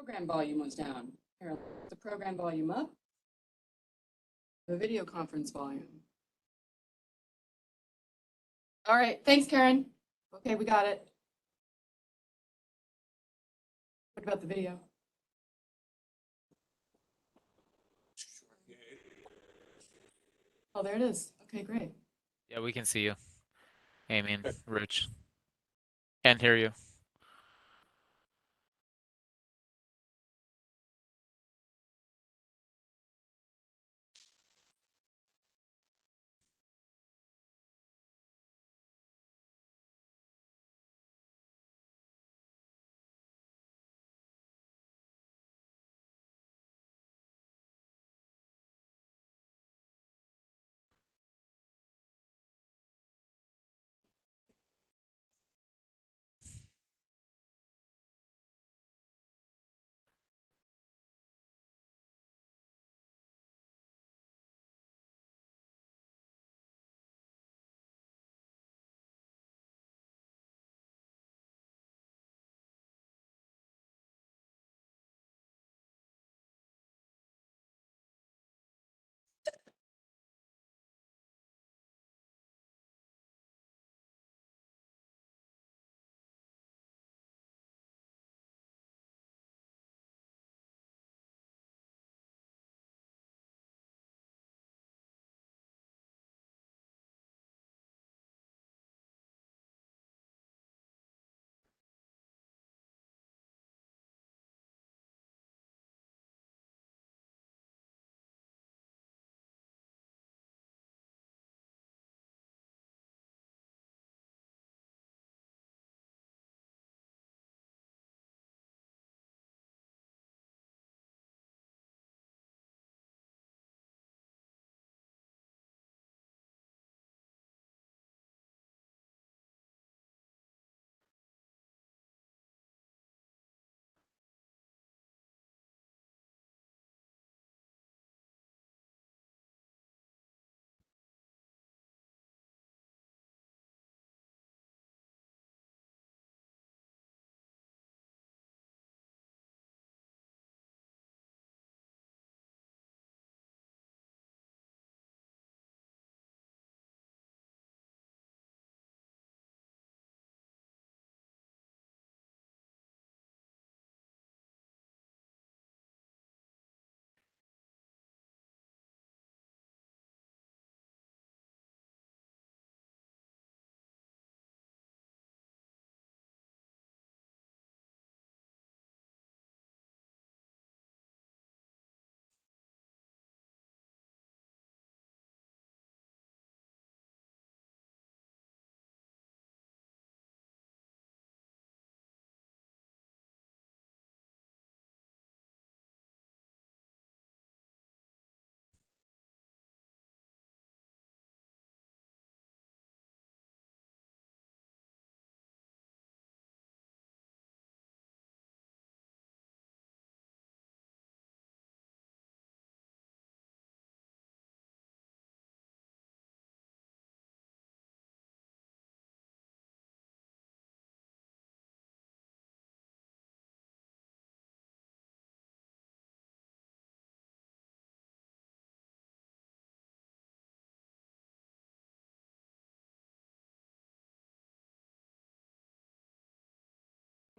program volume was down. Here, the program volume up. The video conference volume. All right, thanks, Karen. Okay, we got it. What about the video? Oh, there it is. Okay, great. Yeah, we can see you, Amy and Rich. Can't hear you.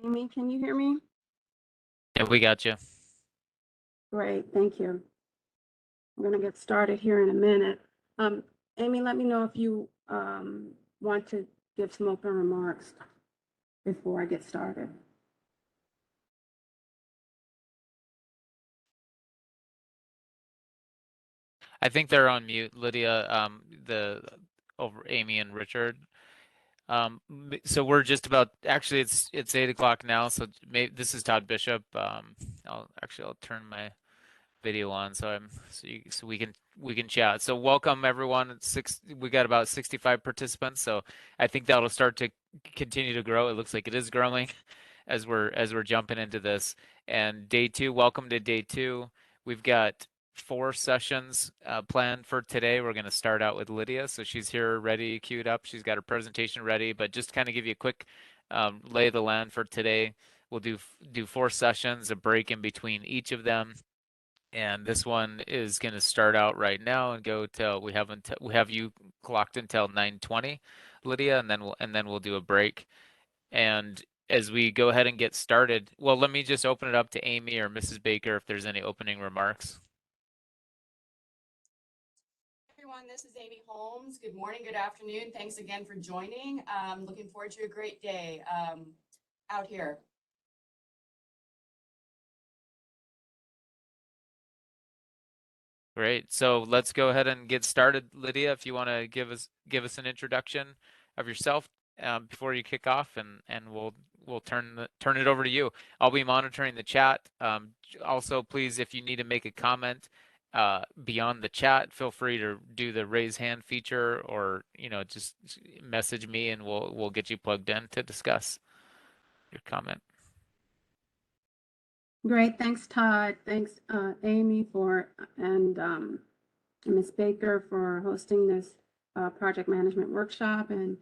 Amy, can you hear me? Yeah, we got you. Great, thank you. I'm going to get started here in a minute. Amy, let me know if you want to give some open remarks before I get started. I think they're on mute, Lydia. Over Amy and Richard. So we're just about, actually it's 8 o'clock now, so this is Todd Bishop. I'll turn my video on so we can chat. So welcome everyone. We got about 65 participants, so I think that'll start to continue to grow. It looks like it is growing as we're jumping into this. And day 2, welcome to day 2. We've got 4 sessions planned for today. We're going to start out with Lydia. So she's here ready, queued up. She's got her presentation ready, but just kind of give you a quick lay of the land for today. We'll do 4 sessions, a break in between each of them. And this one is going to start out right now and go till we have you clocked until 9:20, Lydia, and then we'll do a break. And as we go ahead and get started, well, let me just open it up to Amy or Mrs. Baker if there's any opening remarks. Everyone, this is Amy Holmes. Good morning, good afternoon. Thanks again for joining. Looking forward to a great day out here. Great. So let's go ahead and get started. Lydia, if you want to give us an introduction of yourself before you kick off, and we'll turn it over to you. I'll be monitoring the chat. Also, please, if you need to make a comment beyond the chat, feel free to do the raise hand feature, or just message me, and we'll get you plugged in to discuss your comment. Great, thanks, Todd. Thanks, Amy, and Ms. Baker for hosting this project management workshop and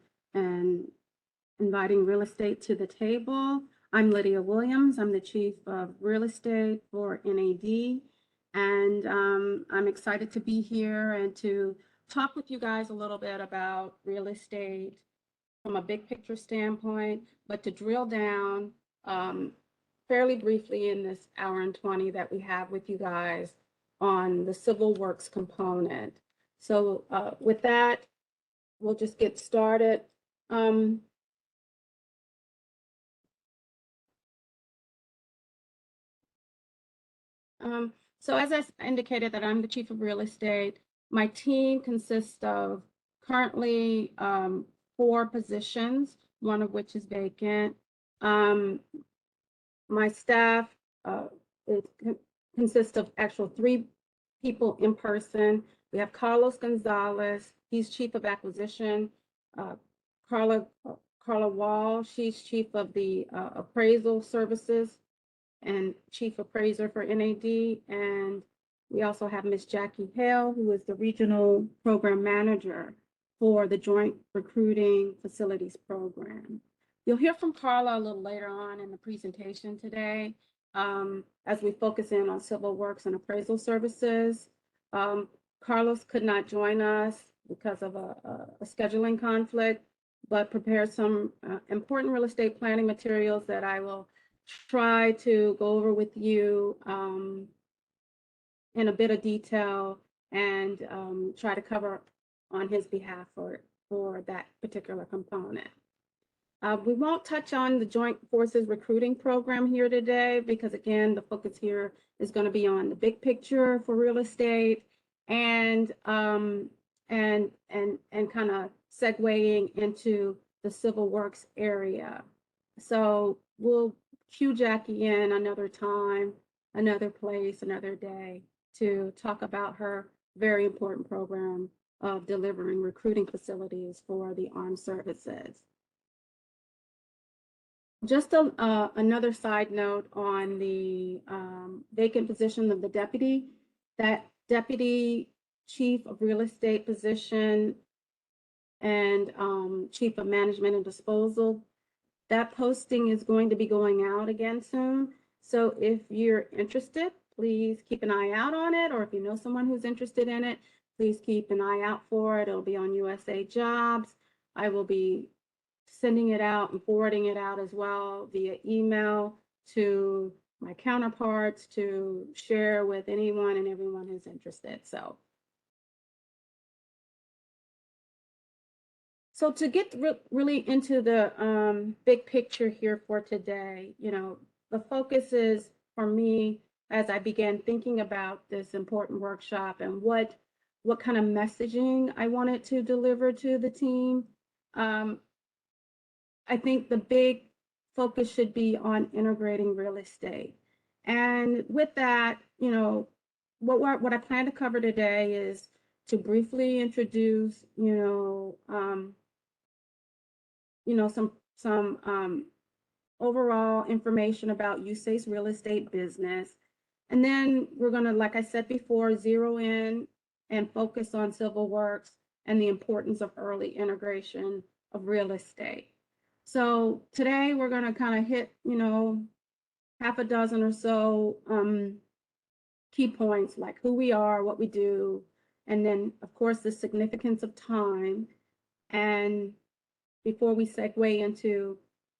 inviting real estate to the table. I'm Lydia Williams. I'm the Chief of Real Estate for NAD, and I'm excited to be here and to talk with you guys a little bit about real estate from a big picture standpoint, but to drill down fairly briefly in this hour and 20 that we have with you guys on the civil works component. So with that, we'll just get started. So as I indicated that I'm the Chief of Real Estate, my team consists of currently 4 positions, one of which is vacant. My staff consists of actual 3 people in person. We have Carlos Gonzalez, he's Chief of Acquisition. Carla Wall, she's Chief of the Appraisal Services and Chief Appraiser for NAD. And we also have Ms. Jackie Hale, who is the Regional Program Manager for the Joint Recruiting Facilities Program. You'll hear from Carla a little later on in the presentation today as we focus in on civil works and appraisal services. Carlos could not join us because of a scheduling conflict, but prepared some important real estate planning materials that I will try to go over with you in a bit of detail and try to cover on his behalf for that particular component. We won't touch on the Joint Forces Recruiting Program here today because, again, the focus here is going to be on the big picture for real estate and kind of segueing into the civil works area. So we'll cue Jackie in another time, another place, another day to talk about her very important program of delivering recruiting facilities for the armed services. Just another side note on the vacant position of the deputy. That deputy chief of real estate position and chief of management and disposal, that posting is going to be going out again soon. So if you're interested, please keep an eye out on it, or if you know someone who's interested in it, please keep an eye out for it. It'll be on USA Jobs. I will be sending it out and forwarding it out as well via email to my counterparts to share with anyone and everyone who's interested. So to get really into the big picture here for today, the focus is for me as I began thinking about this important workshop and what kind of messaging I wanted to deliver to the team. I think the big focus should be on integrating real estate. And with that, what I plan to cover today is to briefly introduce, some overall information about HQUSACE real estate business. And then we're going to, like I said before, zero in and focus on civil works and the importance of early integration of real estate. So today we're going to kind of hit, half a dozen or so key points, like who we are, what we do, and then, of course, the significance of time. And before we segue into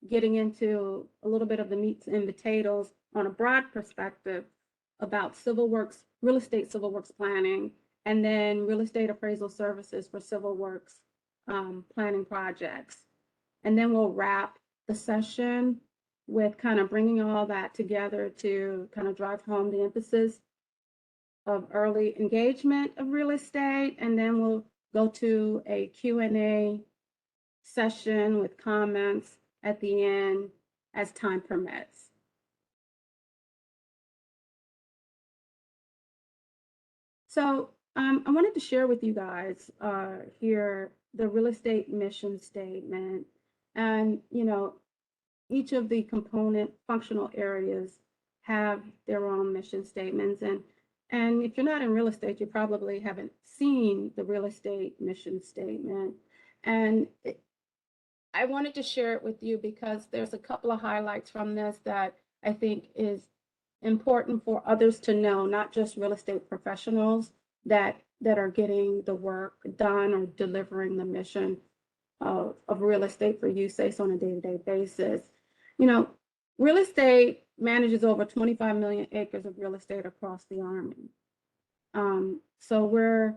getting into a little bit of the meats and potatoes on a broad perspective about civil works, real estate civil works planning, and then real estate appraisal services for civil works planning projects. And then we'll wrap the session with kind of bringing all that together to kind of drive home the emphasis of early engagement of real estate. And then we'll go to a Q&A session with comments at the end as time permits. So I wanted to share with you guys here the real estate mission statement. And, you know, each of the component functional areas have their own mission statements. And if you're not in real estate, you probably haven't seen the real estate mission statement. And I wanted to share it with you because there's a couple of highlights from this that I think is important for others to know, not just real estate professionals that are getting the work done or delivering the mission of real estate for HQUSACE on a day-to-day basis. You know, real estate manages over 25 million acres of real estate across the Army. So we're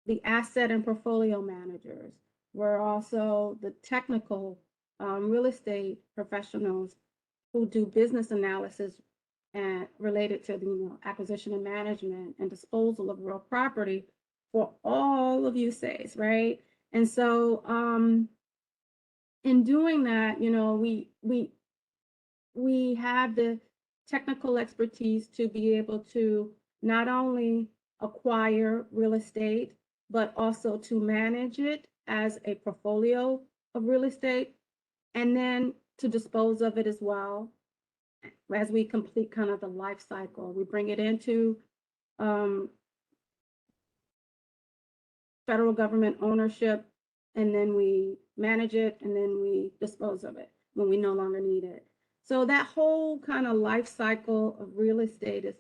the asset and portfolio managers. We're also the technical real estate professionals who do business analysis and related to the acquisition and management and disposal of real property for all of HQUSACE, right? And so in doing that, you know, we have the technical expertise to be able to not only acquire real estate, but also to manage it as a portfolio of real estate, and then to dispose of it as well as we complete kind of the life cycle. We bring it into federal government ownership, and then we manage it, and then we dispose of it when we no longer need it. So that whole kind of life cycle of real estate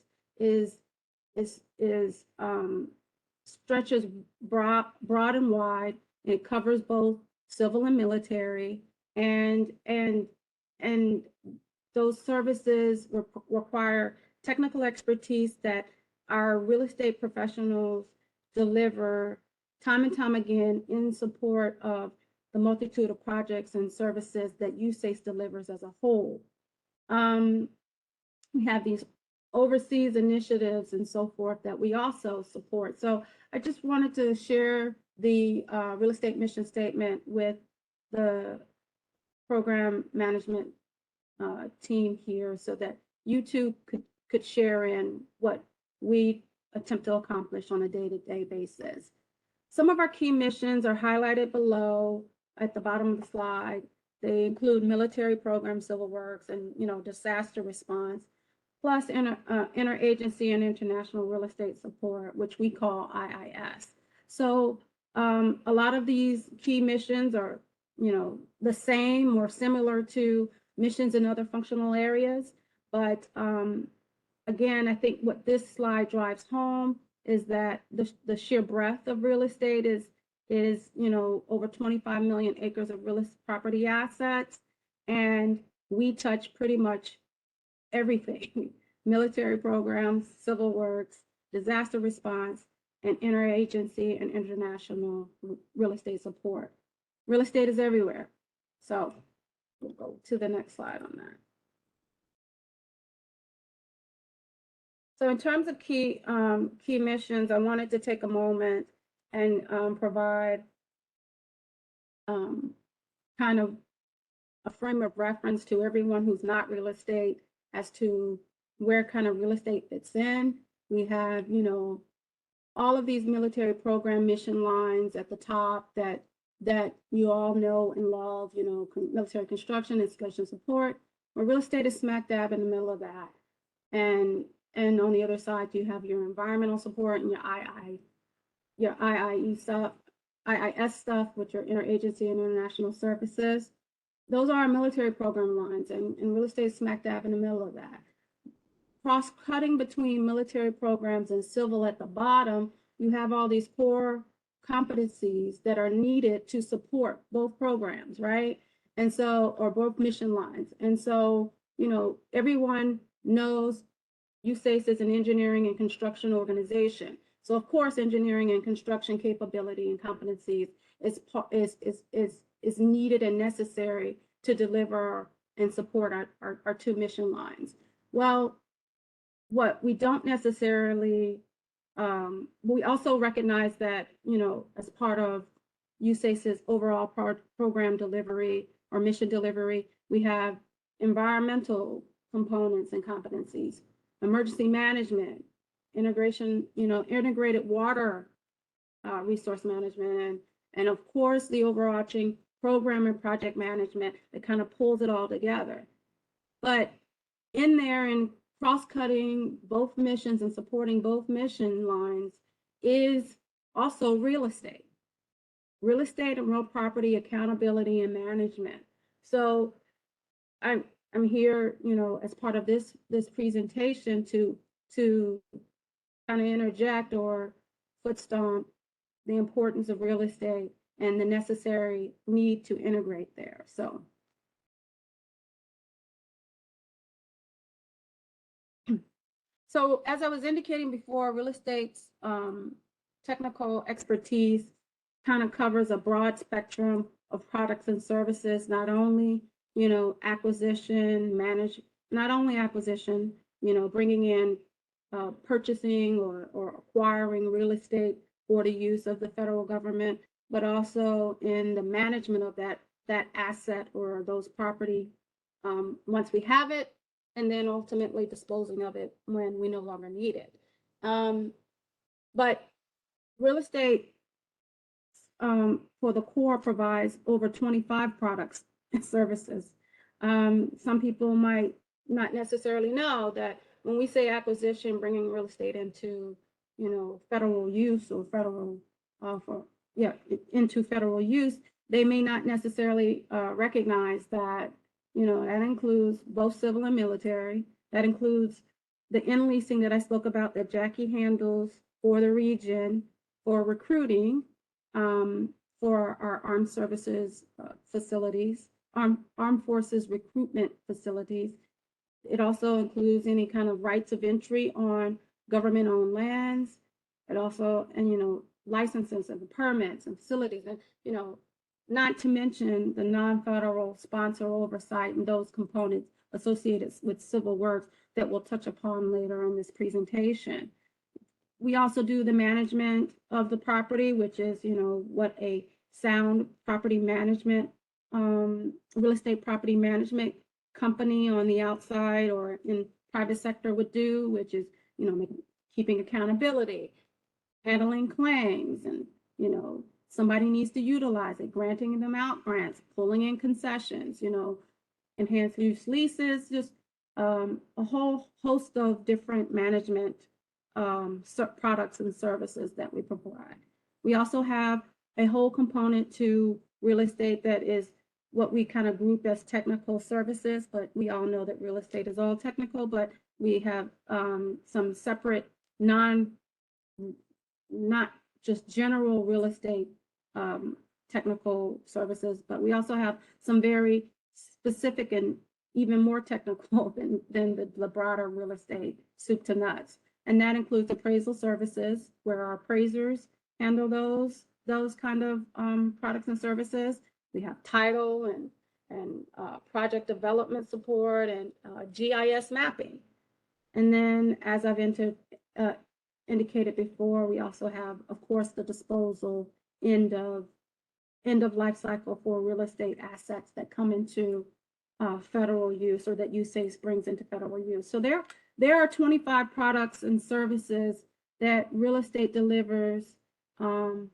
stretches broad and wide. It covers both civil and military, and those services require technical expertise that our real estate professionals deliver time and time again in support of the multitude of projects and services that HQUSACE delivers as a whole. We have these overseas initiatives and so forth that we also support. So I just wanted to share the real estate mission statement with the program management team here so that you too could share in what we attempt to accomplish on a day-to-day basis. Some of our key missions are highlighted below at the bottom of the slide. They include military program, civil works, and disaster response, plus interagency and international real estate support, which we call IIS. So a lot of these key missions are the same or similar to missions in other functional areas. But again, I think what this slide drives home is that the sheer breadth of real estate is over 25 million acres of real estate property assets. And we touch pretty much everything: military programs, civil works, disaster response, and interagency and international real estate support. Real estate is everywhere. So we'll go to the next slide on that. So in terms of key missions, I wanted to take a moment and provide kind of a frame of reference to everyone who's not real estate as to where kind of real estate fits in. We have, all of these military program mission lines at the top that you all know and love, military construction, installation support, where real estate is smack dab in the middle of that. And on the other side, you have your environmental support and your IIE stuff, IIS stuff, which are interagency and international services. Those are our military program lines, and real estate is smack dab in the middle of that. cross-cutting between military programs and civil at the bottom, you have all these core competencies that are needed to support both programs, right? And so, or both mission lines. And so, you know, everyone knows HQUSACE is an engineering and construction organization. So of course, engineering and construction capability and competencies is needed and necessary to deliver and support our two mission lines. Well, what we don't necessarily, we also recognize that, you know, as part of HQUSACE's overall program delivery or mission delivery, we have environmental components and competencies, emergency management, integration, you know, integrated water resource management, and of course the overarching program and project management that kind of pulls it all together. But in there, in cross-cutting both missions and supporting both mission lines, is also real estate and real property accountability and management. So I'm here, you know, as part of this presentation to kind of interject or foot stomp the importance of real estate and the necessary need to integrate there. So as I was indicating before, real estate's technical expertise kind of covers a broad spectrum of products and services, not only, you know, not only acquisition, you know, bringing in purchasing or acquiring real estate for the use of the federal government, but also in the management of that asset or those property once we have it, and then ultimately disposing of it when we no longer need it. But real estate for the core provides over 25 products and services. Some people might not necessarily know that when we say acquisition, bringing real estate into, you know, federal use or federal, into federal use, they may not necessarily recognize that, you know, that includes both civil and military. That includes the in-leasing that I spoke about that Jackie handles for the region, for recruiting, for our armed services facilities, armed forces recruitment facilities. It also includes any kind of rights of entry on government-owned lands. It also, and, you know, licenses and permits and facilities, and, you know, not to mention the non-federal sponsor oversight and those components associated with civil works that we'll touch upon later in this presentation. We also do the management of the property, which is, you know, what a sound property management, real estate property management company on the outside or in private sector would do, which is, you know, keeping accountability, handling claims, and, you know, somebody needs to utilize it, granting them out grants, pulling in concessions, you know, enhanced use leases, just a whole host of different management products and services that we provide. We also have a whole component to real estate that is what we kind of group as technical services, but we all know that real estate is all technical, but we have some separate not just general real estate technical services, but we also have some very specific and even more technical than the broader real estate soup to nuts. And that includes appraisal services, where our appraisers handle those kind of products and services. We have title and project development support and GIS mapping. And then, as I've indicated before, we also have, of course, the disposal end of life cycle for real estate assets that come into federal use, or that HQUSACE brings into federal use. So there are 25 products and services that real estate delivers, and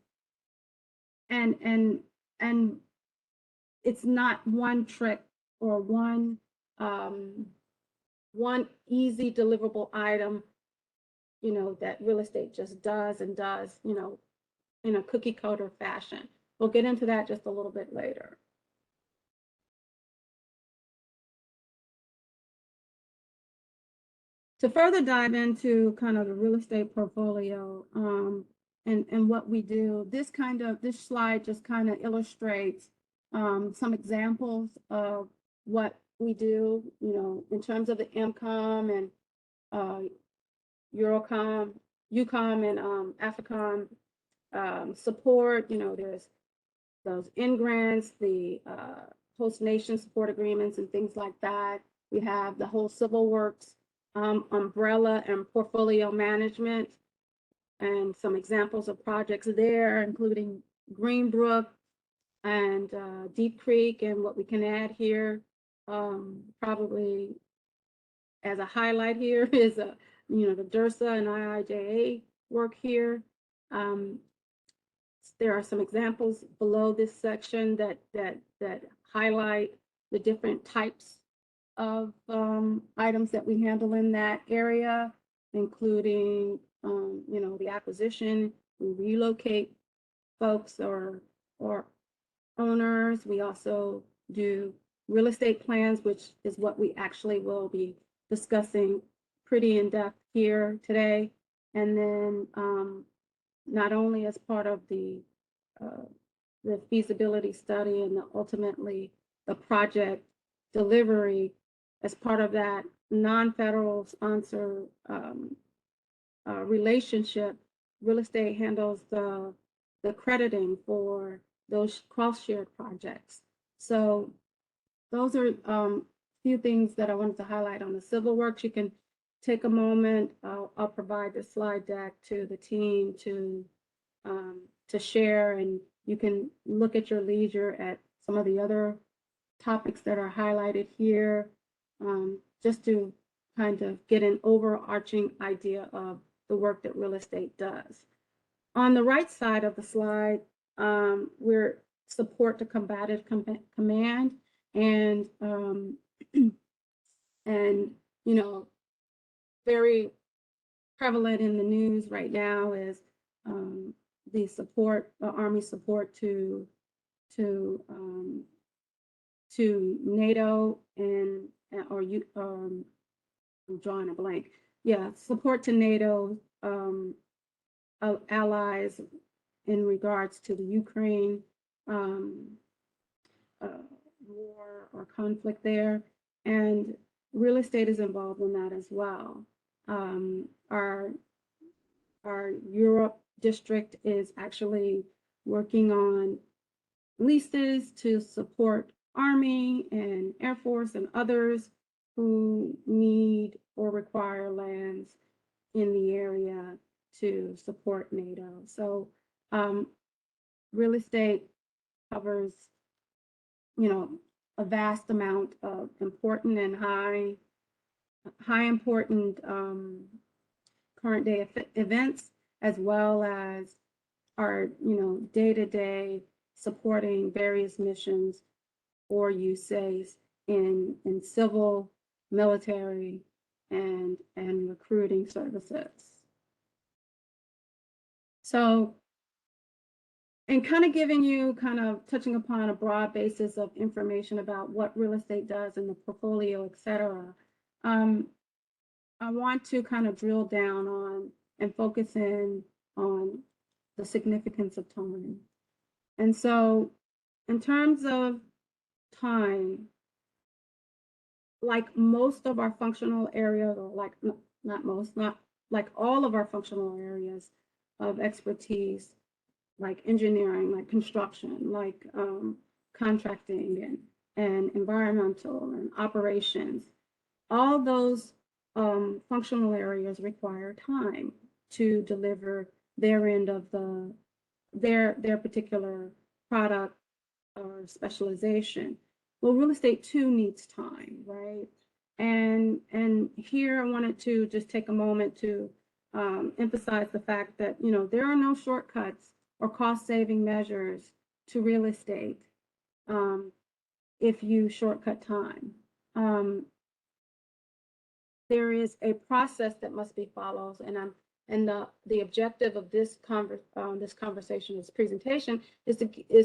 it's not one trick or one easy deliverable item, you know, that real estate just does, you know, in a cookie cutter fashion. We'll get into that just a little bit later. to further dive into kind of the real estate portfolio and what we do, this slide just kind of illustrates some examples of what we do, in terms of the MCOM and Eurocom, UCOM and AFRICOM support. There's those in-grants, the host nation support agreements and things like that. We have the whole civil works umbrella and portfolio management, and some examples of projects there, including Greenbrook and Deep Creek. And what we can add here, probably as a highlight here, is the DERSA and IIJA work here. There are some examples below this section that highlight the different types of items that we handle in that area, including the acquisition. We relocate folks or owners. We also do real estate plans, which is what we actually will be discussing pretty in depth here today. And then not only as part of the feasibility study and ultimately the project delivery, as part of that non-federal sponsor relationship, real estate handles the crediting for those cross-shared projects. So those are few things that I wanted to highlight on the civil works. You can take a moment. I'll provide the slide deck to the team to share, and you can look at your leisure at some of the other topics that are highlighted here, just to kind of get an overarching idea of the work that real estate does. On the right side of the slide, we're support to combative command, and very prevalent in the news right now is the support, Army support to NATO and I'm drawing a blank. Yeah, support to NATO allies in regards to the Ukraine war or conflict there, and real estate is involved in that as well. Our Europe district is actually working on leases to support Army and Air Force and others who need or require lands in the area to support NATO. So real estate covers, a vast amount of important and high important current day events, as well as our, day-to-day supporting various missions or HQUSACE in civil, military, and recruiting services. So, and kind of giving you, touching upon a broad basis of information about what real estate does in the portfolio, et cetera, I want to kind of drill down on and focus in on the significance of time. And so in terms of time, like most of our functional areas, or not like all of our functional areas of expertise, like engineering, like construction, like contracting and environmental and operations, all those functional areas require time to deliver their end of their particular product or specialization. Well, real estate too needs time, right? And here I wanted to just take a moment to emphasize the fact that there are no shortcuts or cost-saving measures to real estate if you shortcut time. There is a process that must be followed, and the objective of this conversation, this presentation, is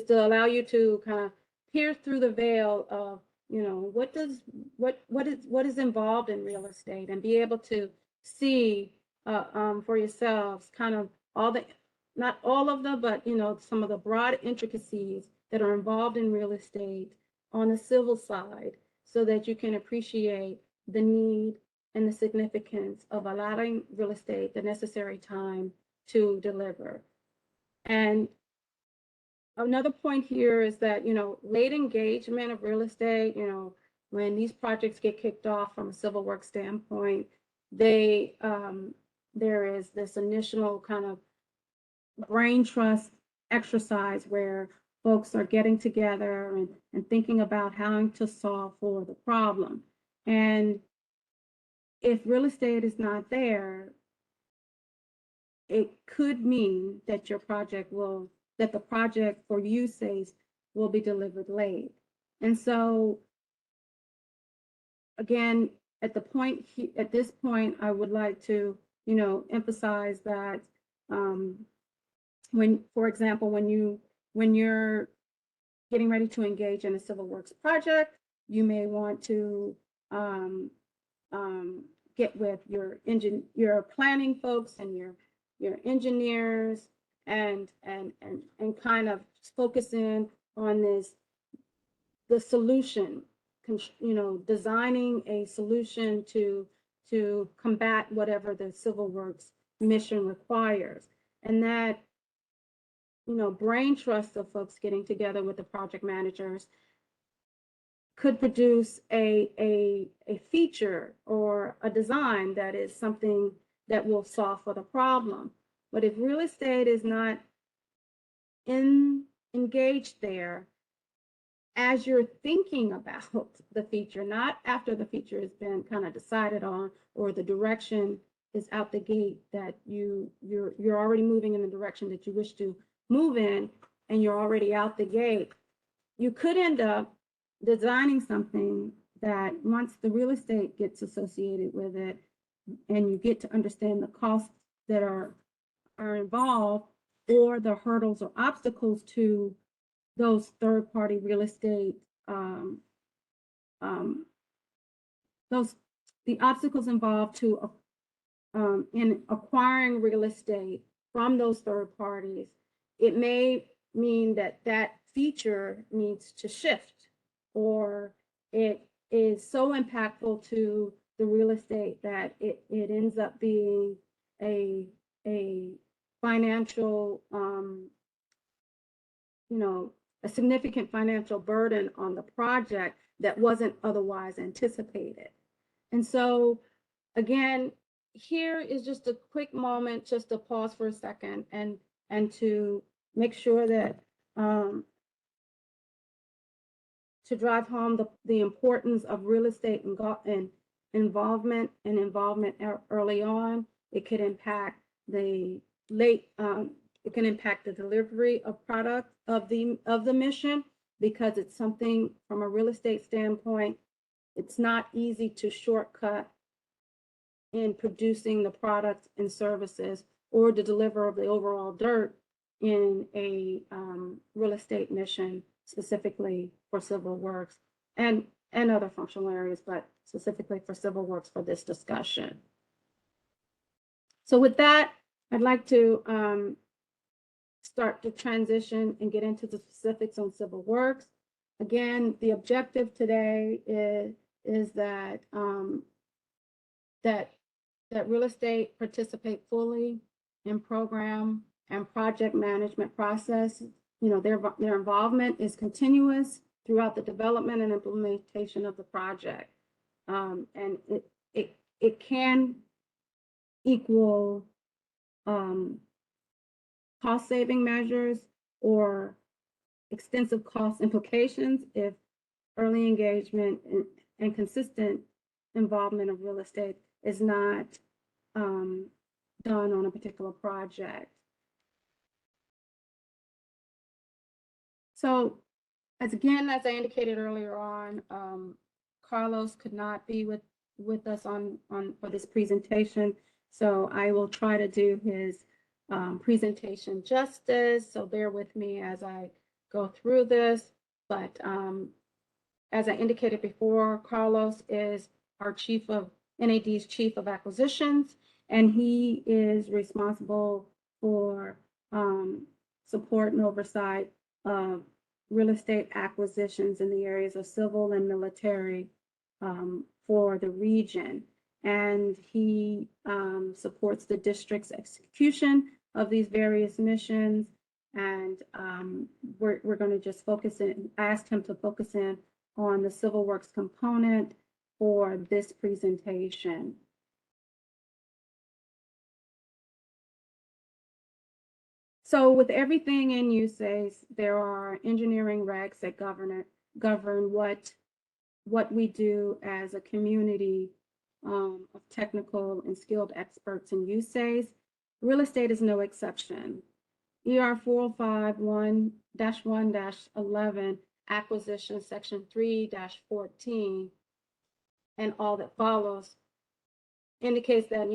to allow you to kind of peer through the veil of what is involved in real estate, and be able to see for yourselves kind of all the, not all of them, but some of the broad intricacies that are involved in real estate on the civil side, so that you can appreciate the need and the significance of allowing real estate the necessary time to deliver. And another point here is that, late engagement of real estate, when these projects get kicked off from a civil works standpoint, there is this initial kind of brain trust exercise where folks are getting together and thinking about how to solve for the problem. And if real estate is not there, it could mean that the project for HQUSACE will be delivered late. And so, again, at this point, I would like to, emphasize that for example, when you're getting ready to engage in a civil works project, you may want to get with your planning folks and your engineers and kind of focus in on the solution, designing a solution to combat whatever the civil works mission requires. And that, brain trust of folks getting together with the project managers could produce a feature or a design that is something that will solve for the problem. But if real estate is not engaged there, as you're thinking about the feature, not after the feature has been kind of decided on or the direction is out the gate, that you're already moving in the direction that you wish to move in, and you're already out the gate, you could end up designing something that, once the real estate gets associated with it and you get to understand the costs that are involved, or the hurdles or obstacles to those third-party real estate, the obstacles involved in acquiring real estate from those third parties, it may mean that feature needs to shift, or it is so impactful to the real estate that it ends up being a financial, a significant financial burden on the project that wasn't otherwise anticipated. And so, again, here is just a quick moment just to pause for a second and to make sure that to drive home the importance of real estate and involvement early on. It could impact the it can impact the delivery of product of the mission, because it's something from a real estate standpoint, it's not easy to shortcut in producing the products and services or the deliver of the overall dirt in a real estate mission, specifically for civil works and other functional areas, but specifically for civil works for this discussion. So with that, I'd like to start to transition and get into the specifics on civil works. Again, the objective today is that that real estate participate fully in program and project management process. Their involvement is continuous throughout the development and implementation of the project, and it can equal cost saving measures or extensive cost implications if early engagement and consistent involvement of real estate is not done on a particular project. So, as I indicated earlier on, Carlos could not be with us for this presentation, so I will try to do his presentation justice. So bear with me as I go through this. But as I indicated before, Carlos is our Chief of NAD's Chief of Acquisitions, and he is responsible for support and oversight of real estate acquisitions in the areas of civil and military for the region. And he supports the district's execution of these various missions. And we're going to just focus in, ask him to focus in on the civil works component for this presentation. So with everything in HQUSACE, there are engineering regs that govern what we do as a community of technical and skilled experts in HQUSACE. Real estate is no exception. ER 405-1-11 acquisition section 3-14 and all that follows indicates that,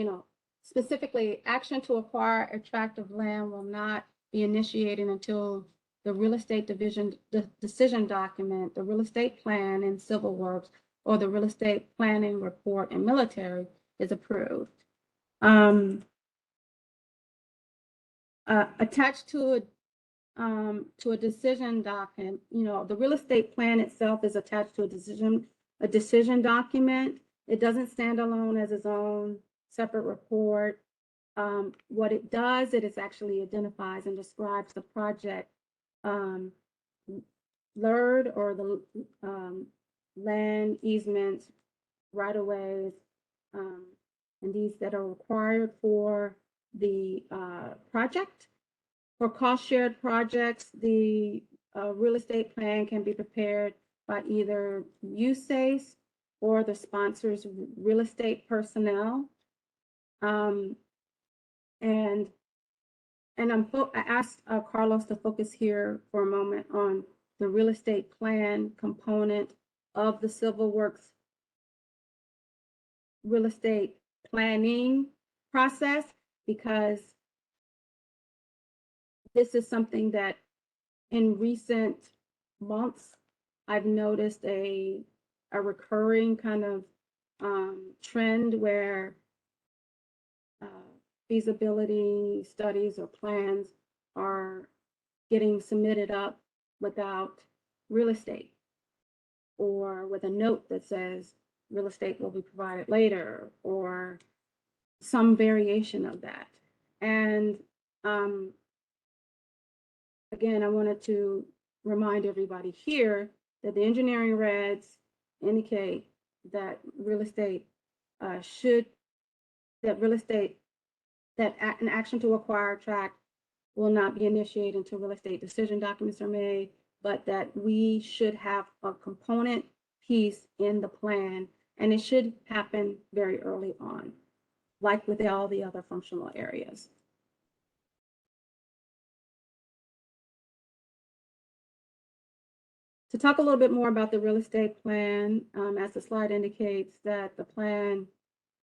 specifically action to acquire a tract of land will not be initiated until the real estate decision document, the real estate plan and civil works, or the real estate planning report and military is approved. Attached to a decision document, the real estate plan itself is attached to a decision document. It doesn't stand alone as its own separate report. What it does, it is actually identifies and describes the project LRD, or the land easements, right-of-ways, and these that are required for the project. For cost-shared projects, the real estate plan can be prepared by either HQUSACE or the sponsor's real estate personnel. I asked Carlos to focus here for a moment on the real estate plan component of the civil works real estate planning process, because this is something that in recent months I've noticed a recurring kind of trend where feasibility studies or plans are getting submitted up without real estate, or with a note that says real estate will be provided later, or some variation of that. And again, I wanted to remind everybody here that the engineering regs indicate that an action to acquire a tract will not be initiated until real estate decision documents are made, but that we should have a component piece in the plan, and it should happen very early on, like with all the other functional areas. To talk a little bit more about the real estate plan, as the slide indicates, that the plan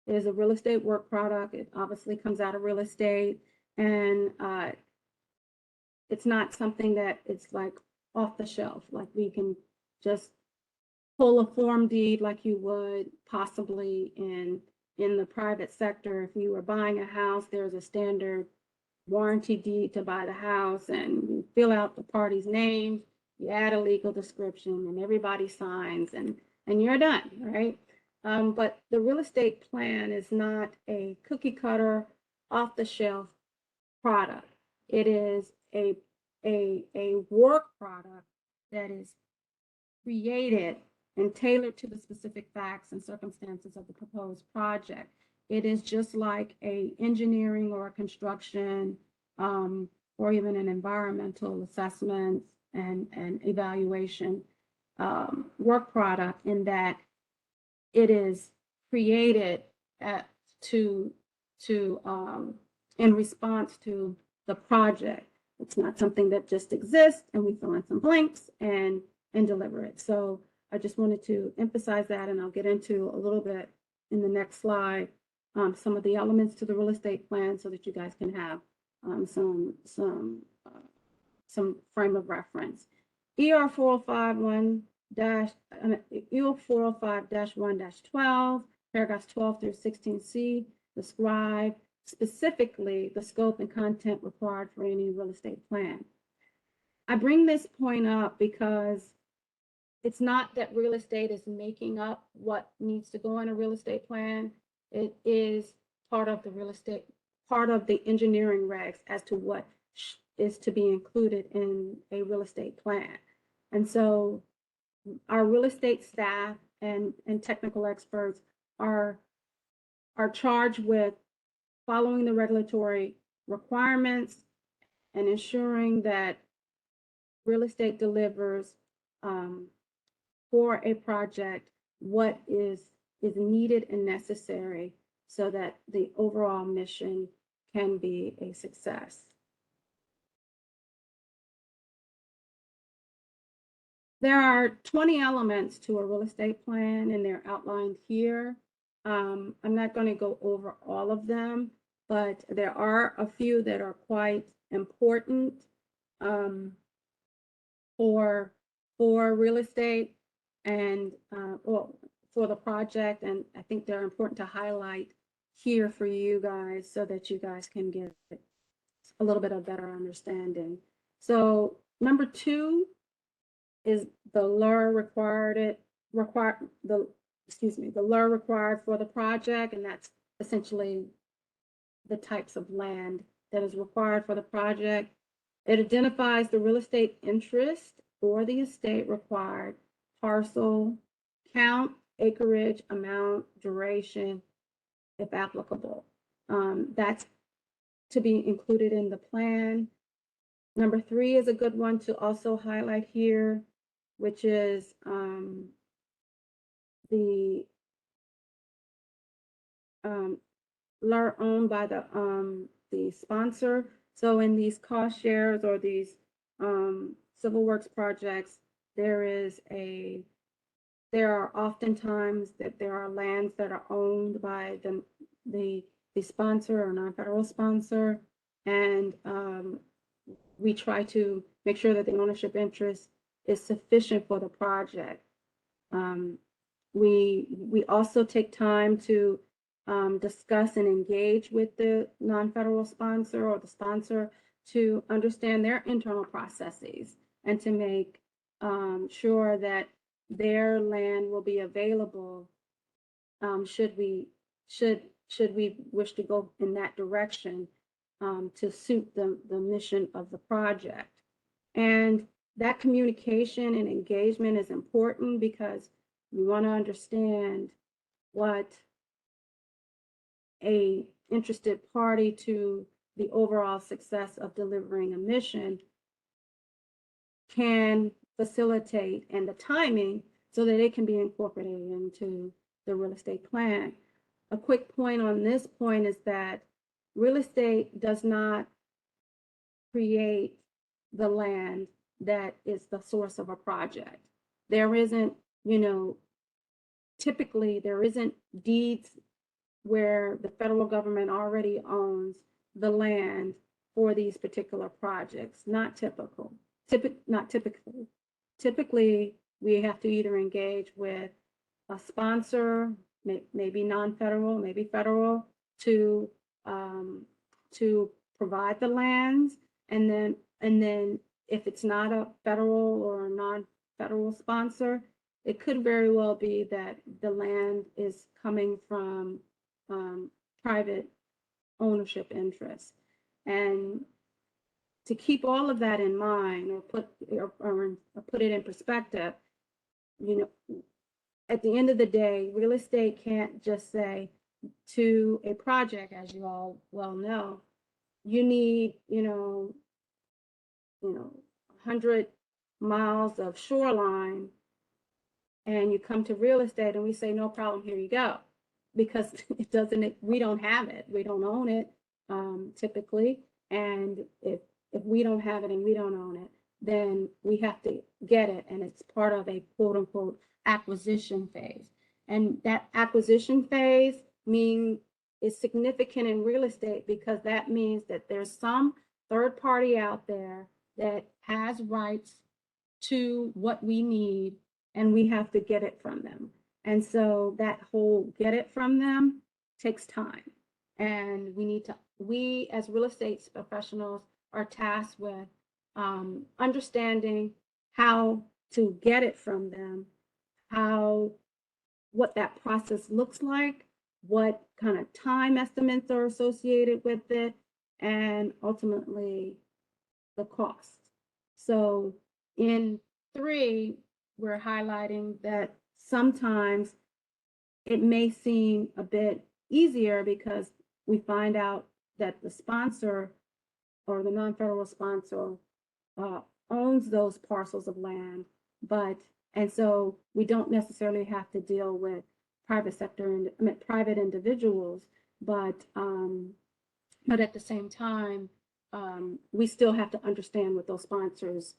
is a real estate work product. It obviously comes out of real estate, and it's not something that it's like off the shelf, like we can just pull a form deed like you would possibly in the private sector. If you were buying a house, there's a standard warranty deed to buy the house, and you fill out the party's name, you add a legal description, and everybody signs, and you're done, right? But the real estate plan is not a cookie cutter, off the shelf product. It is a work product that is created and tailored to the specific facts and circumstances of the proposed project. It is just like a engineering or a construction or even an environmental assessment and evaluation work product, in that it is created in response to the project. It's not something that just exists and we fill in some blanks and deliver it. So I just wanted to emphasize that, and I'll get into a little bit in the next slide some of the elements to the real estate plan, so that you guys can have some frame of reference. ER 405-1-12 Paragraphs 12 through 16C describe specifically the scope and content required for any real estate plan. I bring this point up because it's not that real estate is making up what needs to go in a real estate plan. It is part of the real estate, part of the engineering regs as to what is to be included in a real estate plan. And so our real estate staff and technical experts are charged with following the regulatory requirements and ensuring that real estate delivers for a project what is needed and necessary so that the overall mission can be a success. There are 20 elements to a real estate plan, and they're outlined here. I'm not going to go over all of them, but there are a few that are quite important for real estate and well, for the project, and I think they're important to highlight here for you guys so that you guys can get a little bit of better understanding. So number 2 is the LRD required for the project, and that's essentially the types of land that is required for the project. It identifies the real estate interest or the estate required, parcel, count, acreage, amount, duration, if applicable. That's to be included in the plan. Number 3 is a good one to also highlight here, which is the LRD owned by the sponsor. So in these cost shares or these civil works projects, there are oftentimes that there are lands that are owned by the sponsor or non-federal sponsor, and we try to make sure that the ownership interest is sufficient for the project. We also take time to discuss and engage with the non-federal sponsor or the sponsor to understand their internal processes and to make sure that their land will be available should we wish to go in that direction to suit the mission of the project. And that communication and engagement is important because we want to understand what a interested party to the overall success of delivering a mission can facilitate, and the timing so that it can be incorporated into the real estate plan. A quick point on this point is that real estate does not create the land that is the source of a project. There isn't, typically there isn't deeds where the federal government already owns the land for these particular projects. Not typical. Not typically. Typically, we have to either engage with a sponsor, maybe non-federal, maybe federal, to provide the lands, and then if it's not a federal or a non-federal sponsor, it could very well be that the land is coming from private ownership interests. And to keep all of that in mind, or put it in perspective, at the end of the day, real estate can't just say to a project, as you all well know, you need 100 miles of shoreline, and you come to real estate and we say, no problem, here you go, because we don't have it, we don't own it typically, and if we don't have it and we don't own it, then we have to get it, and it's part of a quote unquote acquisition phase. And that acquisition phase is significant in real estate because that means that there's some third party out there that has rights to what we need, and we have to get it from them. And so that whole get it from them takes time. And we as real estate professionals are tasked with understanding how to get it from them, what that process looks like, what kind of time estimates are associated with it, and ultimately the cost. So in 3, we're highlighting that sometimes it may seem a bit easier because we find out that the sponsor or the non-federal sponsor owns those parcels of land, and so we don't necessarily have to deal with private sector and private individuals, but at the same time, we still have to understand what those sponsors'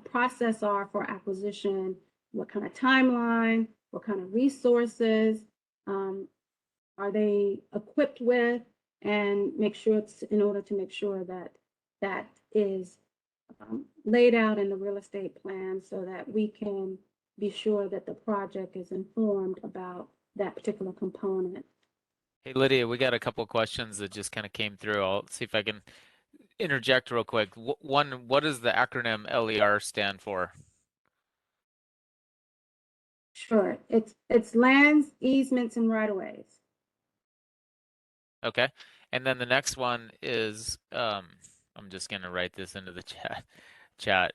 process are for acquisition, what kind of timeline, what kind of resources are they equipped with, and make sure it's in order to make sure that that is laid out in the real estate plan so that we can be sure that the project is informed about that particular component. Hey, Lydia, we got a couple questions that just kind of came through. I'll see if I can interject real quick. One, what does the acronym LER stand for? Sure, it's lands, easements, and right-of-ways. Okay. And then the next one is, I'm just going to write this into the chat. Sure.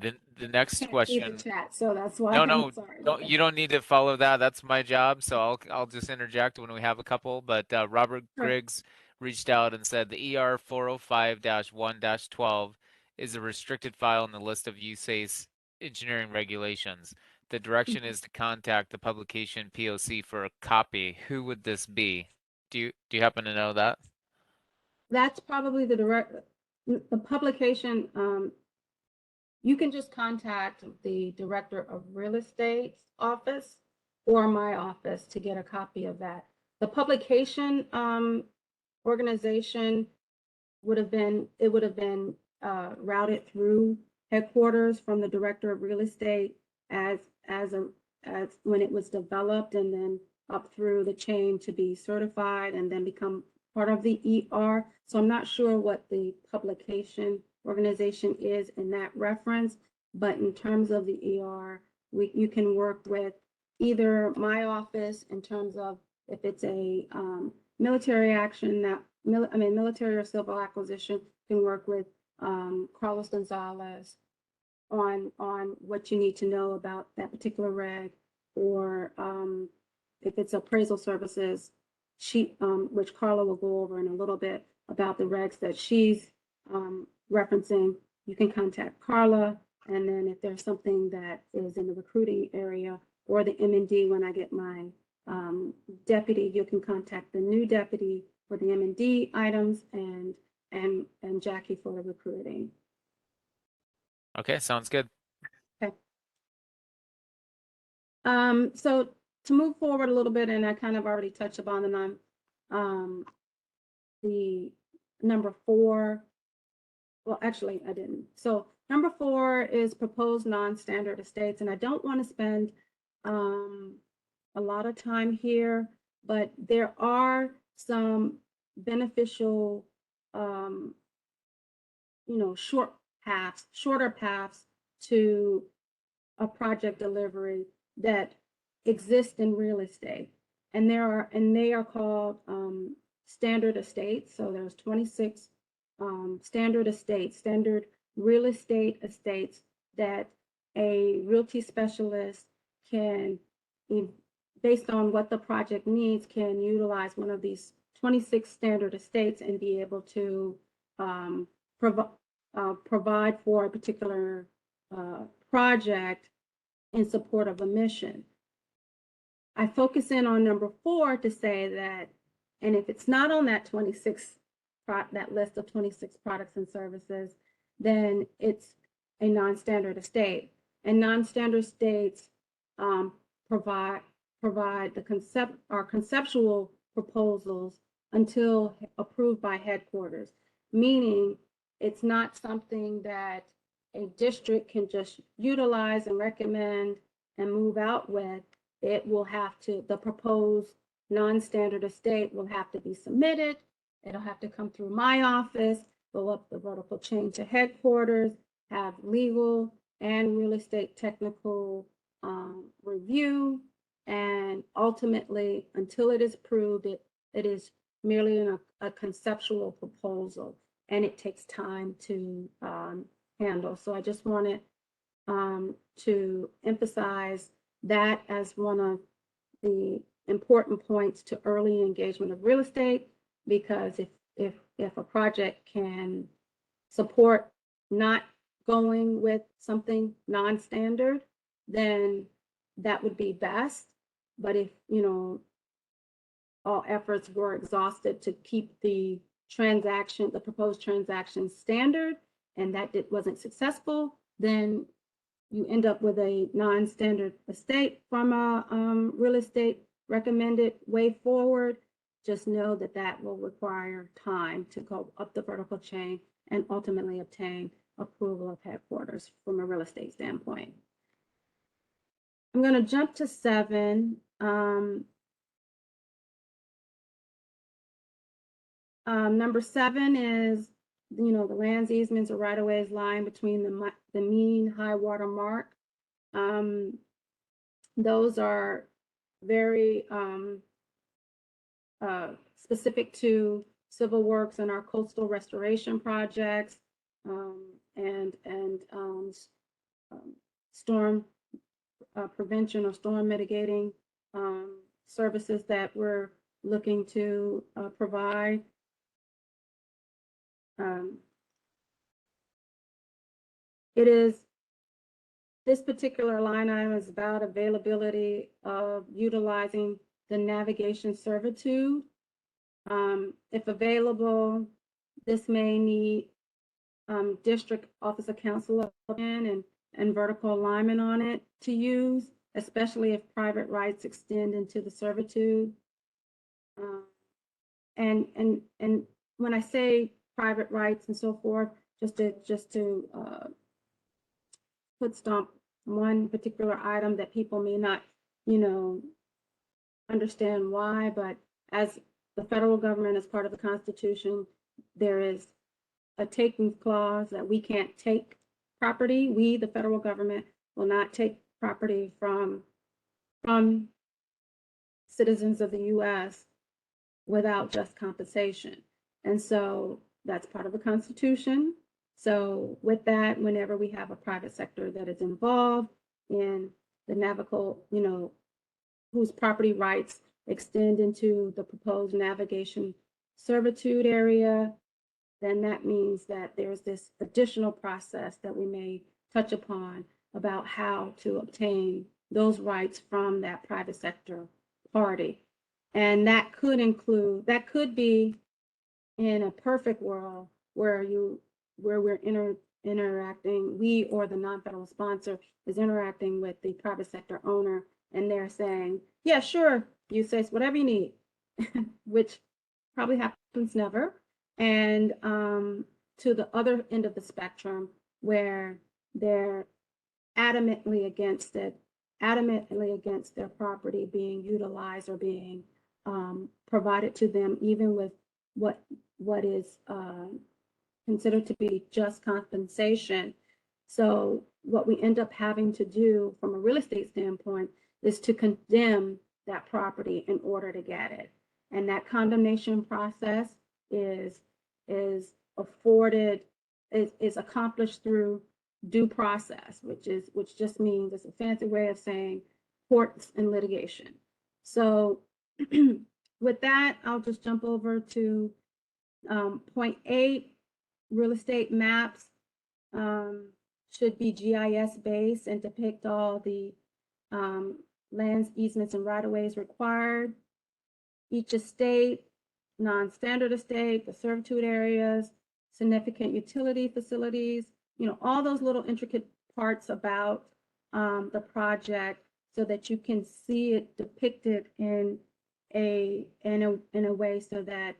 The next Can't see question. the chat, so that's why No, I'm sorry. you don't need to follow that. That's my job. So I'll just interject when we have a couple. But Robert Sure. Griggs reached out and said the ER 405-1-12 is a restricted file in the list of HQUSACE engineering regulations. The direction is to contact the publication POC for a copy. Who would this be? Do you happen to know that? That's probably the publication. You can just contact the Director of Real Estate's office or my office to get a copy of that. The publication organization would have been routed through headquarters from the Director of Real Estate as when it was developed, and then up through the chain to be certified and then become part of the ER. So I'm not sure what the publication organization is in that reference, but in terms of the ER, you can work with either my office in terms of if it's a military action that military or civil acquisition, can work with Carlos Gonzalez on what you need to know about that particular reg, or if it's appraisal services, which Carla will go over in a little bit about the regs that she's referencing, you can contact Carla. And then if there's something that is in the recruiting area or the M&D, when I get my deputy, you can contact the new deputy for the M&D items and Jackie for the recruiting. Okay, sounds good. Okay. So to move forward a little bit, and I kind of already touched upon the number 4. Well, actually, I didn't. So number 4 is proposed non-standard estates, and I don't want to spend a lot of time here, but there are some beneficial, shorter paths to a project delivery that exist in real estate, and they are called standard estates. So there's 26 standard real estate estates that a realty specialist can, based on what the project needs, can utilize one of these 26 standard estates and be able to provide for a particular project in support of a mission. I focus in on number 4 to say that, and if it's not on that that list of 26 products and services, then it's a non-standard estate. And non-standard estates provide the conceptual proposals until approved by headquarters, meaning it's not something that a district can just utilize and recommend and move out with. it will have to, the proposed non-standard estate will have to be submitted. It'll have to come through my office, go up the vertical chain to headquarters, have legal and real estate technical review, and ultimately, until it is approved, it is merely a conceptual proposal, and it takes time to handle. So I just wanted to emphasize that as one of the important points to early engagement of real estate, because if a project can support not going with something non-standard, then that would be best. But if, you know, all efforts were exhausted to keep the transaction, the proposed transaction standard, and that wasn't successful, then you end up with a non-standard estate from a real estate recommended way forward. Just know that that will require time to go up the vertical chain and ultimately obtain approval of headquarters from a real estate standpoint. I'm going to jump to 7. Number 7 is, you know, the lands, easements, or right-of-ways lying between the mean high water mark. Those are very specific to civil works and our coastal restoration projects, and storm prevention or storm mitigating services that we're looking to provide. This particular line item is about availability of utilizing the navigation servitude. If available, this may need district office of counsel and vertical alignment on it to use, especially if private rights extend into the servitude. And when I say private rights and so forth, just to put stomp one particular item that people may not, you know, understand why, but as the federal government is part of the Constitution, there is a taking clause that we can't take property. We, the federal government, will not take property from citizens of the U.S. without just compensation. And so that's part of the Constitution. So with that, whenever we have a private sector that is involved in the navigable, you know, whose property rights extend into the proposed navigation servitude area, then that means that there's this additional process that we may touch upon about how to obtain those rights from that private sector party. And that could include, that could be in a perfect world where we're interacting, we or the non-federal sponsor is interacting with the private sector owner, and they're saying, yeah, sure, HQUSACE, whatever you need, which probably happens never. And to the other end of the spectrum, where they're adamantly against their property being utilized or being provided to them, even with what is considered to be just compensation. So what we end up having to do from a real estate standpoint is to condemn that property in order to get it. And that condemnation process is accomplished through due process, which just means, it's a fancy way of saying courts and litigation. So with that, I'll just jump over to point 8. Real estate maps should be GIS based and depict all the lands, easements, and right-of-ways required. Each estate, non-standard estate, the servitude areas, significant utility facilities, you know, all those little intricate parts about the project, so that you can see it depicted in a way so that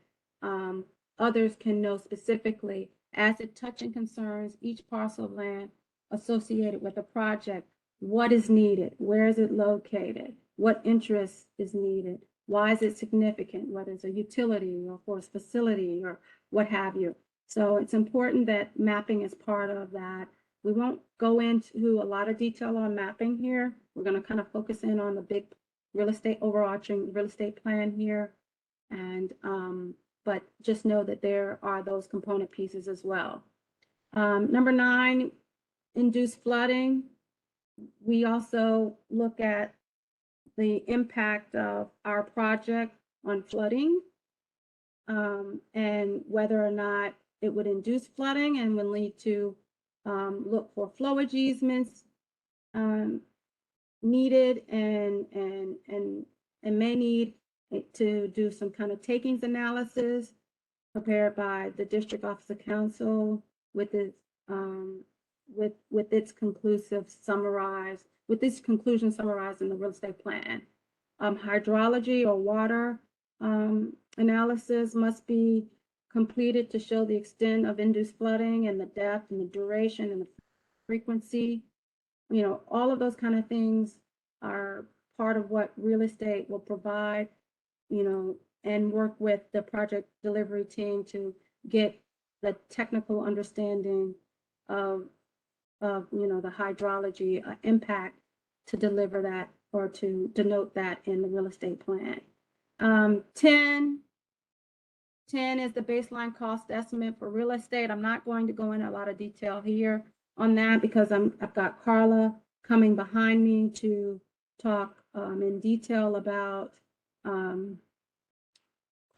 others can know specifically, as it touches and concerns each parcel of land associated with a project, what is needed, where is it located, what interest is needed, why is it significant, whether it's a utility or for a facility or what have you. So it's important that mapping is part of that. We won't go into a lot of detail on mapping here. We're going to kind of focus in on the big real estate, overarching real estate plan here. And, but just know that there are those component pieces as well. Number 9, induced flooding. We also look at the impact of our project on flooding, and whether or not it would induce flooding and would lead to look for flowage easements needed and may need to do some kind of takings analysis prepared by the District Office of Counsel with its conclusion summarized in the real estate plan. Hydrology or water analysis must be completed to show the extent of induced flooding and the depth and the duration and the frequency. You know, all of those kind of things are part of what real estate will provide, you know, and work with the project delivery team to get the technical understanding of you know, the hydrology impact to deliver that or to denote that in the real estate plan. 10 is the baseline cost estimate for real estate. I'm not going to go into a lot of detail here on that because I've got Carla coming behind me to talk in detail about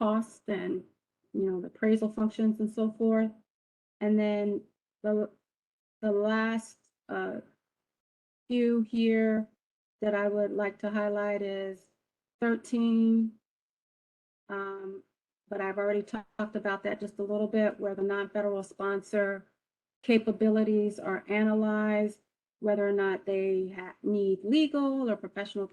cost and, you know, the appraisal functions and so forth. And then the last few here that I would like to highlight is 13. But I've already talked about that just a little bit, where the non-federal sponsor capabilities are analyzed, whether or not they need legal or professional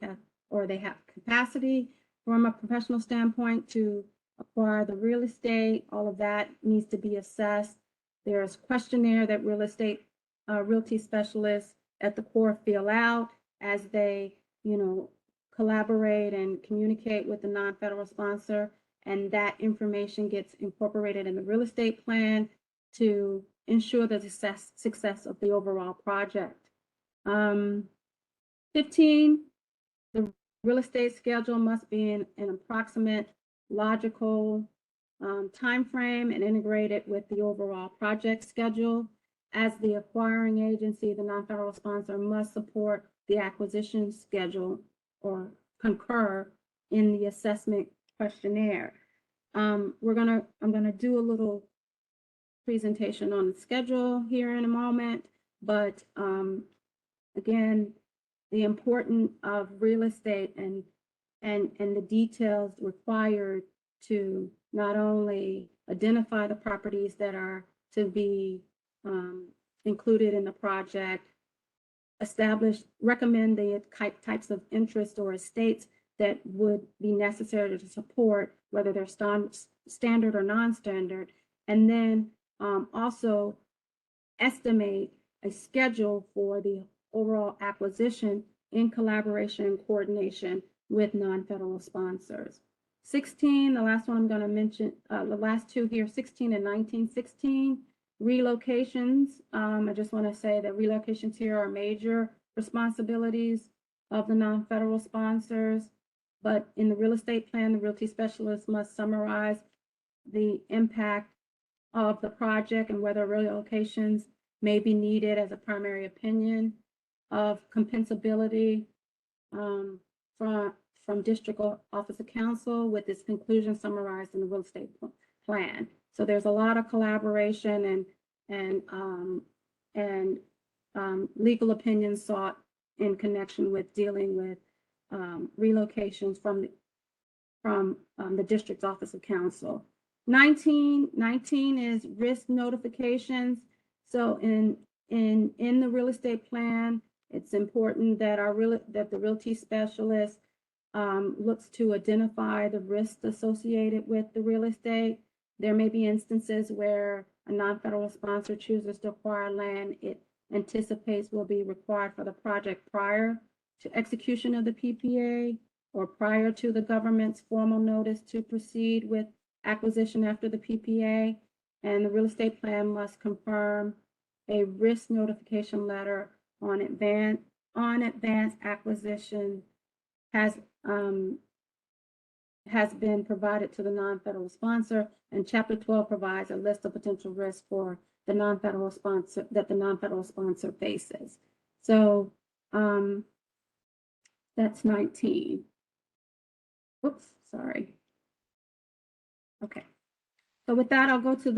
or they have capacity from a professional standpoint to acquire the real estate. All of that needs to be assessed. There's questionnaire that real estate realty specialists at the core fill out as they, you know, collaborate and communicate with the non-federal sponsor, and that information gets incorporated in the real estate plan to ensure the success of the overall project. 15, the real estate schedule must be in an approximate logical time frame and integrated with the overall project schedule. As the acquiring agency, the non-federal sponsor must support the acquisition schedule or concur in the assessment questionnaire. I'm gonna do a little presentation on the schedule here in a moment, but again, the importance of real estate and the details required to not only identify the properties that are to be included in the project, recommend the types of interest or estates that would be necessary to support, whether they're standard or non-standard, and then also estimate a schedule for the overall acquisition in collaboration and coordination with non-federal sponsors. 16, the last one I'm going to mention, the last two here, 16 and 19. 16, relocations. I just want to say that relocations here are major responsibilities of the non-federal sponsors, but in the real estate plan, the realty specialist must summarize the impact of the project and whether relocations may be needed as a primary opinion of compensability from District Office of Counsel, with its conclusion summarized in the real estate plan. So there's a lot of collaboration and legal opinions sought in connection with dealing with relocations from the District Office of Counsel. 19 is risk notifications. So in the real estate plan, it's important that that the realty specialist looks to identify the risks associated with the real estate. There may be instances where a non-federal sponsor chooses to acquire land it anticipates will be required for the project prior to execution of the PPA or prior to the government's formal notice to proceed with acquisition after the PPA. And the real estate plan must confirm a risk notification letter on advance acquisition has been provided to the non-federal sponsor, and Chapter 12 provides a list of potential risks for the non-federal sponsor that the non-federal sponsor faces. So that's 19. Oops, sorry. Okay. So with that, I'll go to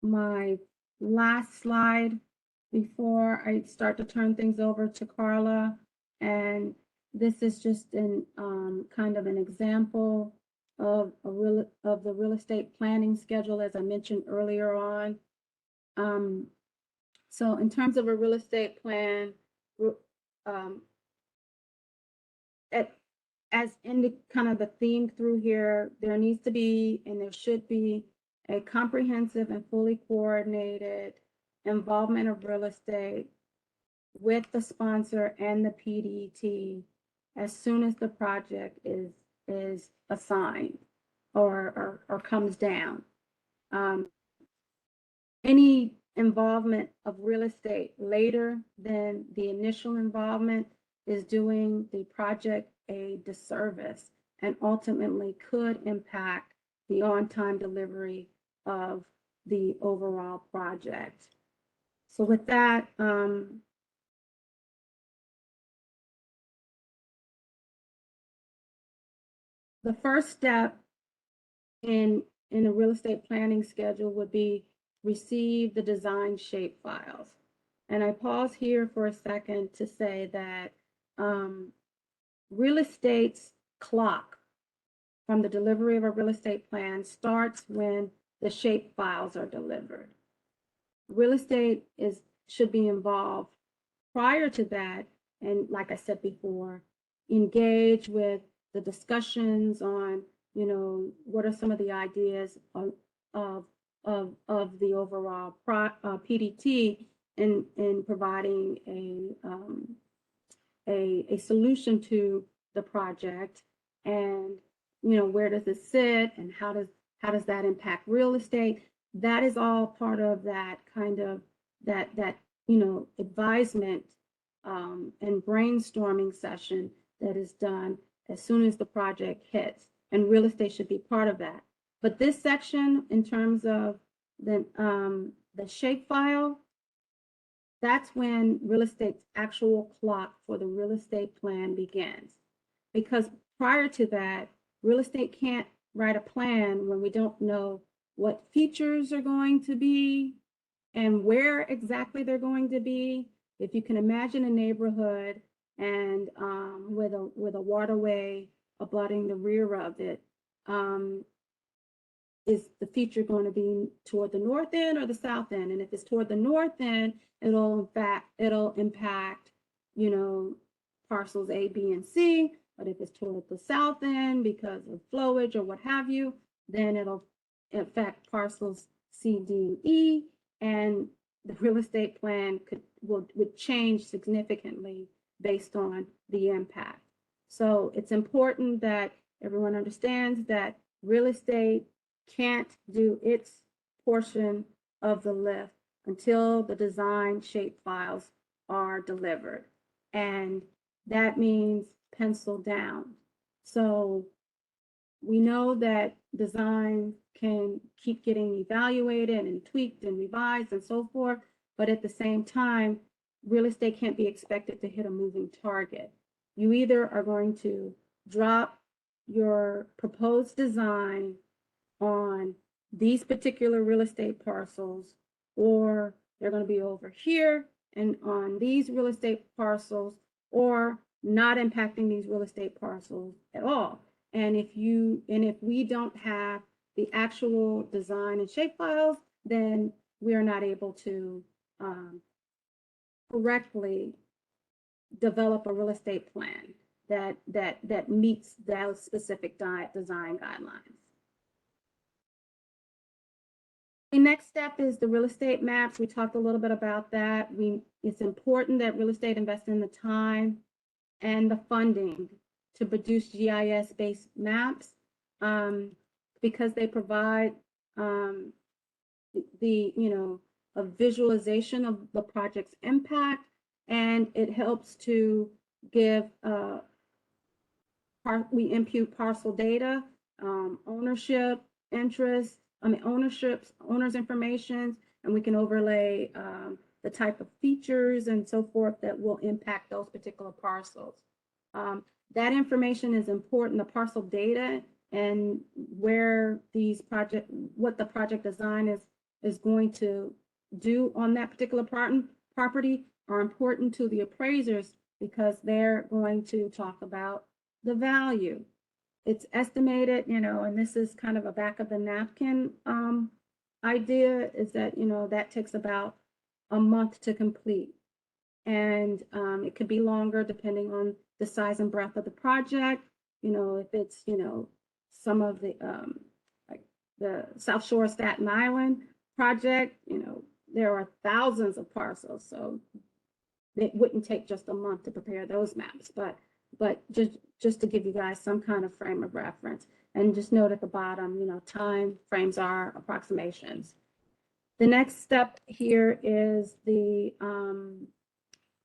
my last slide before I start to turn things over to Carla. And this is just an kind of an example of the real estate planning schedule, as I mentioned earlier on. So in terms of a real estate plan, as in the kind of the theme through here, there needs to be and there should be a comprehensive and fully coordinated involvement of real estate with the sponsor and the PDT as soon as the project is assigned or comes down. Any involvement of real estate later than the initial involvement is doing the project a disservice and ultimately could impact the on-time delivery of the overall project. So with that, the first step in a real estate planning schedule would be receive the design shape files. And I pause here for a second to say that real estate's clock from the delivery of a real estate plan starts when the shape files are delivered. Real estate should be involved prior to that, and like I said before, engage with the discussions on, you know, what are some of the ideas of the overall PDT in providing a solution to the project, and you know, where does it sit and how does that impact real estate? That is all part of that kind of that you know, advisement and brainstorming session that is done as soon as the project hits, and real estate should be part of that. But this section, in terms of the shape file, that's when real estate's actual clock for the real estate plan begins. Because prior to that, real estate can't write a plan when we don't know what features are going to be and where exactly they're going to be. If you can imagine a neighborhood and with a waterway abutting the rear of it, is the feature going to be toward the north end or the south end? And if it's toward the north end, it'll impact, you know, parcels A, B, and C. But if it's toward the south end because of flowage or what have you, then it'll affect parcels C, D, and E, and the real estate plan would change significantly based on the impact. So it's important that everyone understands that real estate can't do its portion of the lift until the design shape files are delivered. And that means pencil down. So we know that design can keep getting evaluated and tweaked and revised and so forth, but at the same time, real estate can't be expected to hit a moving target. You either are going to drop your proposed design on these particular real estate parcels, or they're going to be over here and on these real estate parcels, or not impacting these real estate parcels at all. And if we don't have the actual design and shape files, then we are not able to correctly develop a real estate plan that meets those specific design guidelines. The next step is the real estate maps. We talked a little bit about that. It's important that real estate invest in the time and the funding to produce GIS-based maps because they provide a visualization of the project's impact, and it helps to give we impute parcel data, ownership, interest, owner's information, and we can overlay the type of features and so forth that will impact those particular parcels. That information is important, the parcel data and where what the project design is going to do on that particular property are important to the appraisers because they're going to talk about the value. It's estimated, and this is kind of a back of the napkin idea, is that, that takes about a month to complete. And it could be longer depending on the size and breadth of the project. If it's, some of the, like the South Shore of Staten Island project, there are thousands of parcels. So it wouldn't take just a month to prepare those maps, but just to give you guys some kind of frame of reference. And just note at the bottom, time frames are approximations. The next step here is the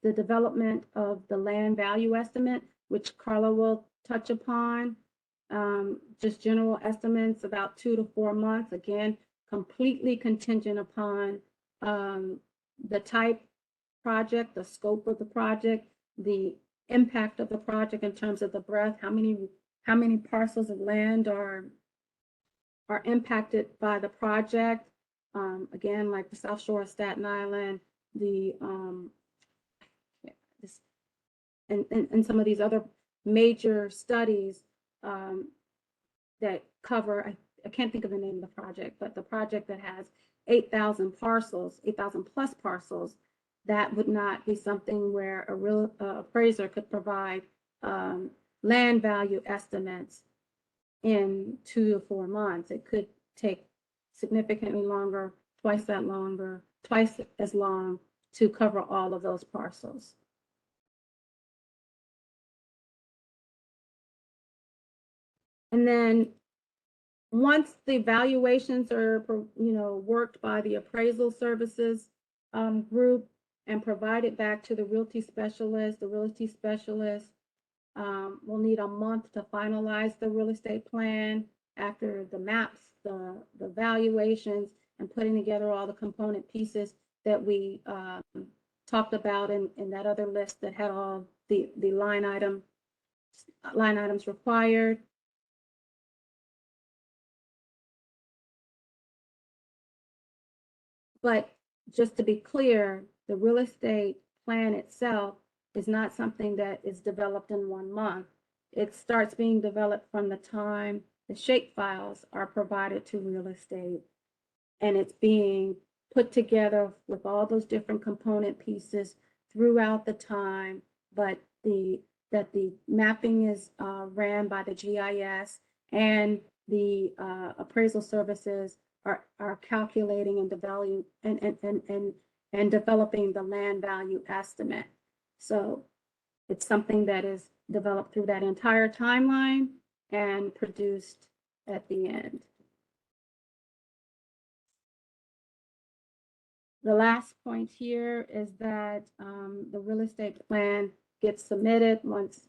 development of the land value estimate, which Carla will touch upon. Just general estimates, about 2 to 4 months. Again, completely contingent upon the type project, the scope of the project, the impact of the project in terms of the breadth, how many parcels of land are impacted by the project. Again, like the South Shore of Staten Island, and some of these other major studies that cover, I can't think of the name of the project, but the project that has 8,000 parcels, 8,000 plus parcels, that would not be something where a real appraiser could provide land value estimates in 2 to 4 months. It could take significantly longer, twice as long to cover all of those parcels. And then once the evaluations are, worked by the appraisal services group and provided back to the realty specialist will need a month to finalize the real estate plan after the maps, the valuations, and putting together all the component pieces that we talked about in that other list that had all the line items required. But just to be clear, the real estate plan itself is not something that is developed in 1 month. It starts being developed from the time the shape files are provided to real estate, and it's being put together with all those different component pieces throughout the time, but that the mapping is ran by the GIS, and the appraisal services are calculating and developing and developing the land value estimate. So it's something that is developed through that entire timeline and produced at the end. The last point here is that the real estate plan gets submitted once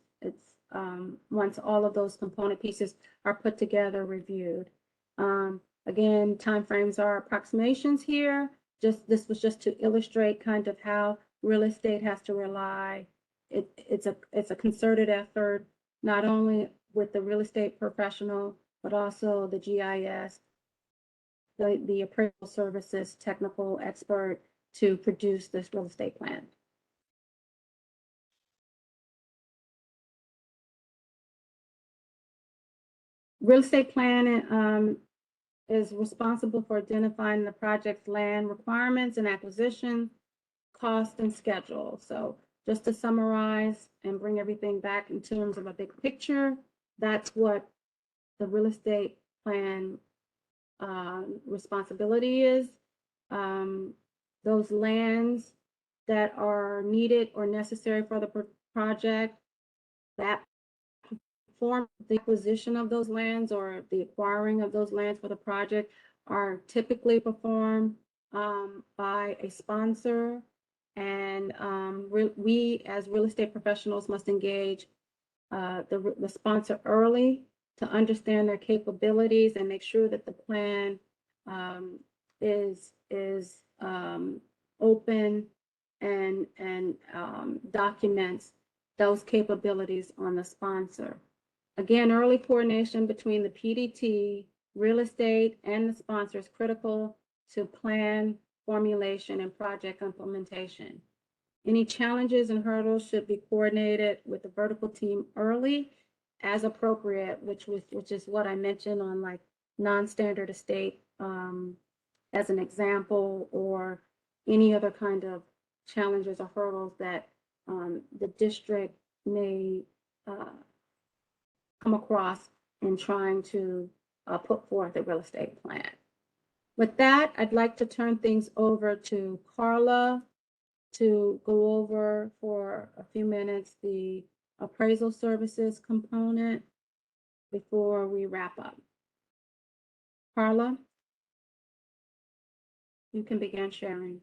all of those component pieces are put together, reviewed. Again, timeframes are approximations here. This was just to illustrate kind of how real estate has to rely. It's a concerted effort, not only with the real estate professional, but also the GIS, the appraisal services technical expert to produce this real estate plan. Real estate plan is responsible for identifying the project's land requirements and acquisition, cost, and schedule. So just to summarize and bring everything back in terms of a big picture, that's what the real estate plan responsibility is. Those lands that are needed or necessary for the project, that form the acquisition of those lands or the acquiring of those lands for the project are typically performed by a sponsor. And we as real estate professionals must engage the sponsor early to understand their capabilities and make sure that the plan is open and documents those capabilities on the sponsor. Again, early coordination between the PDT, real estate, and the sponsor is critical to plan formulation and project implementation. Any challenges and hurdles should be coordinated with the vertical team early as appropriate, which is what I mentioned on like non-standard estate as an example, or any other kind of challenges or hurdles that the district may come across in trying to put forth a real estate plan. With that, I'd like to turn things over to Carla to go over for a few minutes the appraisal services component before we wrap up. Carla, you can begin sharing.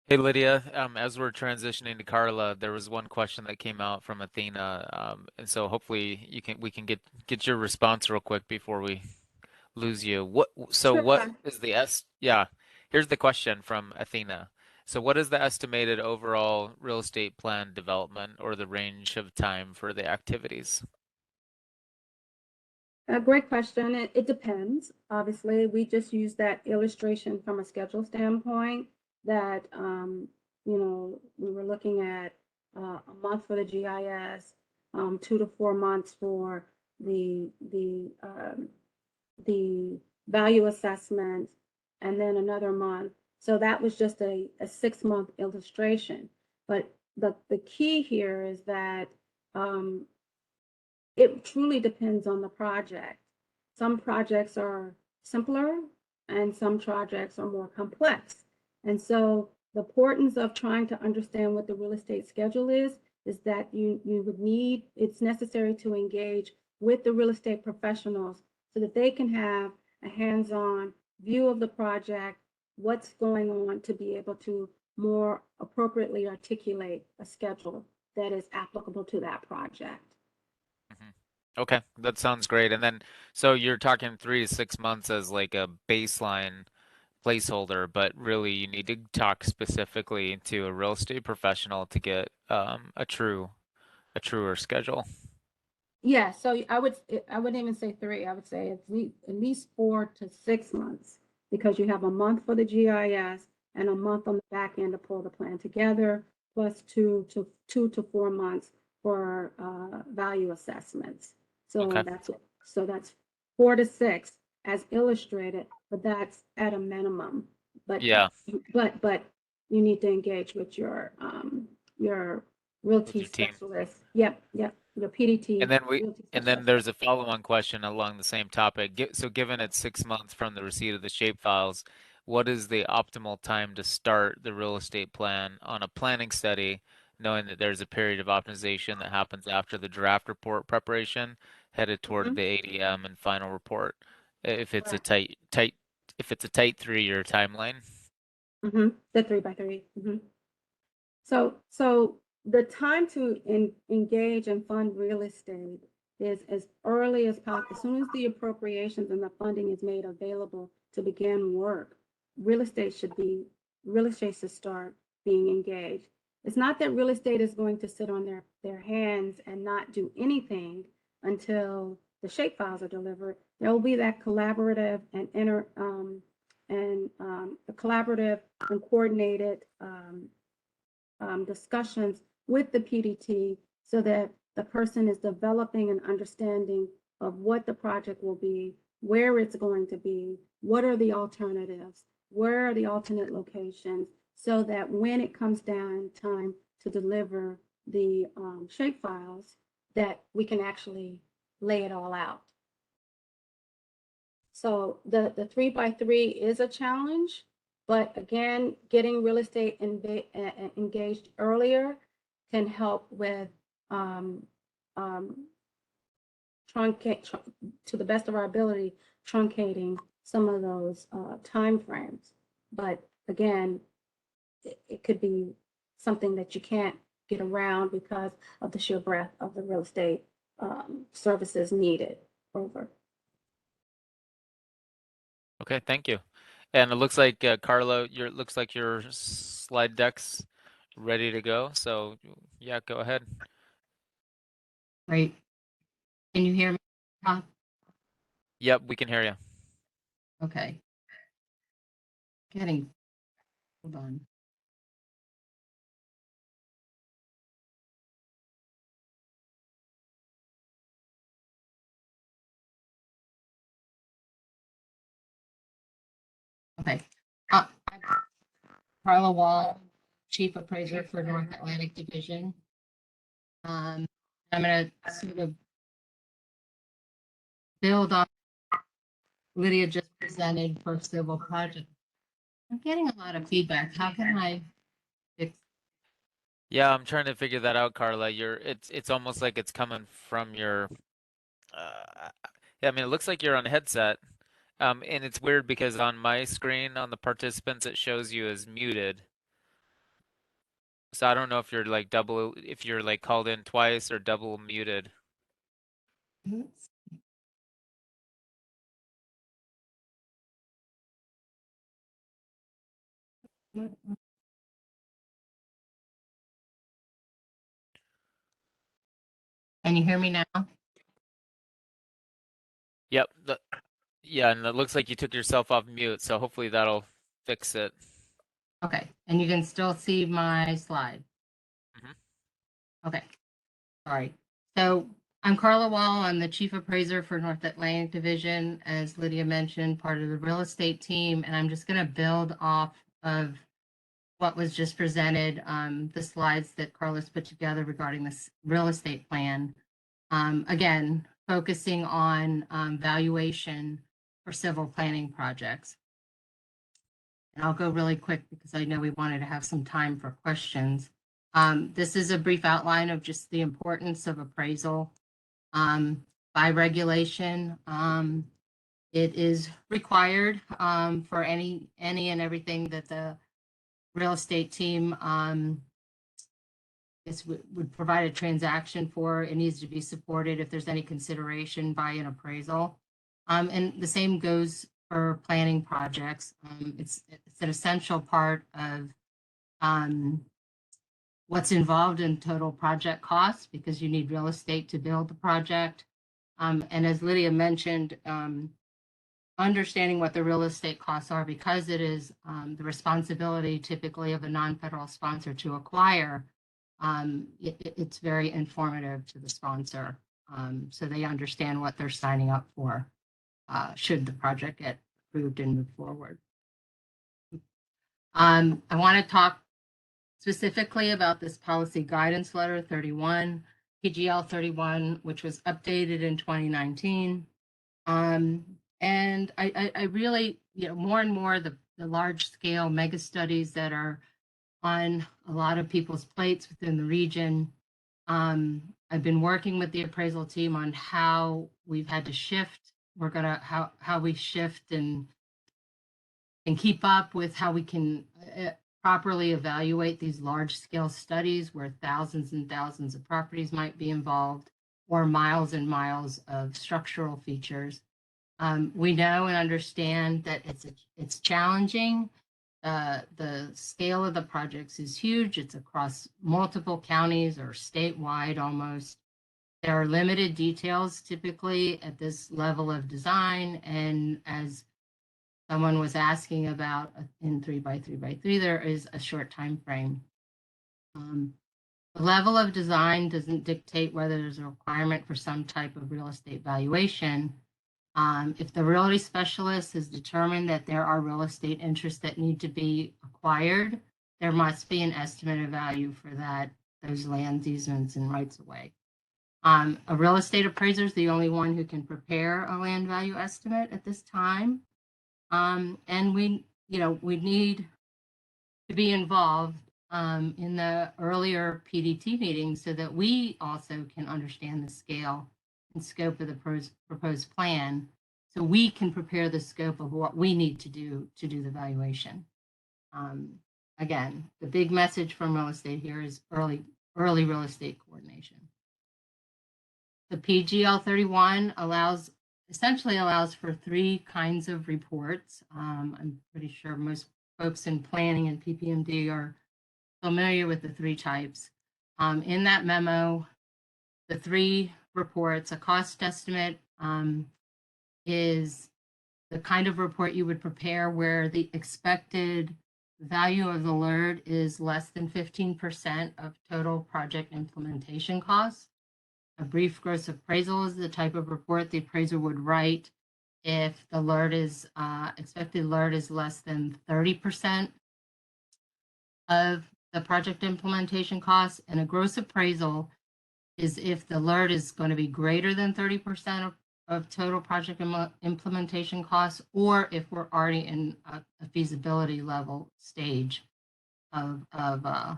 Hey Lydia, as we're transitioning to Carla, there was one question that came out from Athena, and so hopefully we can get your response real quick before we lose you. What is the Yeah, here's the question from Athena. So what is the estimated overall real estate plan development or the range of time for the activities? A great question. It depends. Obviously, we just use that illustration from a schedule standpoint that, we were looking at a month for the GIS, 2 to 4 months for the value assessment, and then another month. So that was just a 6-month illustration. But the key here is that it truly depends on the project. Some projects are simpler and some projects are more complex. And so the importance of trying to understand what the real estate schedule is that you would need, it's necessary to engage with the real estate professionals so that they can have a hands-on view of the project, what's going on, to be able to more appropriately articulate a schedule that is applicable to that project. Okay, that sounds great. And then, so you're talking 3 to 6 months as like a baseline placeholder, but really you need to talk specifically to a real estate professional to get a truer schedule. Yeah, so I wouldn't even say 3. I would say at least 4 to 6 months, because you have a month for the GIS and a month on the back end to pull the plan together, plus 2 to 4 months for value assessments. So Okay. that's 4 to 6 as illustrated, but that's at a minimum. But Yeah. But you need to engage with your realty team. specialist. Yep, your PDT. And then there's a follow-on question along the same topic. So given it's 6 months from the receipt of the shapefiles, what is the optimal time to start the real estate plan on a planning study, knowing that there's a period of optimization that happens after the draft report preparation, headed toward the ADM and final report, if it's a tight 3-year timeline? The 3x3. So the time to engage and fund real estate is as early as possible. As soon as the appropriations and the funding is made available to begin work, real estate should start being engaged. It's not that real estate is going to sit on their hands and not do anything until the shapefiles are delivered. There will be that collaborative and coordinated discussions with the PDT so that the person is developing an understanding of what the project will be, where it's going to be, what are the alternatives, where are the alternate locations, so that when it comes down time to deliver the shapefiles, that we can actually lay it all out. So the 3x3 is a challenge, but again, getting real estate engaged earlier can help with truncate, to the best of our ability, truncating some of those time frames. But again, it could be something that you can't get around because of the sheer breadth of the real estate services needed. Over. Okay, thank you. And it looks like Carla, looks like your slide deck's ready to go. So yeah, go ahead. Great. Can you hear me, Tom? Yep, we can hear you. Okay. Hold on. Okay. I'm Carla Wall, Chief Appraiser for North Atlantic Division. I'm going to sort of build on Lydia just presented for civil project. I'm getting a lot of feedback. How can I fix? Yeah, I'm trying to figure that out, Carla. It's almost like it's coming from your yeah, I mean, it looks like you're on a headset. And it's weird because on my screen on the participants it shows you as muted. So I don't know if you're like if you're like called in twice or double muted. Can you hear me now? Yep. Yeah, and it looks like you took yourself off mute, so hopefully that'll fix it. Okay. And you can still see my slide. Mhm. Okay. Sorry. So I'm Carla Wall. I'm the Chief Appraiser for North Atlantic Division, as Lydia mentioned, part of the real estate team. And I'm just going to build off of what was just presented, the slides that Carlos put together regarding this real estate plan. Again, focusing on valuation for civil planning projects. And I'll go really quick because I know we wanted to have some time for questions. This is a brief outline of just the importance of appraisal. By regulation, it is required for any and everything that the real estate team would provide a transaction for. It needs to be supported if there's any consideration by an appraisal. And the same goes for planning projects. It's an essential part of what's involved in total project costs because you need real estate to build the project. And as Lydia mentioned, understanding what the real estate costs are because it is the responsibility typically of a non-federal sponsor to acquire. It's very informative to the sponsor, so they understand what they're signing up for should the project get approved and move forward. I want to talk specifically about this policy guidance letter 31, PGL 31, which was updated in 2019. And I really, more and more the large scale mega studies that are on a lot of people's plates within the region. I've been working with the appraisal team on how we've had to shift. How we shift and keep up with how we can properly evaluate these large scale studies where thousands and thousands of properties might be involved or miles and miles of structural features. We know and understand that it's challenging. The scale of the projects is huge. It's across multiple counties or statewide almost. There are limited details typically at this level of design. And as someone was asking about in 3x3x3, there is a short time frame. The level of design doesn't dictate whether there's a requirement for some type of real estate valuation. If the realty specialist has determined that there are real estate interests that need to be acquired, there must be an estimate of value for those lands, easements, and rights of way. A real estate appraiser is the only one who can prepare a land value estimate at this time. And we need to be involved in the earlier PDT meetings so that we also can understand the scale and scope of the proposed plan, so we can prepare the scope of what we need to do the valuation. Again, the big message from real estate here is early real estate coordination. The PGL 31 essentially allows for 3 kinds of reports. I'm pretty sure most folks in planning and PPMD are familiar with the 3 types. In that memo, the 3 reports, a cost estimate is the kind of report you would prepare where the expected value of the LRD is less than 15% of total project implementation costs. A brief gross appraisal is the type of report the appraiser would write if the LRD is expected LRD is less than 30% of the project implementation costs, and a gross appraisal is if the LRD is going to be greater than 30% of total project implementation costs, or if we're already in a feasibility level stage of the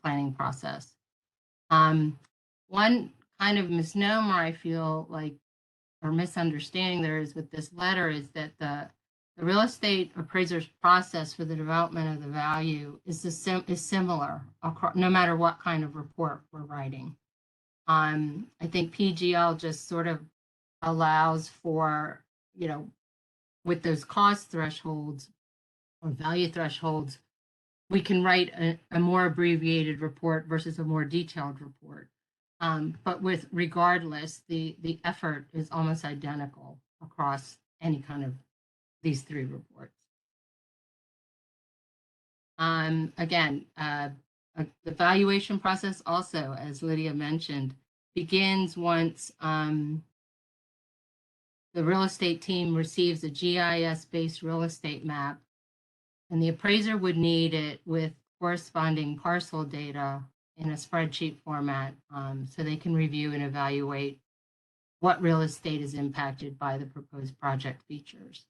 planning process. One kind of misnomer I feel like, or misunderstanding there is with this letter, is that the real estate appraiser's process for the development of the value is similar across, no matter what kind of report we're writing. I think PGL just sort of allows for, with those cost thresholds or value thresholds, we can write a more abbreviated report versus a more detailed report. But regardless, the effort is almost identical across any kind of these 3 reports. Again, the valuation process also, as Lydia mentioned, begins once the real estate team receives a GIS-based real estate map, and the appraiser would need it with corresponding parcel data in a spreadsheet format, so they can review and evaluate what real estate is impacted by the proposed project features.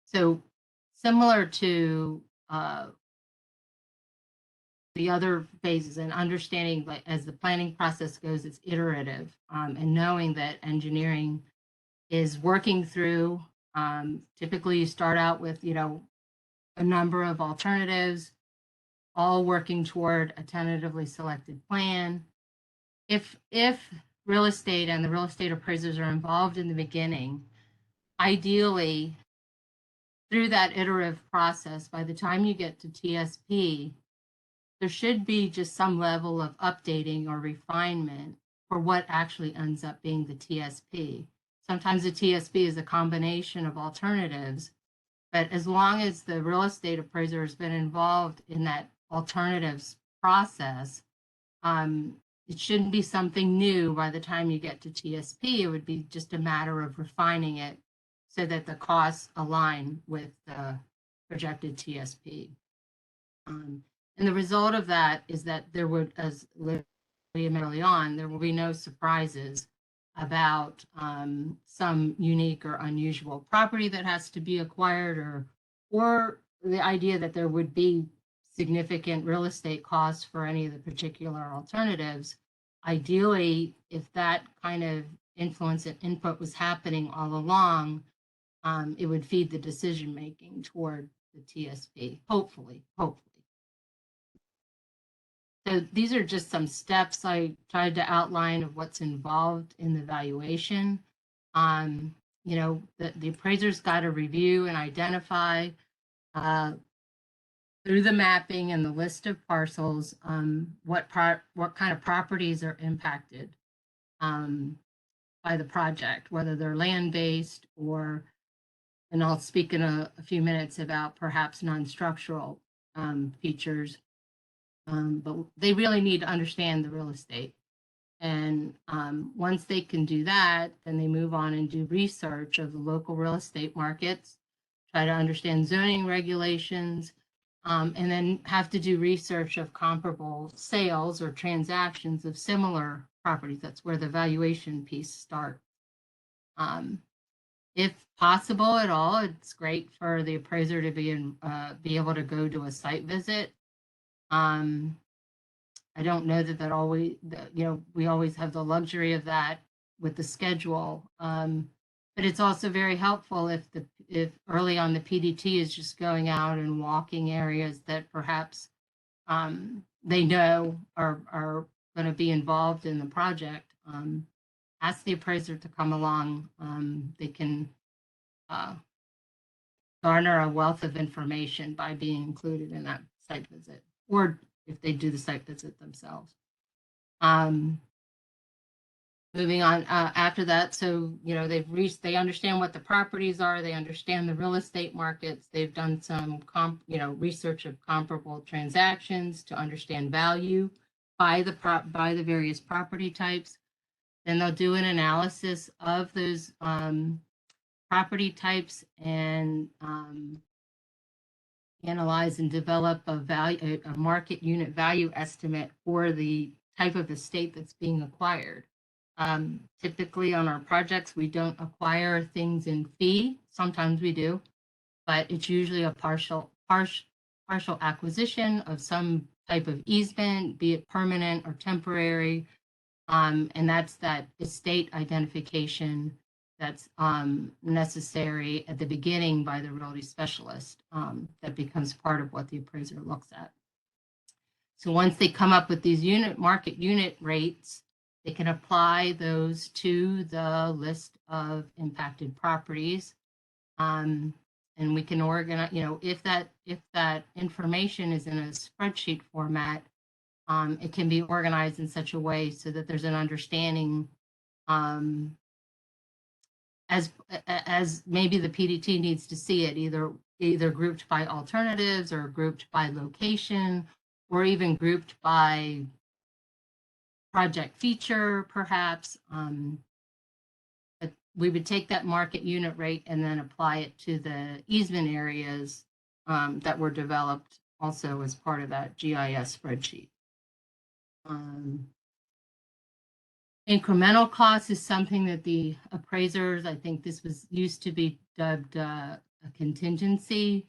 So similar to the other phases, and understanding, like, as the planning process goes, it's iterative, and knowing that engineering is working through, typically you start out with, a number of alternatives, all working toward a tentatively selected plan. If real estate and the real estate appraisers are involved in the beginning, ideally, through that iterative process, by the time you get to TSP, there should be just some level of updating or refinement for what actually ends up being the TSP. Sometimes the TSP is a combination of alternatives, but as long as the real estate appraiser has been involved in that alternatives process, it shouldn't be something new by the time you get to TSP. It would be just a matter of refining it so that the costs align with the projected TSP. And the result of that is that there would, as Lydia mentioned early on, there will be no surprises about some unique or unusual property that has to be acquired, or the idea that there would be significant real estate costs for any of the particular alternatives. Ideally, if that kind of influence and input was happening all along, it would feed the decision making toward the TSP, hopefully. So these are just some steps I tried to outline of what's involved in the valuation. You know, the appraiser's got to review and identify through the mapping and the list of parcels, what kind of properties are impacted by the project, whether they're land-based or, and I'll speak in a few minutes about perhaps non-structural features, but they really need to understand the real estate. And once they can do that, then they move on and do research of the local real estate markets, try to understand zoning regulations, and then have to do research of comparable sales or transactions of similar properties. That's where the valuation piece starts. If possible at all, it's great for the appraiser to be able to go to a site visit. I don't know that always, you know, we always have the luxury of that with the schedule. But it's also very helpful if early on the PDT is just going out and walking areas that perhaps they know are going to be involved in the project. Ask the appraiser to come along. They can garner a wealth of information by being included in that site visit, or if they do the site visit themselves. Moving on after that, so you know they understand what the properties are, they understand the real estate markets, they've done some research of comparable transactions to understand value by the various property types. Then they'll do an analysis of those property types and analyze and develop a market unit value estimate for the type of estate that's being acquired. Typically on our projects, we don't acquire things in fee. Sometimes we do, but it's usually a partial acquisition of some type of easement, be it permanent or temporary. And that's that estate identification that's necessary at the beginning by the realty specialist that becomes part of what the appraiser looks at. So once they come up with these market unit rates, they can apply those to the list of impacted properties. And we can organize, if that information is in a spreadsheet format, it can be organized in such a way so that there's an understanding as maybe the PDT needs to see it, either grouped by alternatives or grouped by location, or even grouped by project feature, perhaps. But we would take that market unit rate and then apply it to the easement areas that were developed also as part of that GIS spreadsheet. Incremental cost is something that the appraisers, I think this used to be dubbed a contingency.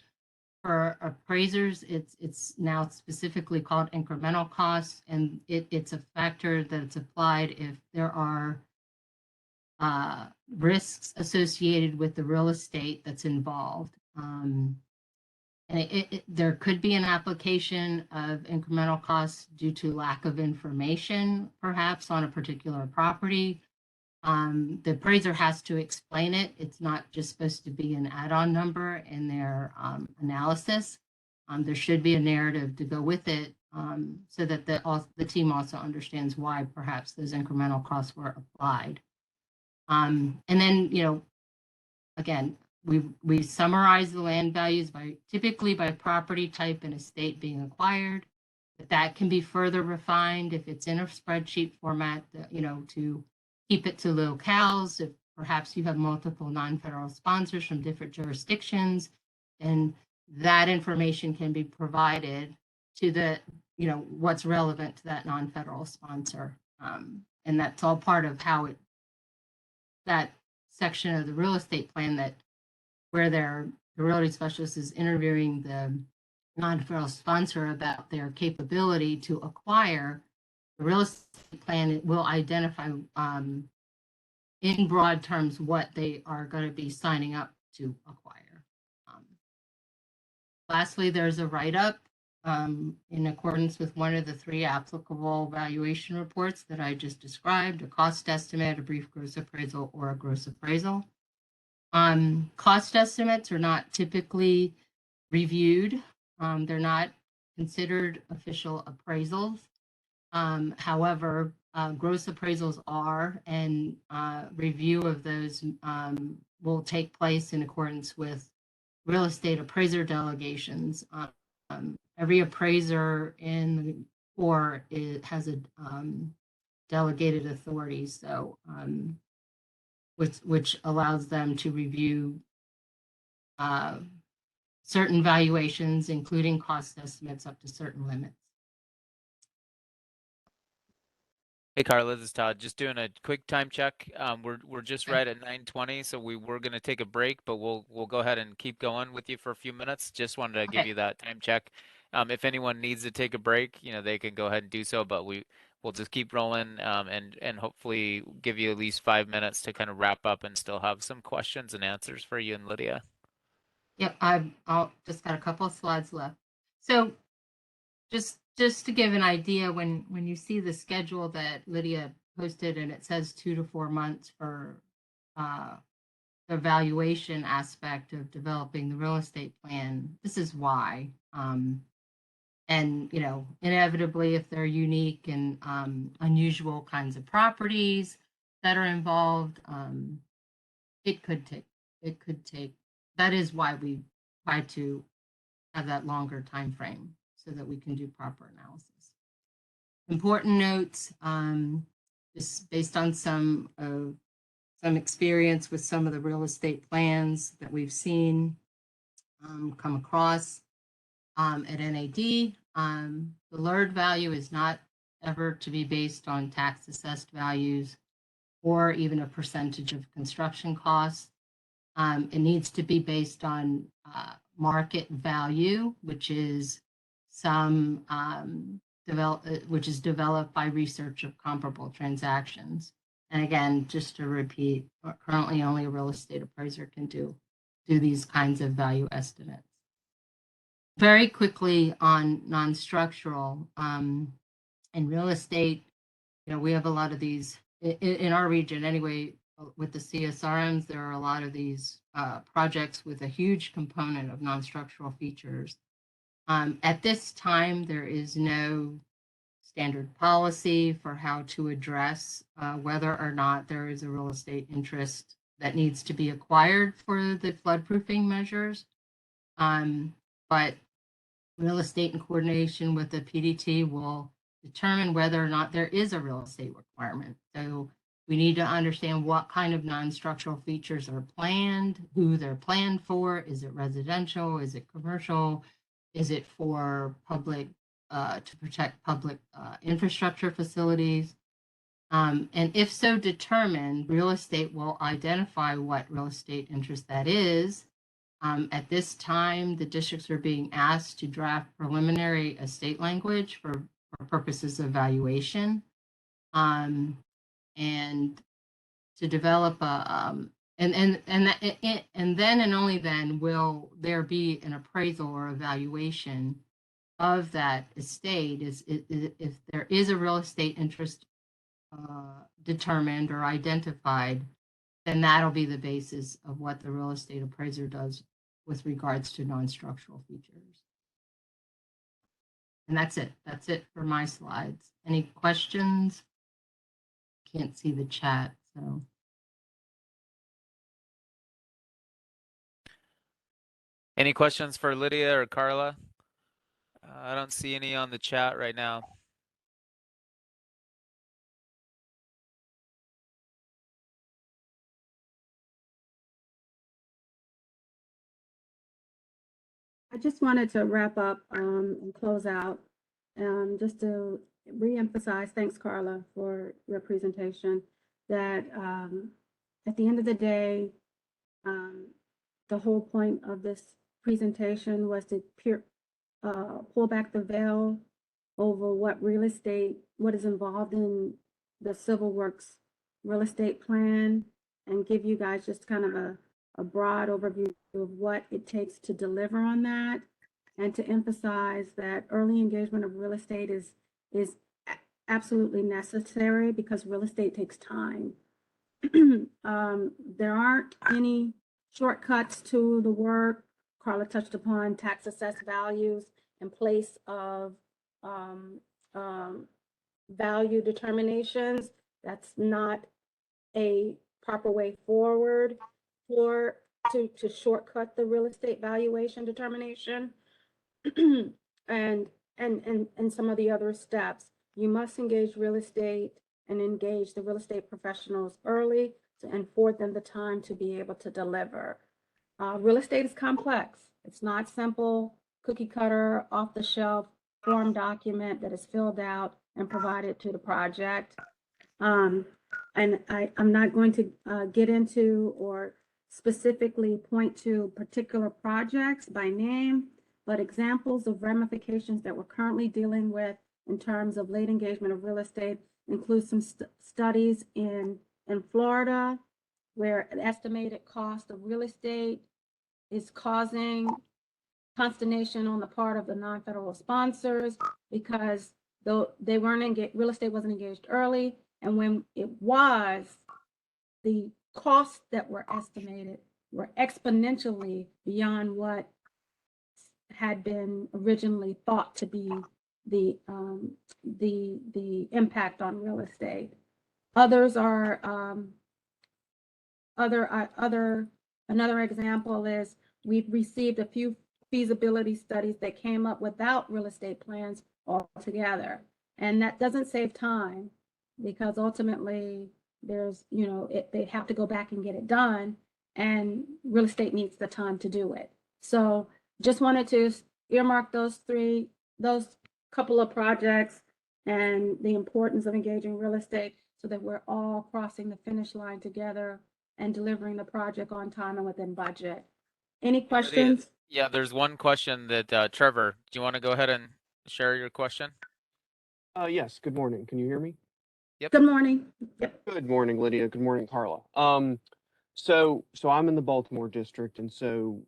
For appraisers, it's now specifically called incremental costs, and it's a factor that's applied if there are risks associated with the real estate that's involved. And there could be an application of incremental costs due to lack of information, perhaps on a particular property. The appraiser has to explain it. It's not just supposed to be an add-on number in their analysis. There should be a narrative to go with it so that the team also understands why perhaps those incremental costs were applied. And then, again, we summarize the land values typically by property type and estate being acquired, but that can be further refined if it's in a spreadsheet format, to keep it to locales. If perhaps you have multiple non-federal sponsors from different jurisdictions, and that information can be provided to the, what's relevant to that non-federal sponsor. And that's all part of how that section of the real estate plan where the realty specialist is interviewing the non-federal sponsor about their capability to acquire. The real estate plan will identify in broad terms what they are going to be signing up to acquire. Lastly, there's a write-up in accordance with one of the three applicable valuation reports that I just described, a cost estimate, a brief gross appraisal, or a gross appraisal. Cost estimates are not typically reviewed. They're not considered official appraisals. However, gross appraisals are, and review of those will take place in accordance with real estate appraiser delegations. Every appraiser in the Corps has a delegated authority, so which allows them to review certain valuations, including cost estimates up to certain limits. Hey Carla, this is Todd. Just doing a quick time check. We're just Okay. right at 9:20, so we were gonna take a break, but we'll go ahead and keep going with you for a few minutes. Just wanted to give Okay. you that time check. If anyone needs to take a break, they can go ahead and do so, but we'll just keep rolling, and hopefully give you at least 5 minutes to kind of wrap up and still have some questions and answers for you and Lydia. Yep, I'll just got a couple of slides left. So just to give an idea, when you see the schedule that Lydia posted and it says 2 to 4 months for the valuation aspect of developing the real estate plan, this is why. And inevitably, if they're unique and unusual kinds of properties that are involved, it could take. That is why we try to have that longer time frame so that we can do proper analysis. Important notes, just based on some experience with some of the real estate plans that we've seen come across at NAD. The LRD value is not ever to be based on tax assessed values or even a percentage of construction costs. It needs to be based on market value, which is which is developed by research of comparable transactions. And again, just to repeat, currently only a real estate appraiser can do these kinds of value estimates. Very quickly on non-structural, in real estate, we have a lot of these in our region anyway. With the CSRMs, there are a lot of these projects with a huge component of non-structural features. At this time, there is no standard policy for how to address whether or not there is a real estate interest that needs to be acquired for the floodproofing measures. But real estate in coordination with the PDT will determine whether or not there is a real estate requirement. So we need to understand what kind of non-structural features are planned, who they're planned for. Is it residential? Is it commercial? Is it for public, to protect public infrastructure facilities? And if so determined, real estate will identify what real estate interest that is. At this time, the districts are being asked to draft preliminary estate language for purposes of evaluation, and to develop a and then and only then will there be an appraisal or evaluation of that estate if there is a real estate interest determined or identified. Then that'll be the basis of what the real estate appraiser does with regards to non-structural features. And that's it. That's it for my slides. Any questions? Can't see the chat, so. Any questions for Lydia or Carla? I don't see any on the chat right now. I just wanted to wrap up and close out, just to reemphasize, thanks Carla for your presentation, that at the end of the day, the whole point of this presentation was to pull back the veil over what is involved in the Civil Works real estate plan, and give you guys just kind of a broad overview of what it takes to deliver on that. and to emphasize that early engagement of real estate is absolutely necessary because real estate takes time. There aren't any shortcuts to the work. Carla touched upon tax assessed values in place of value determinations. That's not a proper way forward to shortcut the real estate valuation determination. and some of the other steps. You must engage real estate and engage the real estate professionals early and afford them the time to be able to deliver. Real estate is complex. It's not simple, cookie cutter, off the shelf form document that is filled out and provided to the project. And I'm not going to get into or specifically point to particular projects by name, but examples of ramifications that we're currently dealing with in terms of late engagement of real estate include some studies in Florida, where an estimated cost of real estate is causing consternation on the part of the non-federal sponsors because though they weren't engaged, real estate wasn't engaged early, and when it was, the costs that were estimated were exponentially beyond what had been originally thought to be the impact on real estate. Others are another example is we've received a few feasibility studies that came up without real estate plans altogether, and that doesn't save time because ultimately there's they have to go back and get it done, and real estate needs the time to do it. So just wanted to earmark those couple of projects and the importance of engaging real estate so that we're all crossing the finish line together and delivering the project on time and within budget. Any questions? Yeah, there's one question that Trevor, do you want to go ahead and share your question? Yes, good morning. Can you hear me? Yep. Good morning. Yep. Good morning, Lydia. Good morning, Carla. So I'm in the Baltimore district, and so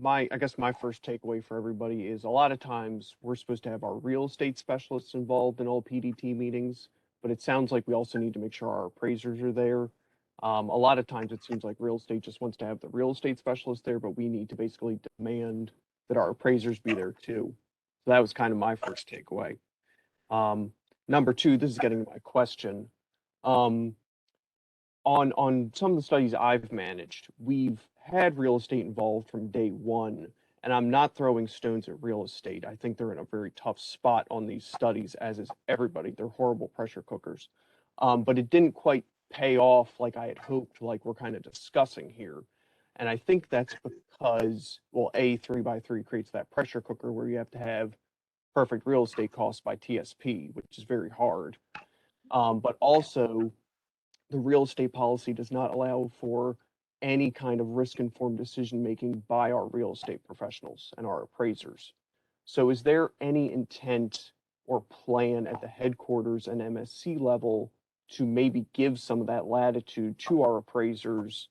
I guess my first takeaway for everybody is a lot of times we're supposed to have our real estate specialists involved in all PDT meetings, but it sounds like we also need to make sure our appraisers are there. A lot of times it seems like real estate just wants to have the real estate specialist there, but we need to basically demand that our appraisers be there too. So that was kind of my first takeaway. Number two, this is getting to my question. On some of the studies I've managed, we've had real estate involved from day one, and I'm not throwing stones at real estate. I think they're in a very tough spot on these studies, as is everybody. They're horrible pressure cookers. But it didn't quite pay off like I had hoped, like we're kind of discussing here. And I think that's because, well, A, 3x3 creates that pressure cooker where you have to have perfect real estate costs by TSP, which is very hard. But also, the real estate policy does not allow for any kind of risk-informed decision-making by our real estate professionals and our appraisers. So is there any intent or plan at the headquarters and MSC level to maybe give some of that latitude to our appraisers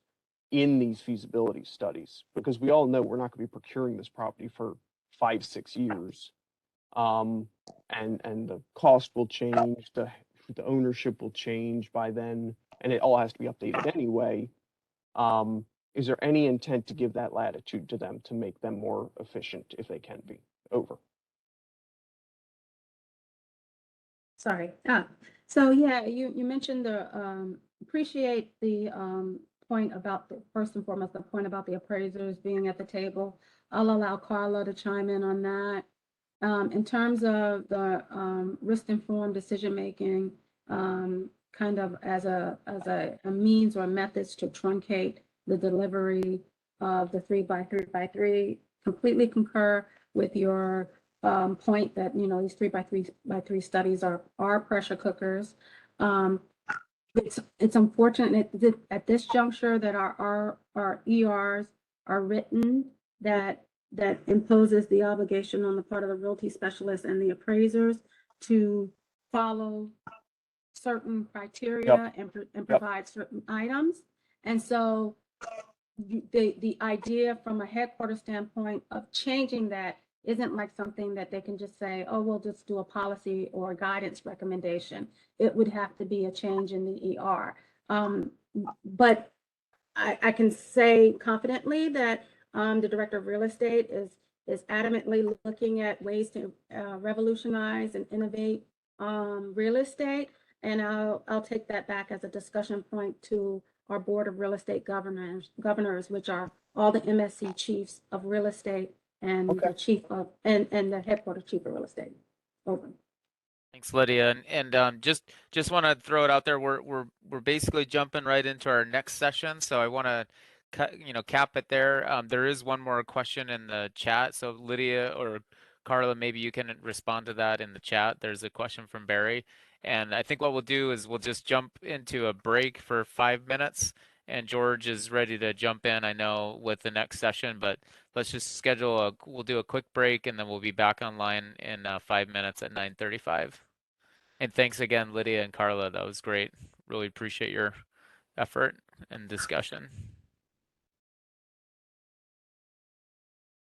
in these feasibility studies? Because we all know we're not going to be procuring this property for 5-6 years. And the cost will change, the ownership will change by then, and it all has to be updated anyway. Is there any intent to give that latitude to them to make them more efficient if they can be? Over. Sorry. So yeah, you mentioned the appreciate the point about first and foremost, the point about the appraisers being at the table. I'll allow Carla to chime in on that. In terms of the risk-informed decision-making, kind of as a means or methods to truncate the delivery of the 3x3x3, completely concur with your point that these 3x3x3 studies are pressure cookers. It's unfortunate at this juncture that our ERs are written that imposes the obligation on the part of the realty specialists and the appraisers to follow certain criteria and provide certain items. And so the idea from a headquarters standpoint of changing that isn't like something that they can just say, oh, we'll just do a policy or a guidance recommendation. It would have to be a change in the ER. But I can say confidently that the Director of Real Estate is adamantly looking at ways to revolutionize and innovate real estate. And I'll take that back as a discussion point to our Board of Real Estate Governors, which are all the MSC chiefs of real estate and Okay. the chief of and the headquarters chief of real estate. Over. Thanks, Lydia. And just want to throw it out there. We're basically jumping right into our next session, so I want to cap it there. There is one more question in the chat, so Lydia or Carla, maybe you can respond to that in the chat. There's a question from Barry, and I think what we'll do is we'll just jump into a break for 5 minutes, and George is ready to jump in, I know, with the next session, but let's just we'll do a quick break, and then we'll be back online in 5 minutes at 9:35. And thanks again, Lydia and Carla. That was great. Really appreciate your effort and discussion.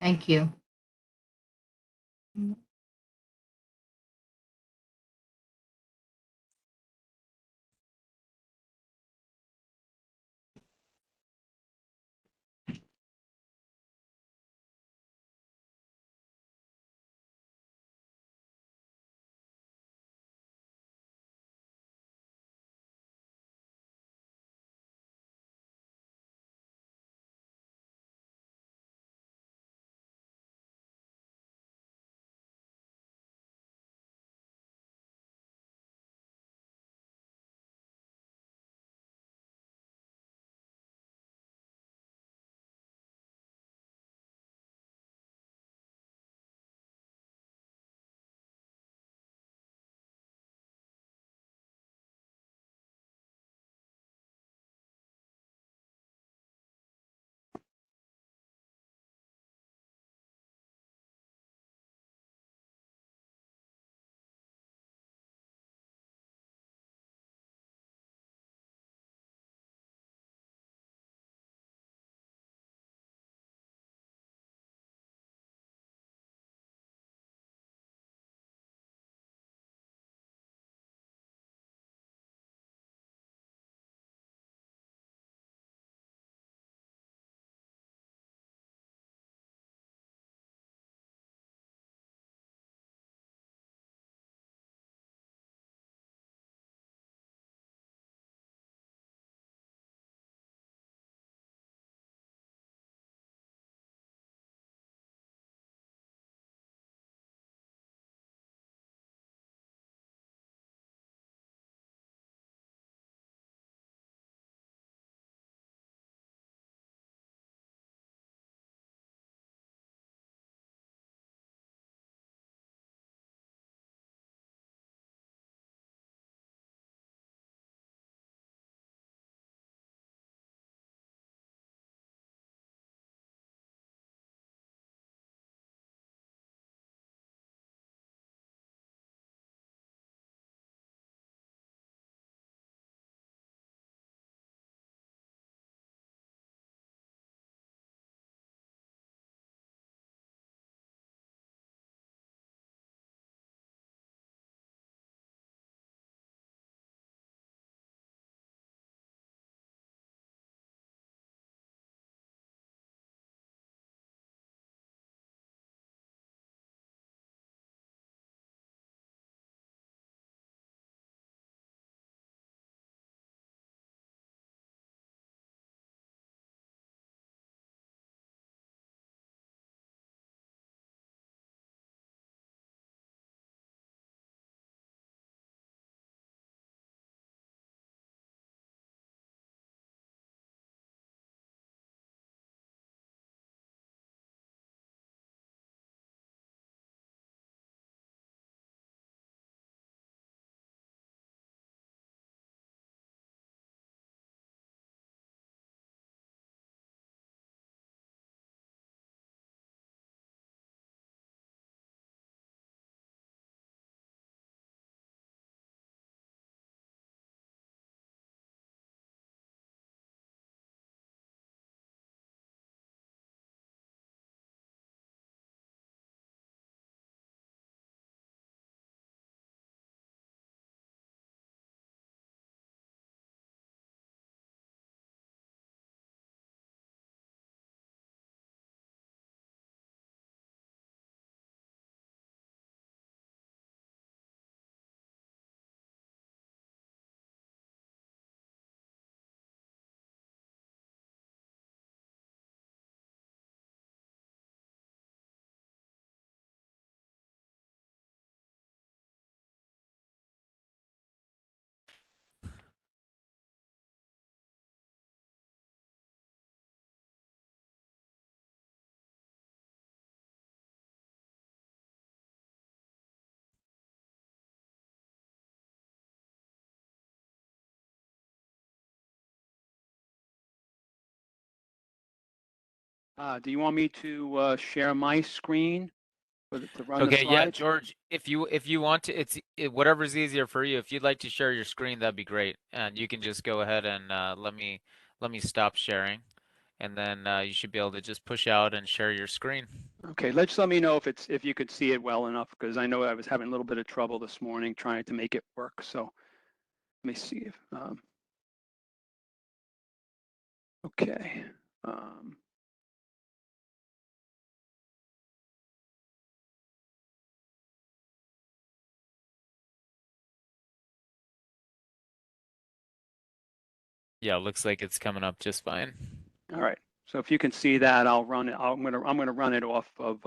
Thank you. Do you want me to share my screen to run the Okay, yeah, slides? George, if you want to, whatever's easier for you. If you'd like to share your screen, that'd be great. And you can just go ahead and let me stop sharing, and then you should be able to just push out and share your screen. Okay, let me know if you could see it well enough, because I know I was having a little bit of trouble this morning trying to make it work. So let me see if okay. Yeah, looks like it's coming up just fine. All right. So if you can see that, I'll run it. I'm gonna run it off of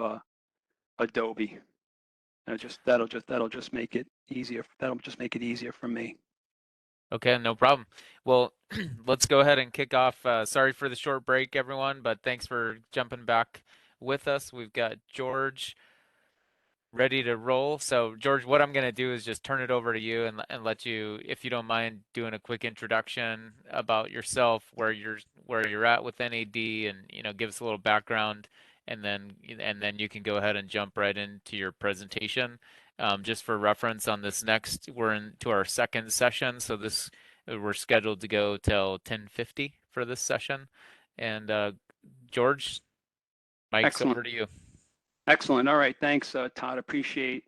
Adobe. And that'll just make it easier. That'll just make it easier for me. Okay, no problem. Well, let's go ahead and kick off. Sorry for the short break, everyone, but thanks for jumping back with us. We've got George ready to roll. So, George, what I'm going to do is just turn it over to you and let you, if you don't mind, doing a quick introduction about yourself, where you're at with NAD, and give us a little background, and then you can go ahead and jump right into your presentation. Just for reference, on this next, we're into our second session, so we're scheduled to go till 10:50 for this session. And George, mic's Excellent. over to you. Excellent. All right. Thanks, Todd. Appreciate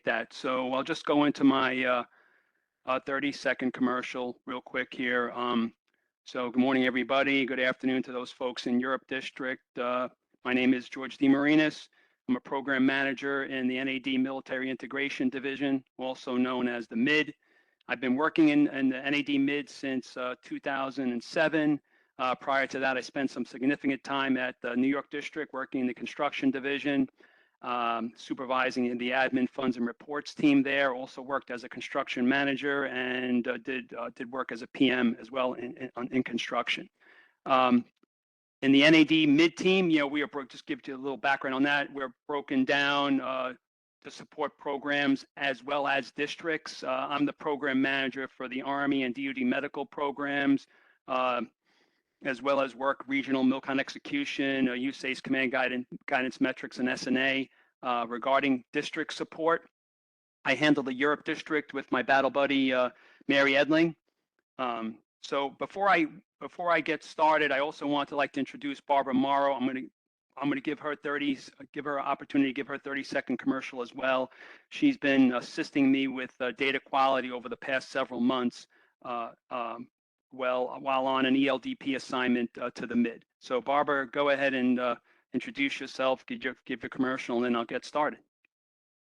that. So I'll just go into my 30-second commercial real quick here. So good morning, everybody. Good afternoon to those folks in Europe District. My name is George DeMarinis. I'm a program manager in the NAD Military Integration Division, also known as the MID. I've been working in the NAD MID since 2007. Prior to that, I spent some significant time at the New York District working in the construction division, supervising the admin funds and reports team there. Also worked as a construction manager and did work as a PM as well in construction. In the NAD mid team, we are just give you a little background on that. We're broken down to support programs as well as districts. I'm the program manager for the Army and DoD medical programs, as well as work regional MILCON execution, HQUSACE command guidance metrics, and SNA regarding district support. I handle the Europe district with my battle buddy, Mary Edling. So before I get started, I also want to introduce Barbara Morrow. I'm going to give her an opportunity to give her 30-second commercial as well. She's been assisting me with data quality over the past several months, while on an ELDP assignment to the MID. So Barbara, go ahead and introduce yourself, give your commercial, and then I'll get started.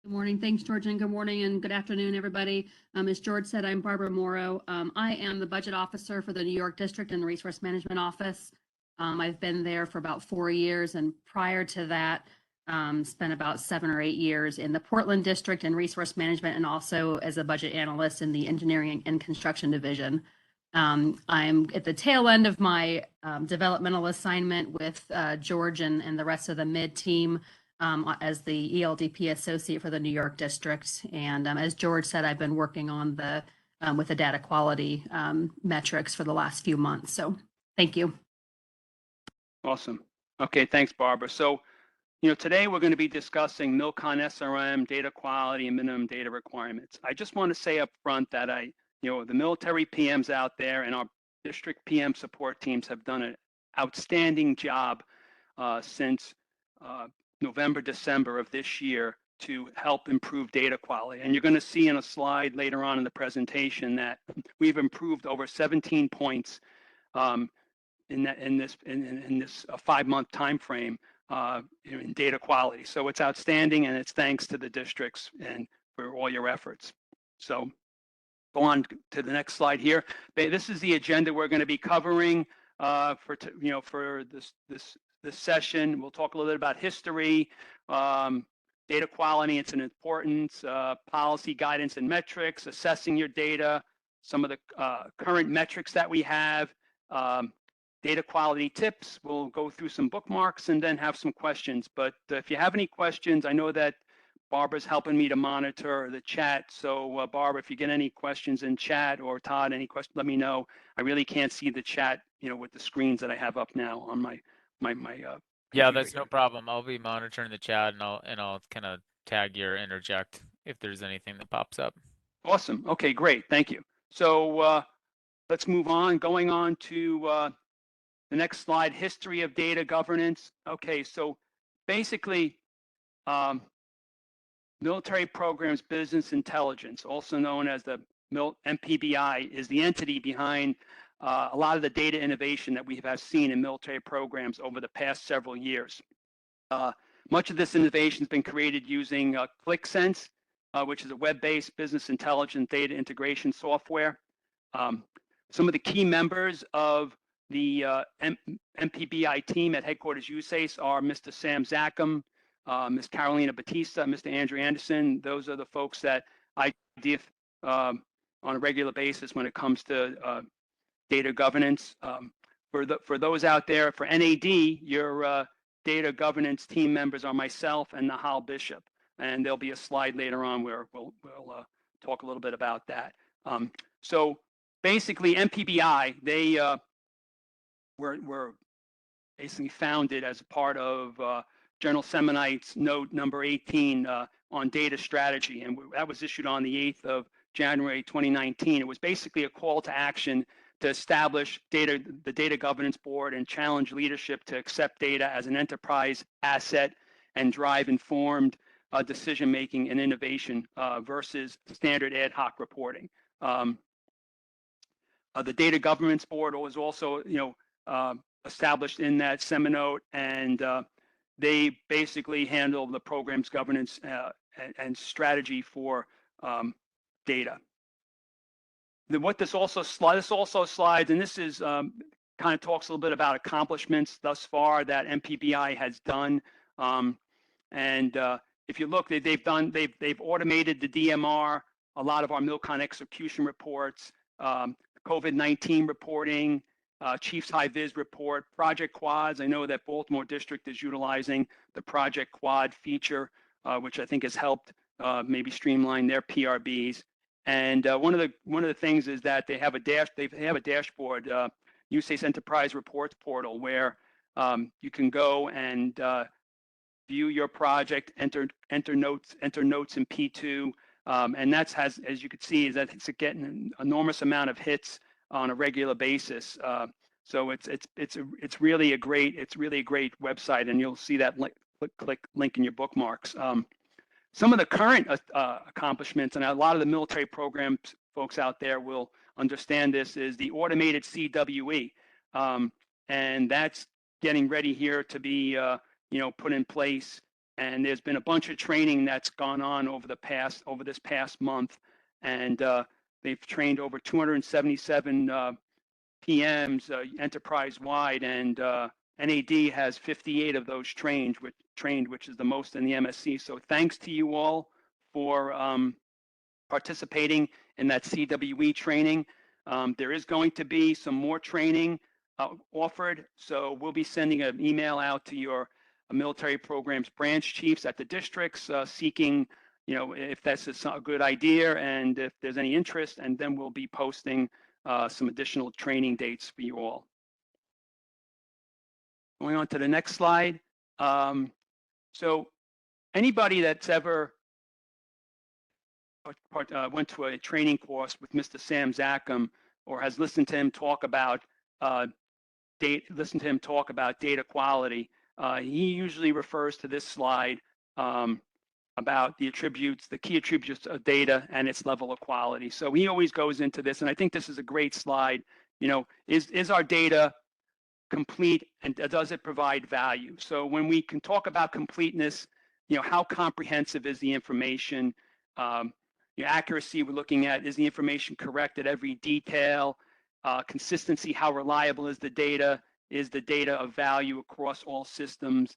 Good morning. Thanks, George, and good morning and good afternoon, everybody. As George said, I'm Barbara Morrow. I am the budget officer for the New York District and the Resource Management Office. I've been there for about 4 years, and prior to that, spent about 7 or 8 years in the Portland District and Resource Management, and also as a budget analyst in the Engineering and Construction Division. I'm at the tail end of my developmental assignment with George and the rest of the MID team. As the ELDP associate for the New York District. And as George said, I've been working on with the data quality metrics for the last few months. So thank you. Awesome. Okay, thanks, Barbara. So, today we're going to be discussing MILCON SRM, data quality, and minimum data requirements. I just want to say up front that the military PMs out there and our district PM support teams have done an outstanding job since November, December of this year to help improve data quality. And you're going to see in a slide later on in the presentation that we've improved over 17 points in this 5-month time frame in data quality. So it's outstanding, and it's thanks to the districts and for all your efforts. So go on to the next slide here. This is the agenda we're going to be covering for this session. We'll talk a little bit about history, data quality, its importance, policy guidance and metrics, assessing your data, some of the current metrics that we have, data quality tips. We'll go through some bookmarks and then have some questions. But if you have any questions, I know that Barbara's helping me to monitor the chat. So Barbara, if you get any questions in chat, or Todd, any questions, let me know. I really can't see the chat, with the screens that I have up now on Yeah, computer that's no here. problem. I'll be monitoring the chat, and I'll kind of tag your interject if there's anything that pops up. Awesome. Okay, great. Thank you. So let's move on. Going on to the next slide, history of data governance. Okay, so basically, military programs business intelligence, also known as the MPBI, is the entity behind a lot of the data innovation that we have seen in military programs over the past several years. Much of this innovation has been created using ClickSense, which is a web-based business intelligence data integration software. Some of the key members of the MPBI team at headquarters HQUSACE are Mr. Sam Zackham, Ms. Carolina Batista, Mr. Andrew Anderson. Those are the folks that I deal on a regular basis when it comes to data governance. For those out there, for NAD, your data governance team members are myself and Nahal Bishop, and there'll be a slide later on where we'll talk a little bit about that. So basically, MPBI, they were basically founded as a part of General Semonite's note number 18 on data strategy, and that was issued on the 8th of January 2019. It was basically a call to action to establish the Data Governance Board and challenge leadership to accept data as an enterprise asset and drive informed decision-making and innovation versus standard ad hoc reporting. The Data Governance Board was also, established in that Seminote, and they basically handle the program's governance and strategy for data. Then what this also slides, and this is kind of talks a little bit about accomplishments thus far that MPBI has done. If you look, they've automated the DMR, a lot of our MILCON execution reports, COVID-19 reporting, Chief's High Vis report, Project Quads. I know that Baltimore District is utilizing the Project Quad feature, which I think has helped maybe streamline their PRBs. And one of the things is that they have a dashboard, HQUSACE Enterprise Reports Portal, where you can go and view your project, enter notes in P2, and that's as you can see, is that it's getting an enormous amount of hits on a regular basis. So it's really a great website, and you'll see that click link in your bookmarks. Some of the current accomplishments, and a lot of the military programs folks out there will understand this, is the automated CWE, and that's getting ready here to be put in place. And there's been a bunch of training that's gone on over this past month, and they've trained over 277 PMs enterprise-wide, and NAD has 58 of those trained, which is the most in the MSC. So thanks to you all for participating in that CWE training. There is going to be some more training offered, so we'll be sending an email out to your military programs branch chiefs at the districts seeking, if that's a good idea and if there's any interest, and then we'll be posting some additional training dates for you all. Going on to the next slide. So anybody that's ever went to a training course with Mr. Sam Zackham or has listened to him talk about data quality, he usually refers to this slide about the key attributes of data and its level of quality. So he always goes into this, and I think this is a great slide. Is our data complete, and does it provide value? So when we can talk about completeness, how comprehensive is the information? Accuracy, we're looking at, is the information correct at every detail? Consistency, how reliable is the data? Is the data of value across all systems?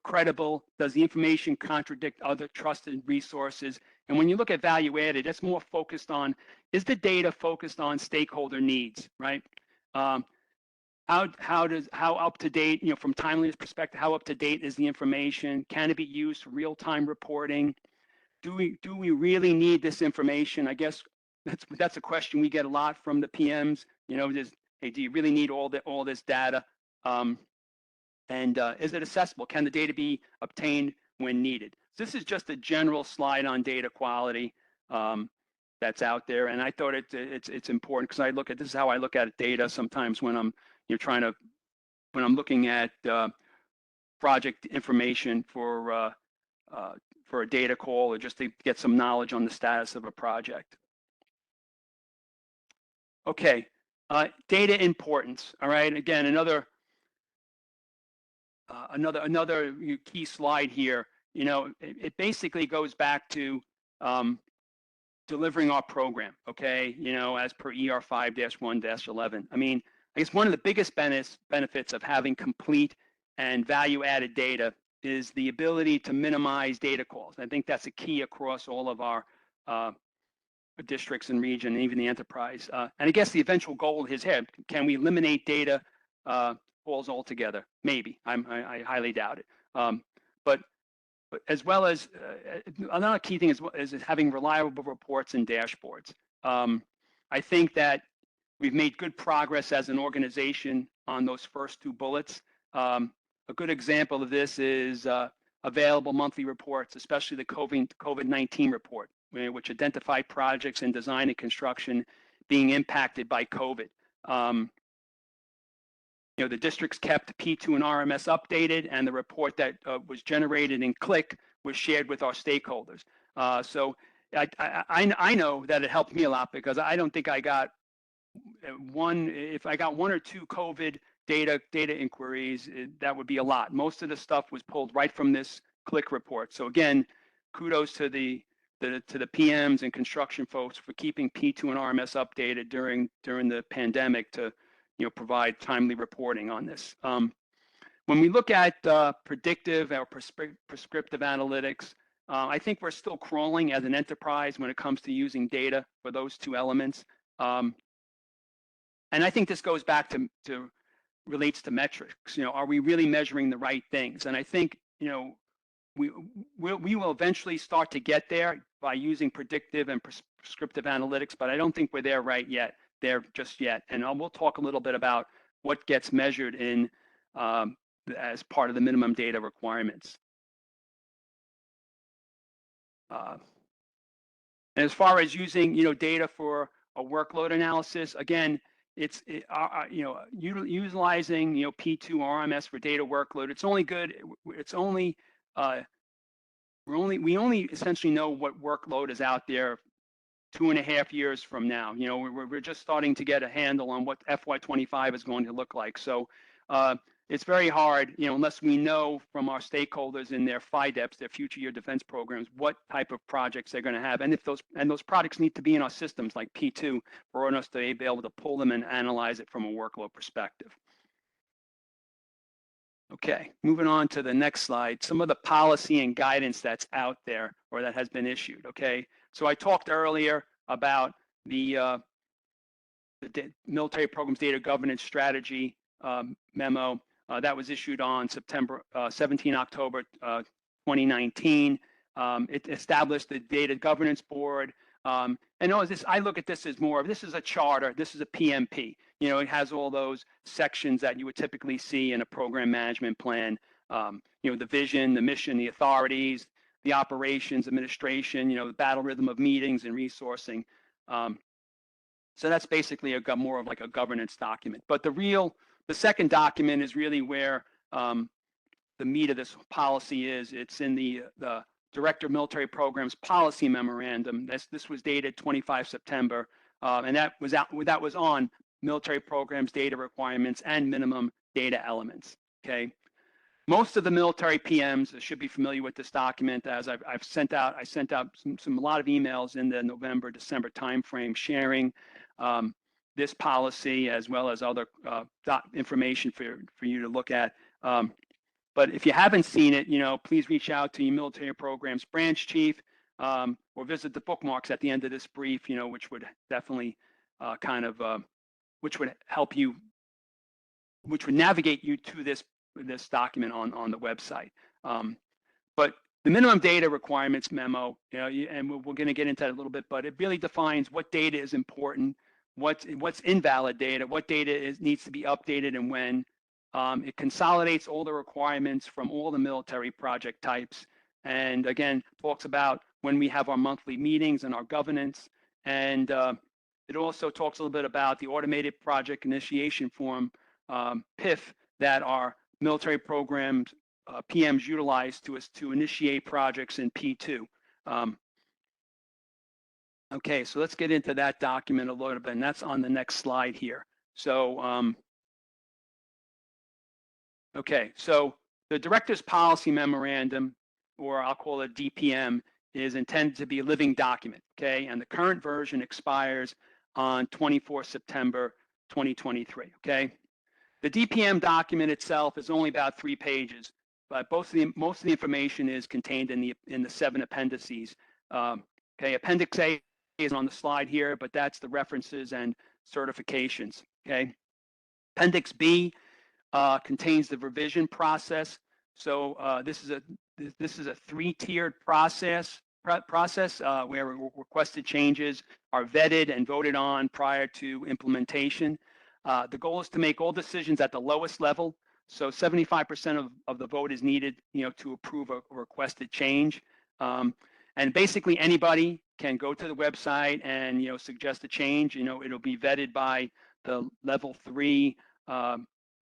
Credible, does the information contradict other trusted resources? And when you look at value added, that's more focused on, is the data focused on stakeholder needs, right? How up to date, from timeliness perspective, how up to date is the information? Can it be used for real-time reporting? Do we really need this information? I guess that's a question we get a lot from the PMs. Hey, do you really need all this data? And is it accessible? Can the data be obtained when needed? This is just a general slide on data quality that's out there, and I thought it's important because I look at this is how I look at data sometimes when I'm when I'm looking at project information for a data call or just to get some knowledge on the status of a project. Okay, data importance. All right, again, another key slide here. You know, it basically goes back to delivering our program. Okay, you know, as per ER 5-1-11. I mean, I guess one of the biggest benefits of having complete and value-added data is the ability to minimize data calls. I think that's a key across all of our districts and region, and even the enterprise. And I guess the eventual goal is here: can we eliminate data calls altogether? Maybe. I highly doubt it. But as well as another key thing is having reliable reports and dashboards. I think that we've made good progress as an organization on those first two bullets. A good example of this is available monthly reports, especially the COVID-19 report, which identified projects in design and construction being impacted by COVID. You know, the districts kept P2 and RMS updated, and the report that was generated in CLIC was shared with our stakeholders. So I know that it helped me a lot because I don't think I got if I got one or two COVID data inquiries, that would be a lot. Most of the stuff was pulled right from this CLIC report. So again, kudos to the PMs and construction folks for keeping P2 and RMS updated during the pandemic to provide timely reporting on this. When we look at predictive or prescriptive analytics, I think we're still crawling as an enterprise when it comes to using data for those two elements. And I think this goes back to relates to metrics. You know, are we really measuring the right things? And I think, we will eventually start to get there by using predictive and prescriptive analytics, but I don't think we're there just yet. And we'll talk a little bit about what gets measured in as part of the minimum data requirements. And as far as using, data for a workload analysis, again, it's utilizing P2 RMS for data workload. It's only good. It's only we only essentially know what workload is out there 2.5 years from now. We're just starting to get a handle on what FY25 is going to look like. So it's very hard, unless we know from our stakeholders in their FIDEPs, their future year defense programs, what type of projects they're going to have, and if those projects need to be in our systems like P2 for us to be able to pull them and analyze it from a workload perspective. Okay, moving on to the next slide. Some of the policy and guidance that's out there or that has been issued. Okay, so I talked earlier about the Military Programs Data Governance Strategy memo that was issued on 17 October 2019. It established the Data Governance Board. And I look at this as more of, this is a charter, this is a PMP. It has all those sections that you would typically see in a program management plan. The vision, the mission, the authorities, the operations, administration, the battle rhythm of meetings and resourcing. So that's basically more of like a governance document. But the second document is really where the meat of this policy is. It's in the Director of Military Programs Policy Memorandum. This was dated 25 September, and that was on military programs data requirements and minimum data elements. Okay. Most of the military PMs should be familiar with this document, as I sent out a lot of emails in the November-December timeframe sharing this policy as well as other information for you to look at. But if you haven't seen it, please reach out to your military programs branch chief or visit the bookmarks at the end of this brief, which would definitely which would help you, which would navigate you to this document on the website. But the minimum data requirements memo, and we're going to get into that a little bit, but it really defines what data is important, what's invalid data, what data needs to be updated and when, It consolidates all the requirements from all the military project types. And again, talks about when we have our monthly meetings and our governance. And it also talks a little bit about the automated project initiation form, PIF, that our military programs PMs utilize to initiate projects in P2. Okay, so let's get into that document a little bit, and that's on the next slide here. So, okay, so the Director's Policy Memorandum, or I'll call it DPM, is intended to be a living document, okay? And the current version expires on 24 September 2023, okay? The DPM document itself is only about 3 pages, but most of the information is contained in the 7 appendices. Okay, Appendix A is on the slide here, but that's the references and certifications, okay? Appendix B contains the revision process. So this is a 3-tiered process where requested changes are vetted and voted on prior to implementation. The goal is to make all decisions at the lowest level. So 75% of the vote is needed, to approve a requested change. And basically anybody can go to the website and, suggest a change. It'll be vetted by the level 3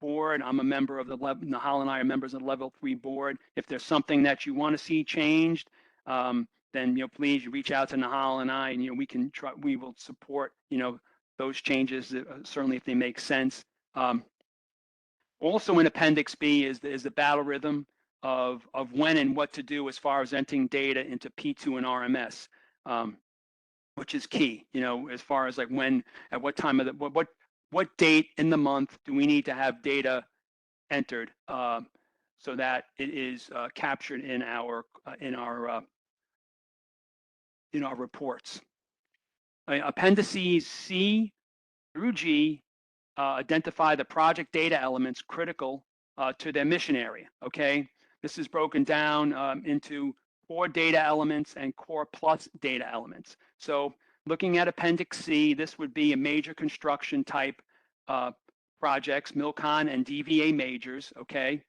board. I'm a member of Nahal and I are members of the level 3 board. If there's something that you want to see changed, then, please reach out to Nahal and I, and, we will support, those changes, certainly if they make sense. Also in Appendix B is the battle rhythm of when and what to do as far as entering data into P2 and RMS, which is key, as far as like when, at what time of the, what date in the month do we need to have data entered so that it is captured in our reports. Appendices C through G identify the project data elements critical to their mission area, okay? This is broken down into core data elements and core plus data elements. So looking at Appendix C, this would be a major construction type projects, MILCON and DVA majors, okay?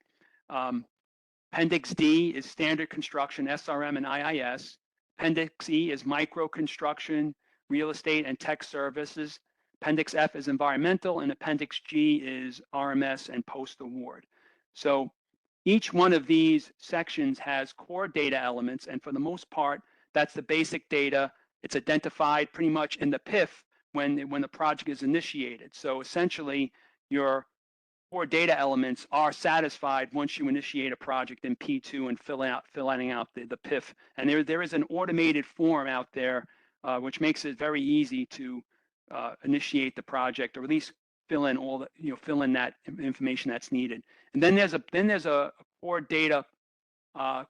Appendix D is standard construction, SRM and IIS. Appendix E is micro construction, real estate and tech services. Appendix F is environmental, and Appendix G is RMS and post-award. So each one of these sections has core data elements, and for the most part, that's the basic data. It's identified pretty much in the PIF when the project is initiated. So essentially, your core data elements are satisfied once you initiate a project in P2 and filling out the PIF. And there is an automated form out there which makes it very easy to initiate the project, or at least fill in all the fill in that information that's needed. And then there's a core data,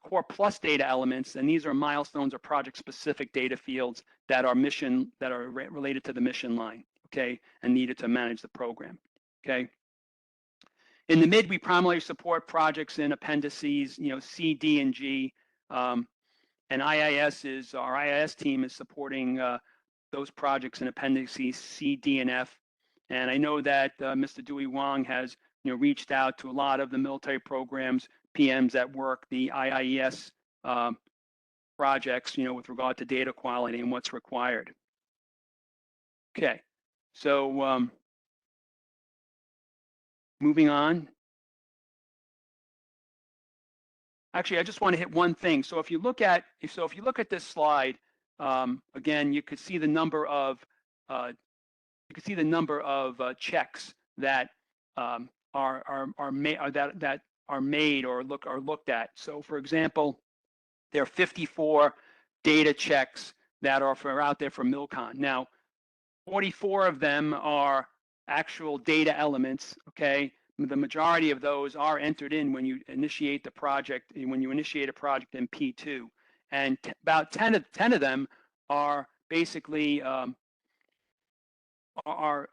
core plus data elements, and these are milestones or project specific data fields that are related to the mission line, okay, and needed to manage the program, okay. In the mid, we primarily support projects in appendices, C, D, and G, and our IIS team is supporting those projects in appendices C, D, and F. And I know that Mr. Dewey Wong has reached out to a lot of the military programs, PMs that work the IIS projects, with regard to data quality and what's required. Okay, so moving on. Actually, I just want to hit one thing. So if you look at this slide, again, you could see the number of checks that are made or looked at. So, for example, there are 54 data checks that are out there for MILCON. Now, 44 of them are actual data elements. Okay, the majority of those are entered in when you initiate the project. When you initiate a project in P2, and about 10 of them are basically are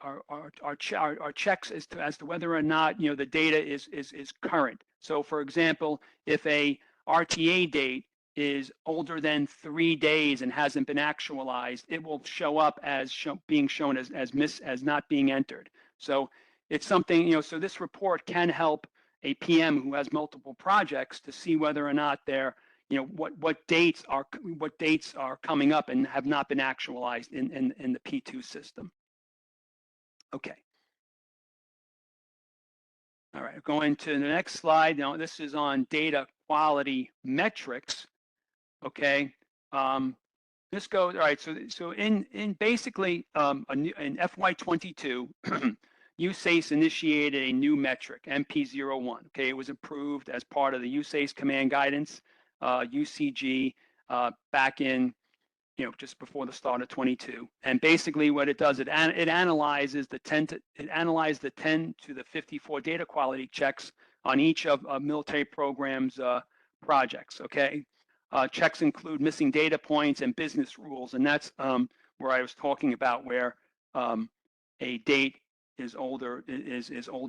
checks as to whether or not the data is current. So, for example, if a RTA date is older than 3 days and hasn't been actualized, it will show up as being shown as not being entered. So it's something, so this report can help a PM who has multiple projects to see whether or not they're, what dates are coming up and have not been actualized in the P2 system. Okay. All right, going to the next slide. Now this is on data quality metrics. Okay. This goes, all right, so in basically in FY22, HQUSACE initiated a new metric, MP01. Okay, it was approved as part of the HQUSACE command guidance, UCG, back in, just before the start of 22. And basically what it does, it analyzes the 10 to the 54 data quality checks on each of military programs projects, okay? Checks include missing data points and business rules, and that's where I was talking about where a date is older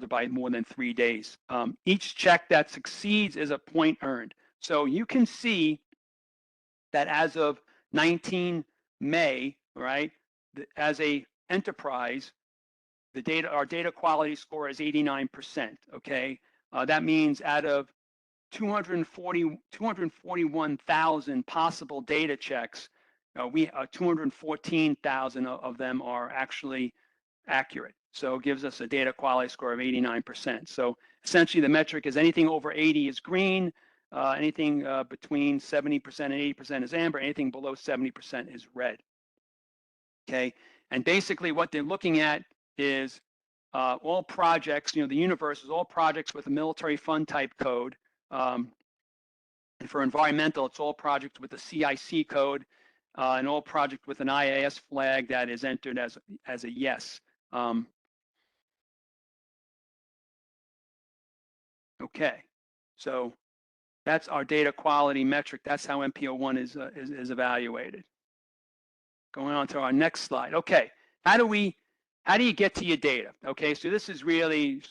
by more than 3 days. Each check that succeeds is a point earned. So you can see that as of 19 May, right, as a enterprise, our data quality score is 89%. Okay, that means out of 241,000 possible data checks, 214,000 of them are actually accurate. So it gives us a data quality score of 89%. So essentially the metric is anything over 80 is green, anything between 70% and 80% is amber, anything below 70% is red. Okay, and basically what they're looking at is all projects, the universe is all projects with a military fund type code. And for environmental, it's all projects with a CIC code, and all project with an IAS flag that is entered as a yes. Okay, so that's our data quality metric. That's how MP01 is evaluated. Going on to our next slide. Okay, how do you get to your data? Okay, so this is really,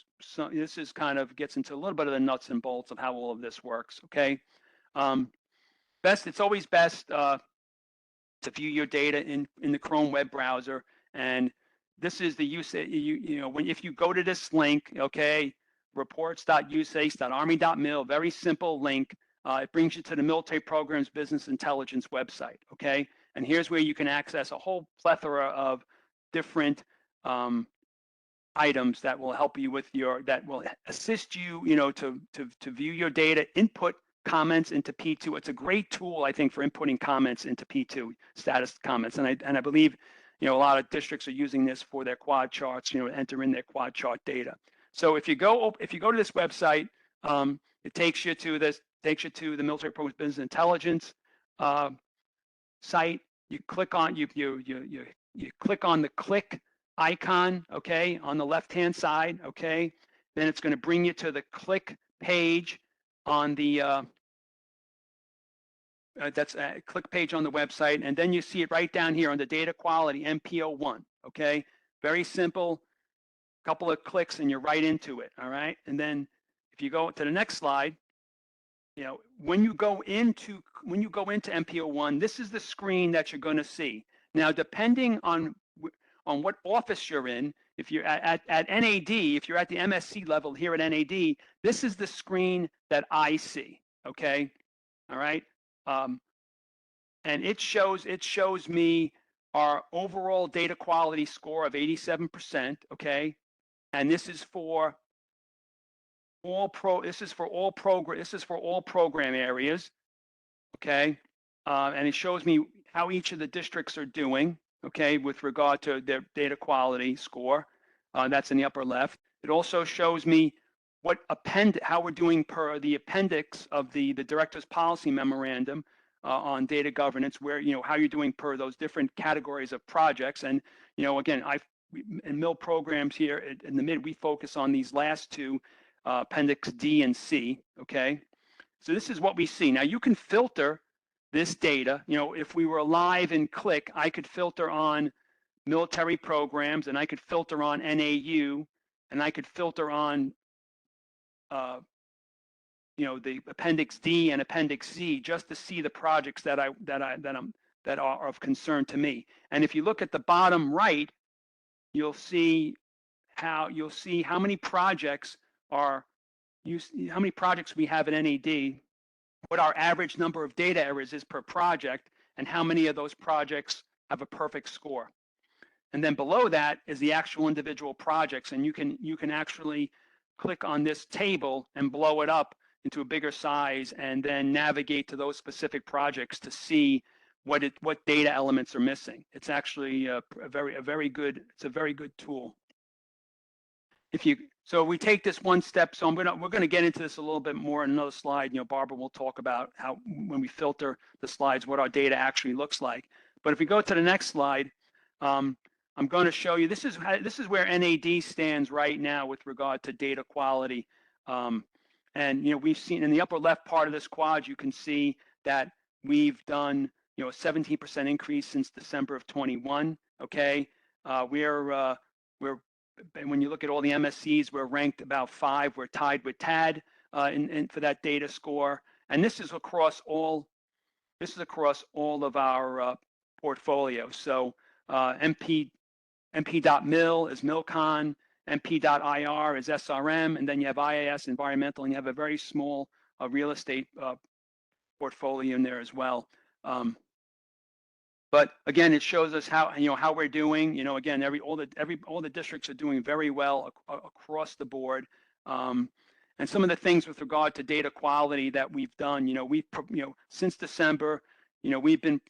this kind of gets into a little bit of the nuts and bolts of how all of this works. Okay, it's always best to view your data in the Chrome web browser, and this is the if you go to this link, okay, reports.usace.army.mil, very simple link. It brings you to the Military Programs Business Intelligence website, okay? And here's where you can access a whole plethora of different items that will help you with that will assist you, to view your data, input comments into P2. It's a great tool, I think, for inputting comments into P2, status comments. And I believe, a lot of districts are using this for their quad charts, enter in their quad chart data. So if you go to this website, it takes you to the Military Programs Business Intelligence site. You click on you click on the click icon, okay, on the left-hand side, okay. Then it's going to bring you to the click page on the click page on the website, and then you see it right down here on the data quality MP01. Okay, very simple. Couple of clicks and you're right into it. All right, and then if you go to the next slide, when you go into MP01, this is the screen that you're going to see. Now, depending on what office you're in, if you're at NAD, if you're at the MSc level here at NAD, this is the screen that I see. Okay, all right, and it shows me our overall data quality score of 87%. Okay, and this is for all program areas. Okay, and it shows me how each of the districts are doing. Okay, with regard to their data quality score. That's in the upper left. It also shows me how we're doing per the appendix of the director's policy memorandum on data governance, where how you're doing per those different categories of projects. And again, in MIL programs here in the mid, we focus on these last two, appendix D and C. Okay, so this is what we see. Now you can filter this data. If we were live and click, I could filter on military programs, and I could filter on NAU, and I could filter on the appendix D and appendix C, just to see the projects that are of concern to me. And if you look at the bottom right, you'll see you'll see how many projects how many projects we have in NAD, what our average number of data errors is per project, and how many of those projects have a perfect score. And then below that is the actual individual projects, and you can actually click on this table and blow it up into a bigger size, and then navigate to those specific projects to see what data elements are missing. It's actually a very good tool. So we take this one step. So we're gonna get into this a little bit more in another slide. You know, Barbara will talk about how when we filter the slides, what our data actually looks like. But if we go to the next slide, I'm going to show you, this is where NAD stands right now with regard to data quality. And, you know, we've seen in the upper left part of this quad, you can see that we've done, you know, a 17% increase since December of 21. Okay. When you look at all the MSCs, we're ranked about 5. We're tied with TAD for that data score. And this is across all of our portfolio. So MP.mil is MILCON, MP.ir is SRM, and then you have IAS environmental, and you have a very small real estate portfolio in there as well. But again, it shows us how we're doing. You know, again, all the districts are doing very well across the board. And some of the things with regard to data quality that we've done, you know, since December, you know, we've been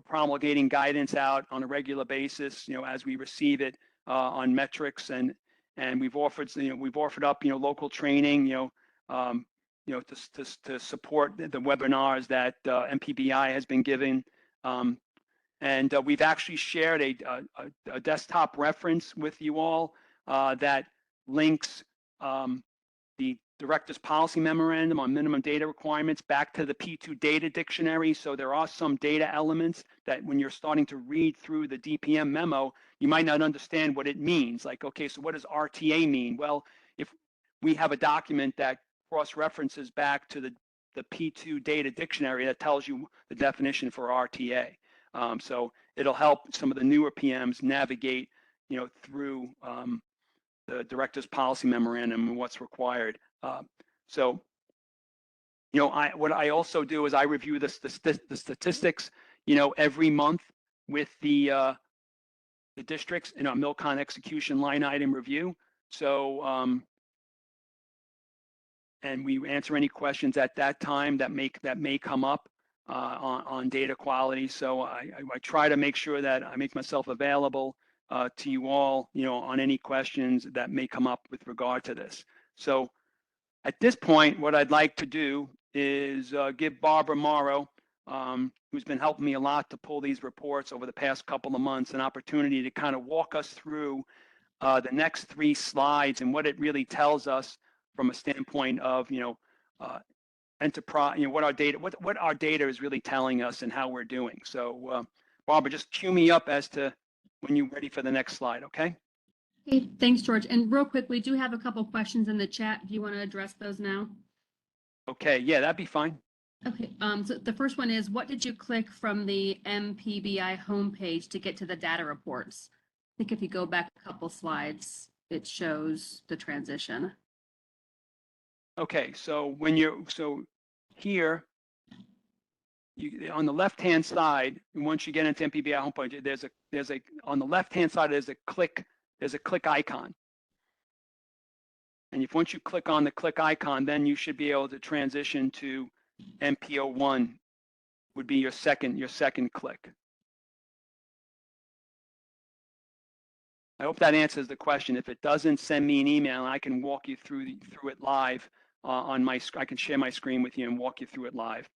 promulgating guidance out on a regular basis, you know, as we receive it on metrics, and we've offered up, you know, local training, you know, to support the webinars that MPBI has been giving. And we've actually shared a desktop reference with you all that links the Director's Policy Memorandum on Minimum Data Requirements back to the P2 Data Dictionary. So there are some data elements that when you're starting to read through the DPM memo, you might not understand what it means. Like, okay, so what does RTA mean? Well, if we have a document that cross-references back to the P2 Data Dictionary, that tells you the definition for RTA. So it'll help some of the newer PMs navigate, you know, through the Director's Policy Memorandum and what's required. So, you know, what I also do is I review the statistics, you know, every month with the districts in our MILCON execution line item review. So, and we answer any questions at that time that may come up on data quality. So I try to make sure that I make myself available to you all, you know, on any questions that may come up with regard to this. So at this point, what I'd like to do is give Barbara Morrow, who's been helping me a lot to pull these reports over the past couple of months, an opportunity to kind of walk us through the next 3 slides and what it really tells us from a standpoint of, you know, enterprise, you know, what our data is really telling us and how we're doing. So Barbara, just cue me up as to when you're ready for the next slide, okay? Okay, thanks, George. And real quick, we do have a couple questions in the chat. Do you want to address those now? Okay, yeah, that'd be fine. Okay, so the first one is, what did you click from the MPBI homepage to get to the data reports? I think if you go back a couple slides, it shows the transition. Okay, so here, on the left-hand side, once you get into MPBI homepage, on the left-hand side there's a click icon, and once you click on the click icon, then you should be able to transition to MPO1. Would be your second click. I hope that answers the question. If it doesn't, send me an email and I can walk you through it live on my. I can share my screen with you and walk you through it live.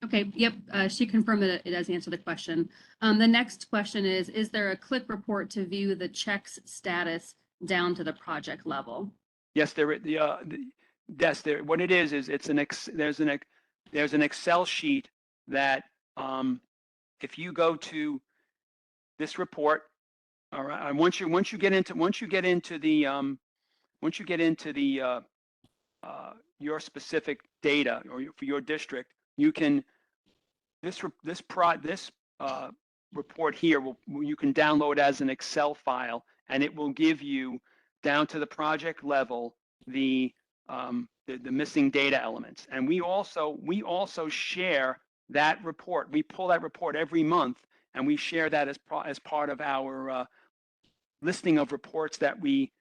Okay, yep, she confirmed that it does answer the question. The next question is there a click report to view the checks status down to the project level? Yes, what it is it's there's an Excel sheet that if you go to this report, all right, and once you get into the your specific data or for your district, you can this report here you can download as an Excel file, and it will give you down to the project level the missing data elements. And we also share that report. We pull that report every month, and we share that as part of our listing of reports that we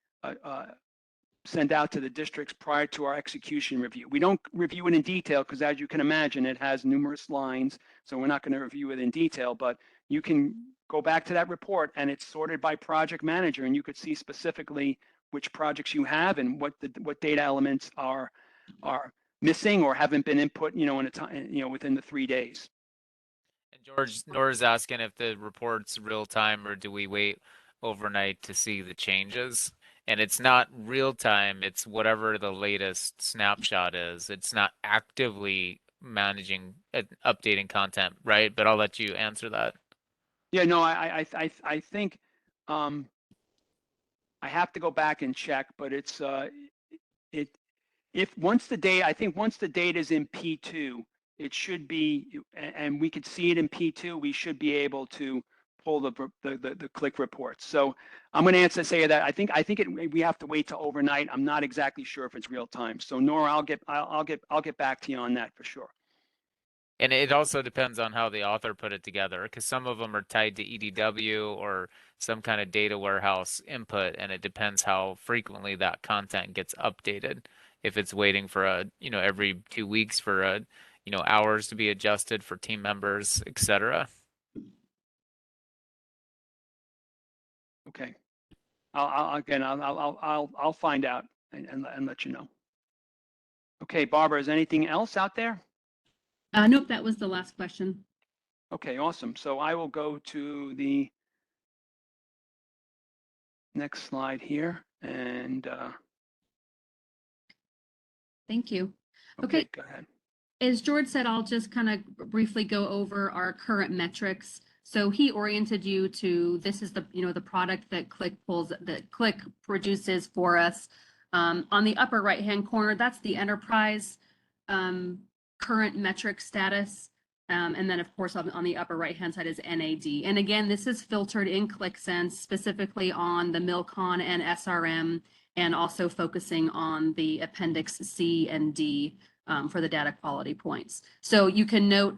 send out to the districts prior to our execution review. We don't review it in detail because, as you can imagine, it has numerous lines, so we're not going to review it in detail, but you can go back to that report and it's sorted by project manager, and you could see specifically which projects you have and what data elements are missing or haven't been input, in a time, within the 3 days. And George, Nora's asking if the report's real time or do we wait overnight to see the changes? And it's not real time, it's whatever the latest snapshot is. It's not actively managing, updating content, right? But I'll let you answer that. Yeah, no, I think I have to go back and check, but it's once the data is in P2, it should be, and we could see it in P2, we should be able to pull the click reports. So I'm going to say that I think we have to wait till overnight. I'm not exactly sure if it's real time. So Nora, I'll get back to you on that for sure. And it also depends on how the author put it together, because some of them are tied to EDW or some kind of data warehouse input, and it depends how frequently that content gets updated. If it's waiting for every 2 weeks for hours to be adjusted for team members, etc. Okay. I'll find out and let you know. Okay, Barbara, is anything else out there? Nope, that was the last question. Okay, awesome. So I will go to the next slide here, and Thank you. okay, go ahead. As George said, I'll just kind of briefly go over our current metrics. So he oriented you to, this is the product that Click produces for us. On the upper right-hand corner, that's the enterprise current metric status. And then of course on the upper right-hand side is NAD. And again, this is filtered in ClickSense specifically on the MILCON and SRM, and also focusing on the Appendix C and D for the data quality points. So you can note,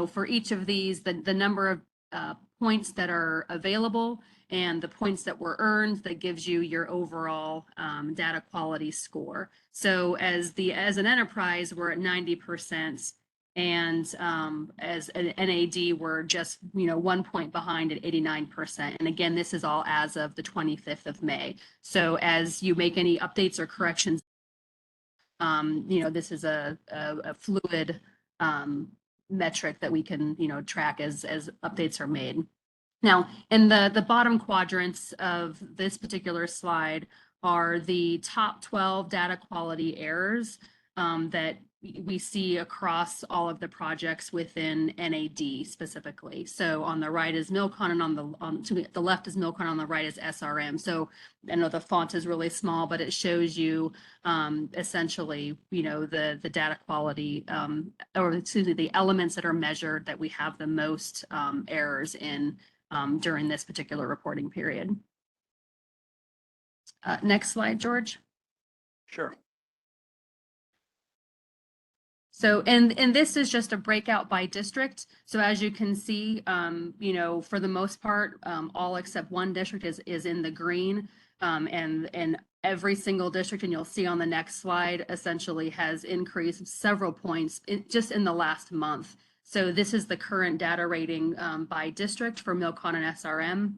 for each of these, the number of points that are available and the points that were earned, that gives you your overall data quality score. So as an enterprise, we're at 90%, and as an NAD, we're just 1 point behind at 89%. And again, this is all as of the 25th of May. So as you make any updates or corrections, this is a fluid metric that we can track as updates are made. Now, in the bottom quadrants of this particular slide are the top 12 data quality errors that we see across all of the projects within NAD specifically. So on the right is MILCON, and on the left is MILCON, on the right is SRM. So I know the font is really small, but it shows you essentially, the data quality, or excuse me, the elements that are measured that we have the most errors in during this particular reporting period. Next slide, George. Sure. So, and this is just a breakout by district. So as you can see, for the most part, all except one district is in the green, and every single district, and you'll see on the next slide, essentially has increased several points just in the last month. So this is the current data rating by district for MILCON and SRM.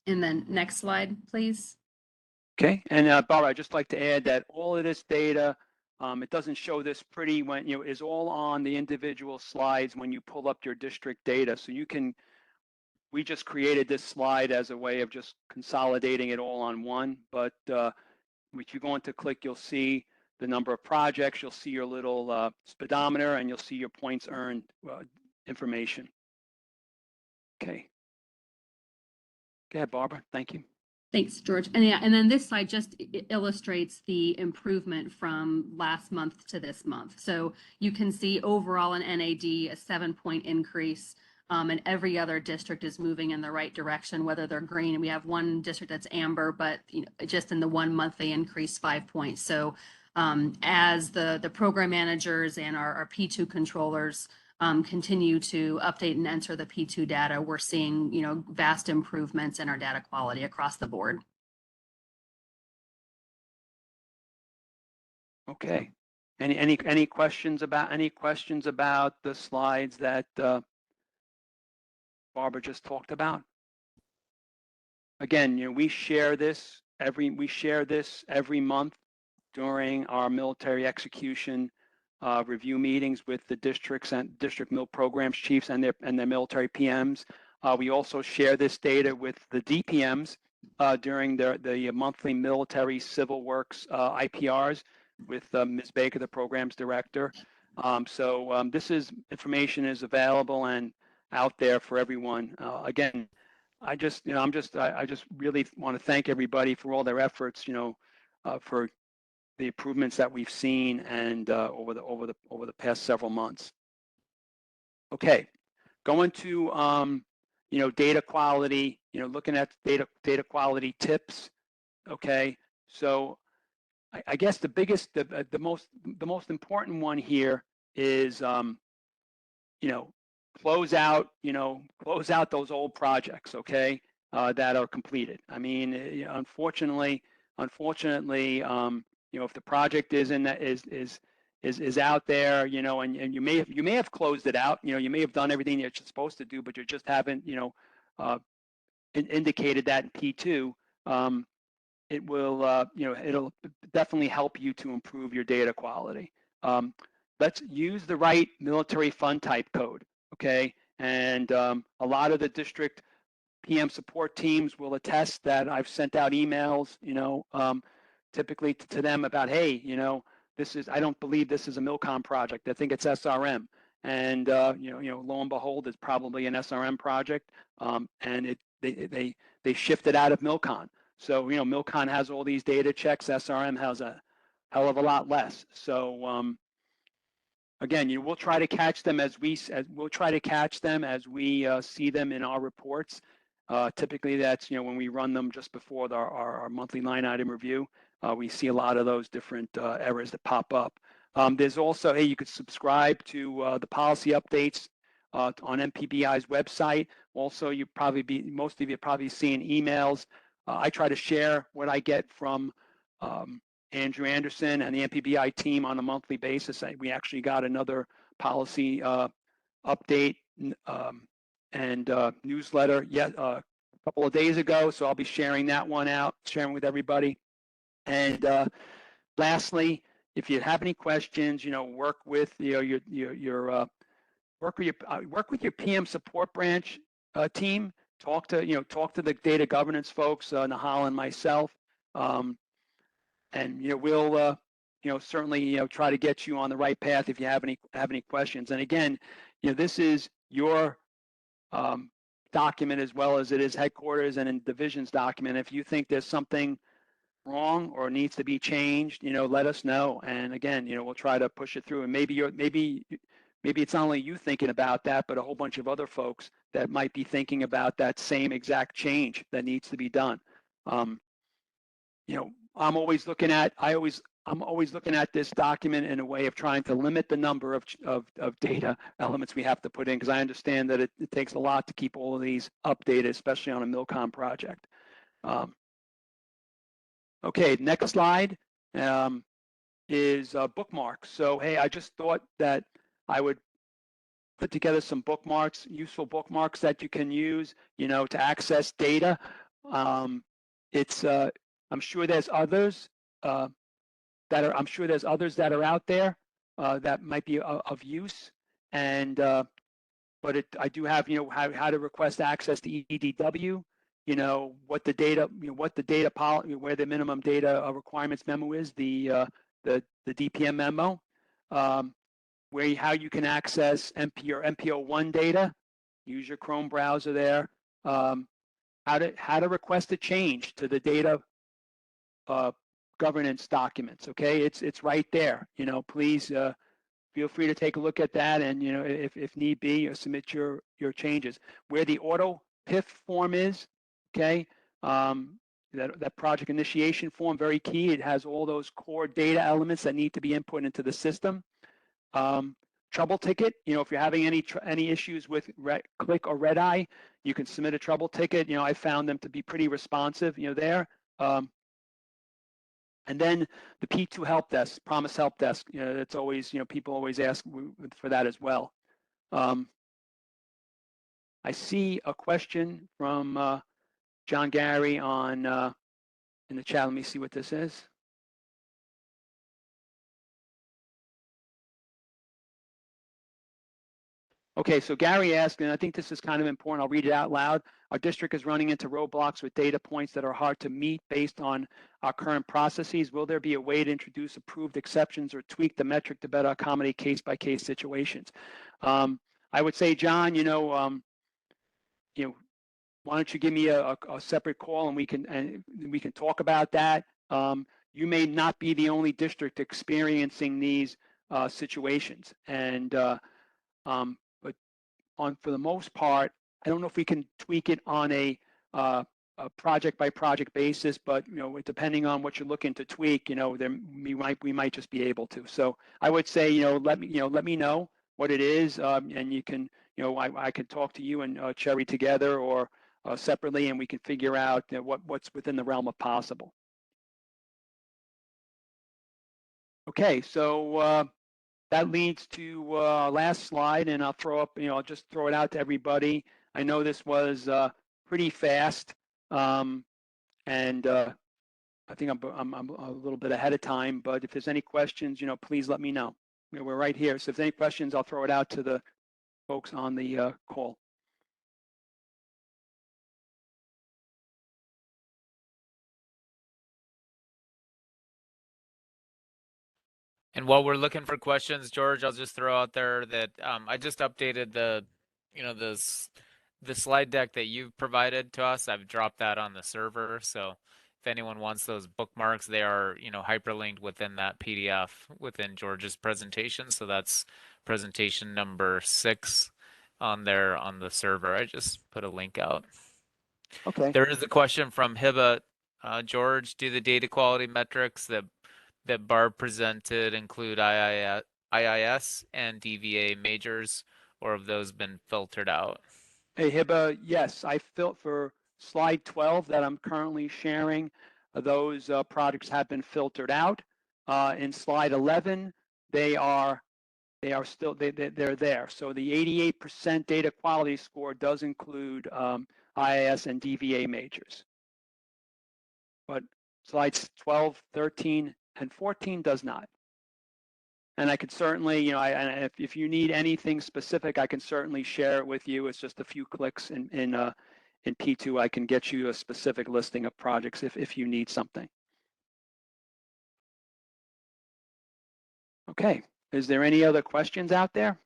And then next slide, please. Okay, and Barbara, I'd just like to add that all of this data, it doesn't show this pretty when is all on the individual slides when you pull up your district data. So we just created this slide as a way of just consolidating it all on one. But if you go into Click, you'll see the number of projects, you'll see your little speedometer, and you'll see your points earned information. Okay. Go ahead, Barbara. Thank you. Thanks, George. And yeah, and then this slide just illustrates the improvement from last month to this month. So you can see overall in NAD a 7-point increase. And every other district is moving in the right direction, whether they're green. And we have one district that's amber, but just in the 1 month they increased 5 points. So as the program managers and our P2 controllers continue to update and enter the P2 data, we're seeing vast improvements in our data quality across the board. Okay. Any questions about the slides that Barbara just talked about? Again, we share this every month during our military execution review meetings with the districts and district mil programs chiefs and their military PMs. We also share this data with the DPMs during the monthly military civil works IPRs with Ms. Baker, the programs director. This information is available and out there for everyone. Again, I just really want to thank everybody for all their efforts, for the improvements that we've seen and over the past several months. Okay, going to data quality, looking at data quality tips. Okay, so I guess the most important one here is close out those old projects, okay, that are completed. I mean, unfortunately, if the project is out there, and you may have closed it out, you may have done everything that you're supposed to do, but you just haven't, indicated that in P2. It will, it'll definitely help you to improve your data quality. Let's use the right military fund type code, okay? And a lot of the district PM support teams will attest that I've sent out emails, typically to them about, hey, I don't believe this is a MILCON project. I think it's SRM. And lo and behold, it's probably an SRM project, and they shifted out of MILCON. So MILCON has all these data checks. SRM has a hell of a lot less. So again, we'll try to catch them as we see them in our reports. Typically, that's when we run them just before our monthly line item review. We see a lot of those different errors that pop up. There's also, hey, you could subscribe to the policy updates on MPBI's website. Also, most of you probably seeing emails. I try to share what I get from Andrew Anderson and the MPBI team on a monthly basis. We actually got another policy update and newsletter a couple of days ago, so I'll be sharing that one out, sharing with everybody. And lastly, if you have any questions, work with your PM support branch team. Talk to the data governance folks, Nahal and myself, and we'll certainly try to get you on the right path if you have any questions. And again, this is your document as well as it is headquarters and in divisions document. If you think there's something wrong or needs to be changed, let us know. And again, we'll try to push it through. And maybe it's not only you thinking about that, but a whole bunch of other folks that might be thinking about that same exact change that needs to be done. I'm always looking at this document in a way of trying to limit the number of data elements we have to put in, because I understand that it takes a lot to keep all of these updated, especially on a MILCON project. Okay, next slide is bookmarks. So, hey, I just thought that I would put together some bookmarks, useful bookmarks that you can use, to access data. I'm sure there's others that are out there that might be of use. And but I do have how to request access to EDW. What the data policy, where the minimum data requirements memo is, the DPM memo, how you can access MPO1 data, use your Chrome browser there, how to request a change to the data governance documents. Okay, it's right there. Please feel free to take a look at that, and if need be, submit your changes. Where the auto PIF form is, okay, that project initiation form, very key. It has all those core data elements that need to be input into the system. Trouble ticket, if you're having any issues with click or red eye, you can submit a trouble ticket. I found them to be pretty responsive, there. And then the P2 help desk, promise help desk, it's always, people always ask for that as well. I see a question from John Gary on in the chat. Let me see what this is. Okay, so Gary asked, and I think this is kind of important, I'll read it out loud. Our district is running into roadblocks with data points that are hard to meet based on our current processes. Will there be a way to introduce approved exceptions or tweak the metric to better accommodate case-by-case situations? I would say, John, why don't you give me a separate call, and we can talk about that. You may not be the only district experiencing these situations, and for the most part, I don't know if we can tweak it on a project by project basis, but depending on what you're looking to tweak, we might just be able to. So I would say, let me know what it is, and you can, I could talk to you and Cherry together or separately, and we can figure out what's within the realm of possible. Okay, so that leads to last slide, and I'll throw up, I'll just throw it out to everybody. I know this was pretty fast, and I think I'm a little bit ahead of time, but if there's any questions, please let me know. We're right here, so if there's any questions, I'll throw it out to the folks on the call. And while we're looking for questions, George, I'll just throw out there that I just updated the slide deck that you've provided to us. I've dropped that on the server. So if anyone wants those bookmarks, they are, hyperlinked within that PDF within George's presentation. So that's presentation number 6 on there on the server. I just put a link out. Okay. There is a question from Hiba. George, do the data quality metrics that Barb presented include IIS and DVA majors, or have those been filtered out? Hey, Hiba, yes, I felt for slide 12 that I'm currently sharing, those products have been filtered out. In slide 11, they're there. So the 88% data quality score does include IIS and DVA majors. But slides 12, 13, and 14 does not. And I could certainly, if you need anything specific, I can certainly share it with you. It's just a few clicks in P2. I can get you a specific listing of projects if you need something. Okay, is there any other questions out there?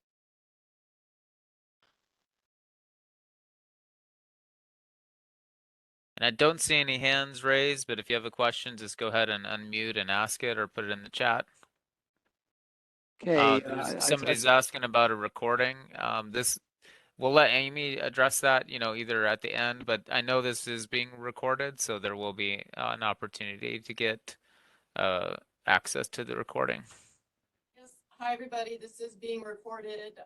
And I don't see any hands raised, but if you have a question, just go ahead and unmute and ask it or put it in the chat. Okay. Somebody's asking about a recording. We'll let Amy address that, either at the end, but I know this is being recorded, so there will be an opportunity to get access to the recording. Yes. Hi, everybody. This is being recorded.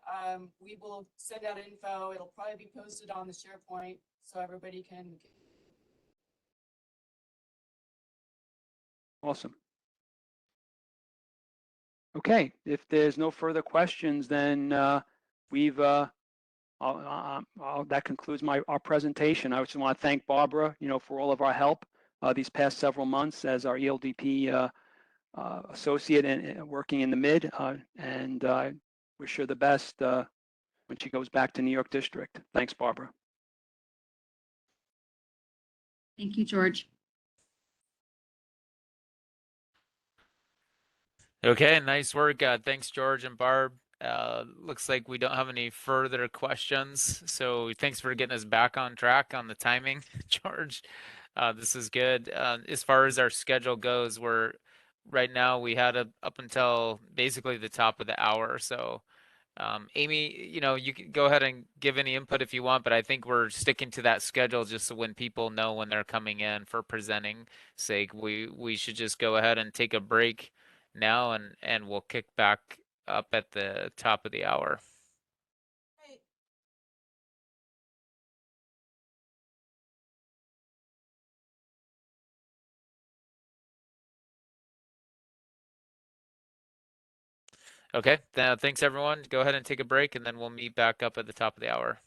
We will send out info. It'll probably be posted on the SharePoint so everybody can. Awesome. Okay, if there's no further questions, then that concludes our presentation. I just want to thank Barbara, for all of our help these past several months as our ELDP associate and working in the mid, and I wish her the best when she goes back to New York District. Thanks, Barbara. Thank you, George. Okay, nice work. Thanks, George and Barb. Looks like we don't have any further questions. So thanks for getting us back on track on the timing, George. This is good. As far as our schedule goes, we're right now we had up until basically the top of the hour. So Amy, you can go ahead and give any input if you want, but I think we're sticking to that schedule just so when people know when they're coming in for presenting sake, we should just go ahead and take a break now and we'll kick back up at the top of the hour. Great. Okay, thanks everyone. Go ahead and take a break and then we'll meet back up at the top of the hour.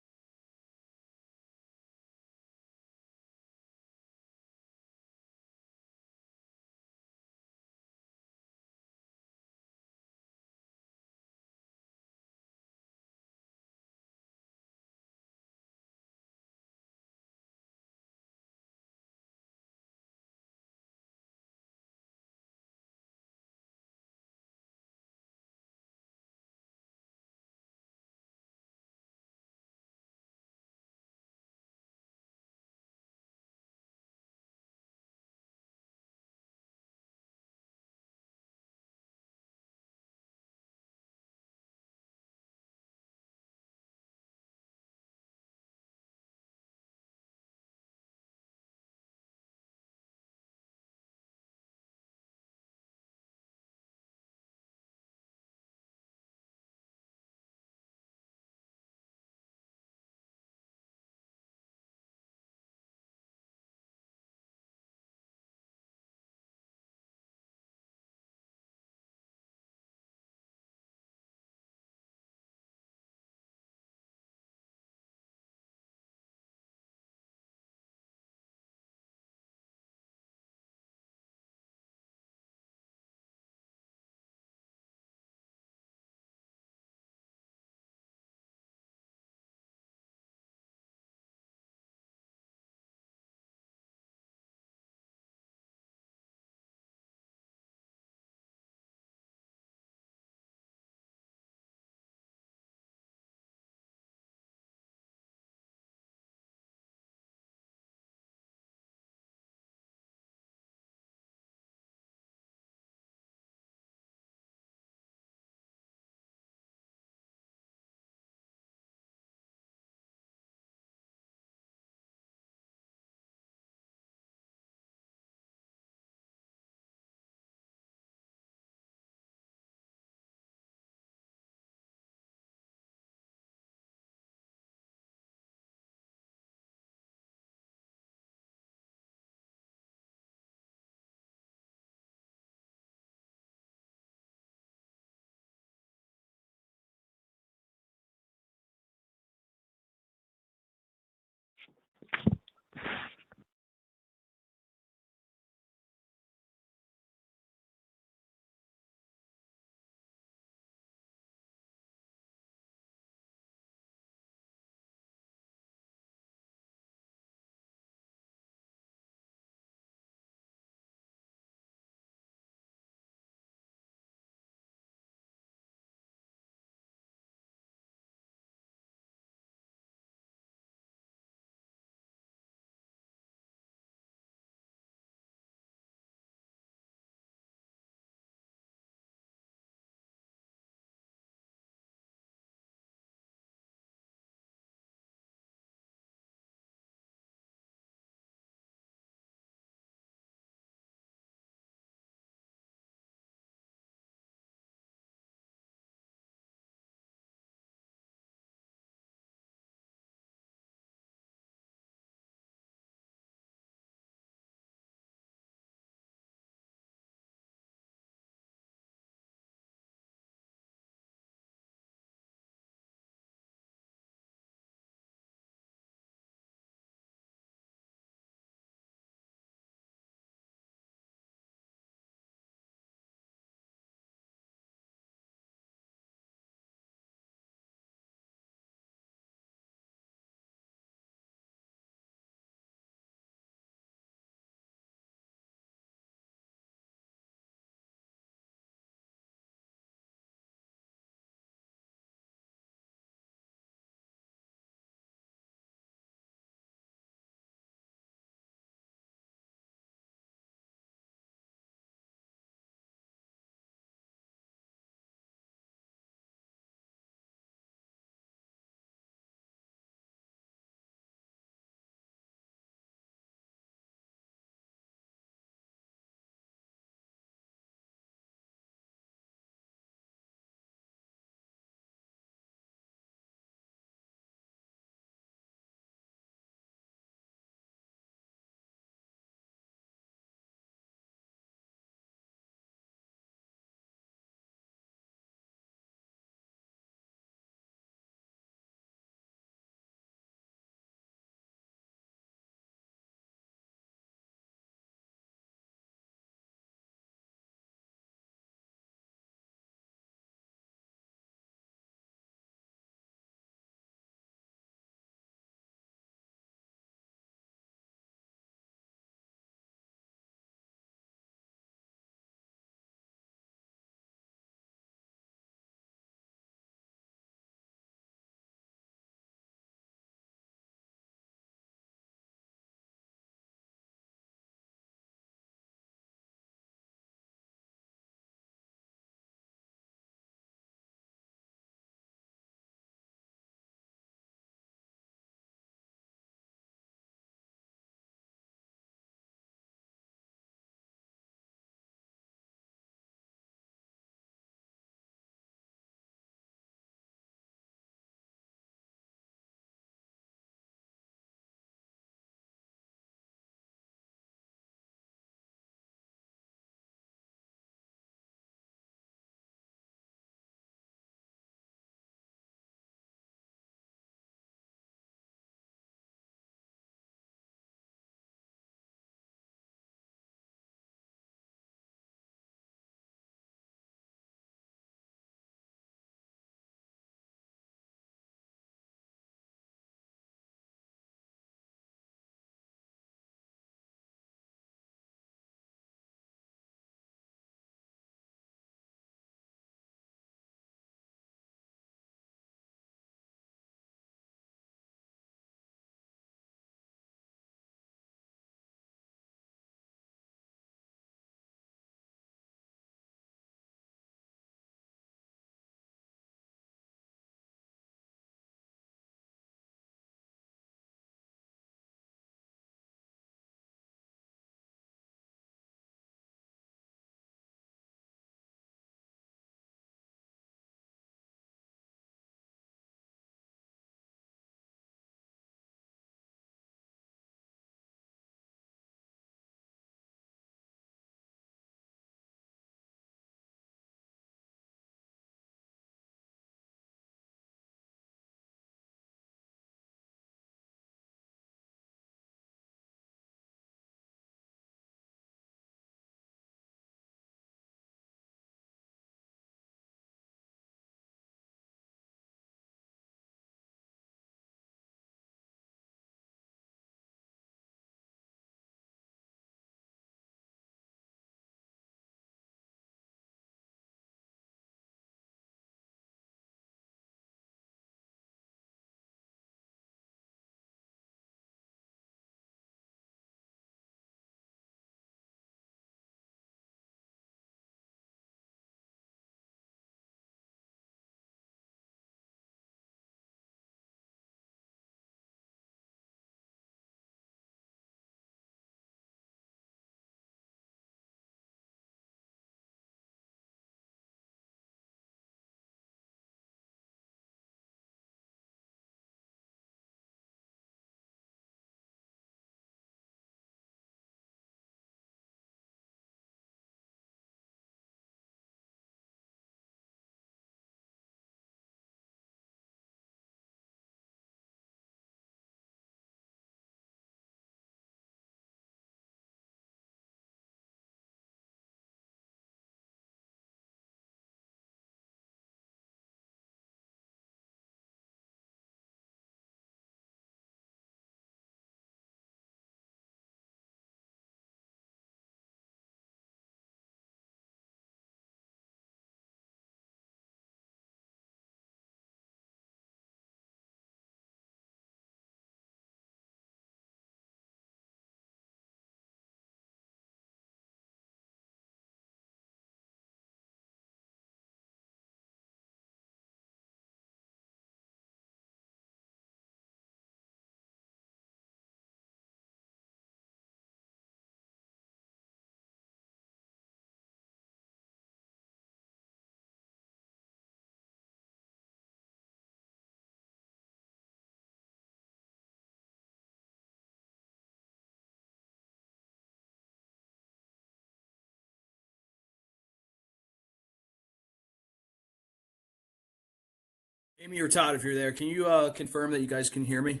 Amy or Todd, if you're there, can you confirm that you guys can hear me?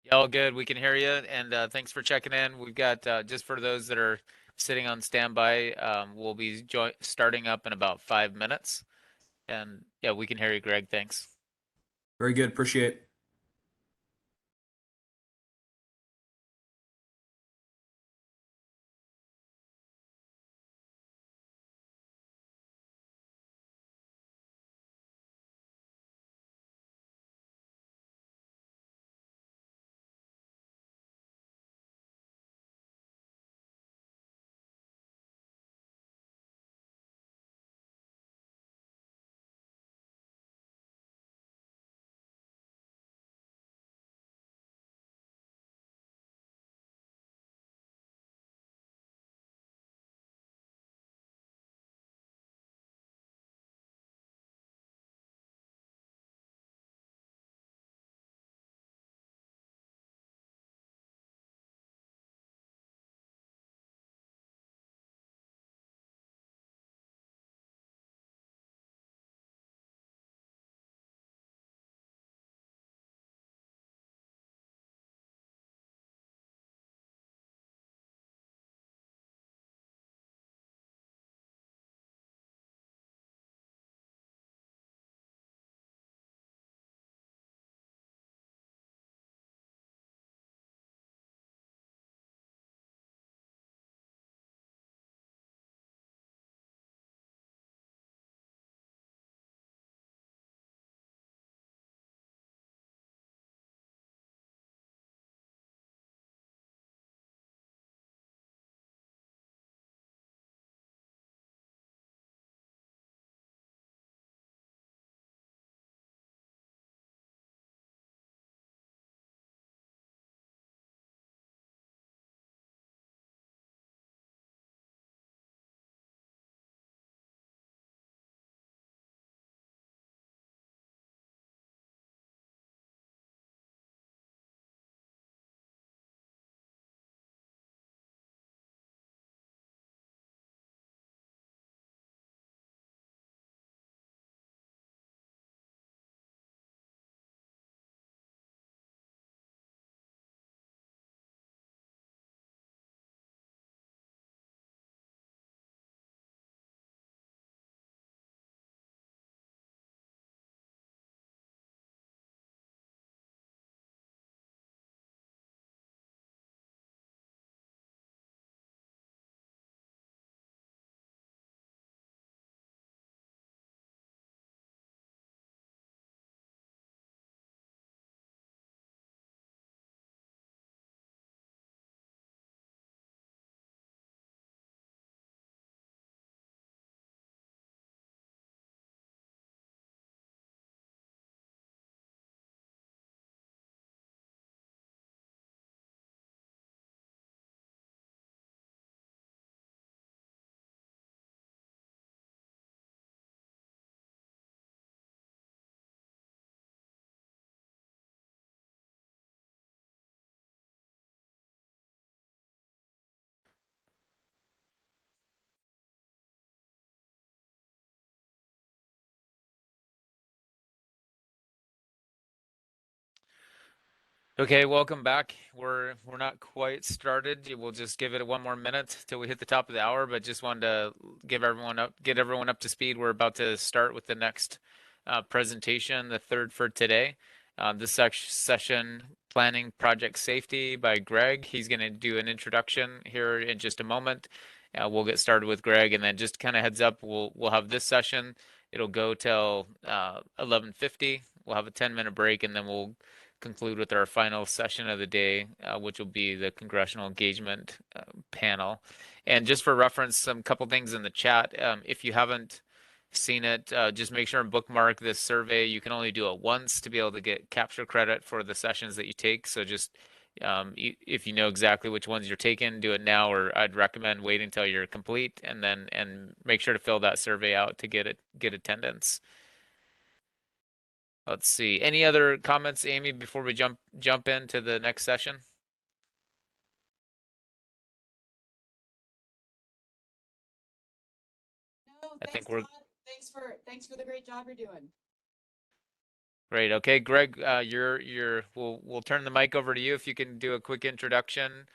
Yeah, all good. We can hear you, and thanks for checking in. We've got just for those that are sitting on standby, we'll be starting up in about 5 minutes, and yeah, we can hear you, Greg. Thanks. Very good. Appreciate it. Okay, welcome back. We're not quite started. We'll just give it one more minute till we hit the top of the hour, but just wanted to get everyone up to speed. We're about to start with the next presentation, the third for today. This session, Planning Project Safety by Greg. He's going to do an introduction here in just a moment. We'll get started with Greg, and then just kind of heads up, we'll have this session. It'll go till 11:50. We'll have a 10-minute break, and then we'll conclude with our final session of the day, which will be the Congressional Engagement panel. And just for reference, some couple things in the chat. If you haven't seen it, just make sure and bookmark this survey. You can only do it once to be able to get capture credit for the sessions that you take. So just if you know exactly which ones you're taking, do it now, or I'd recommend waiting until you're complete and make sure to fill that survey out to get attendance. Let's see. Any other comments, Amy, before we jump into the next session? No, I thanks, think we're Todd. Thanks for the great job you're doing. Great. Okay, Greg, we'll turn the mic over to you if you can do a quick introduction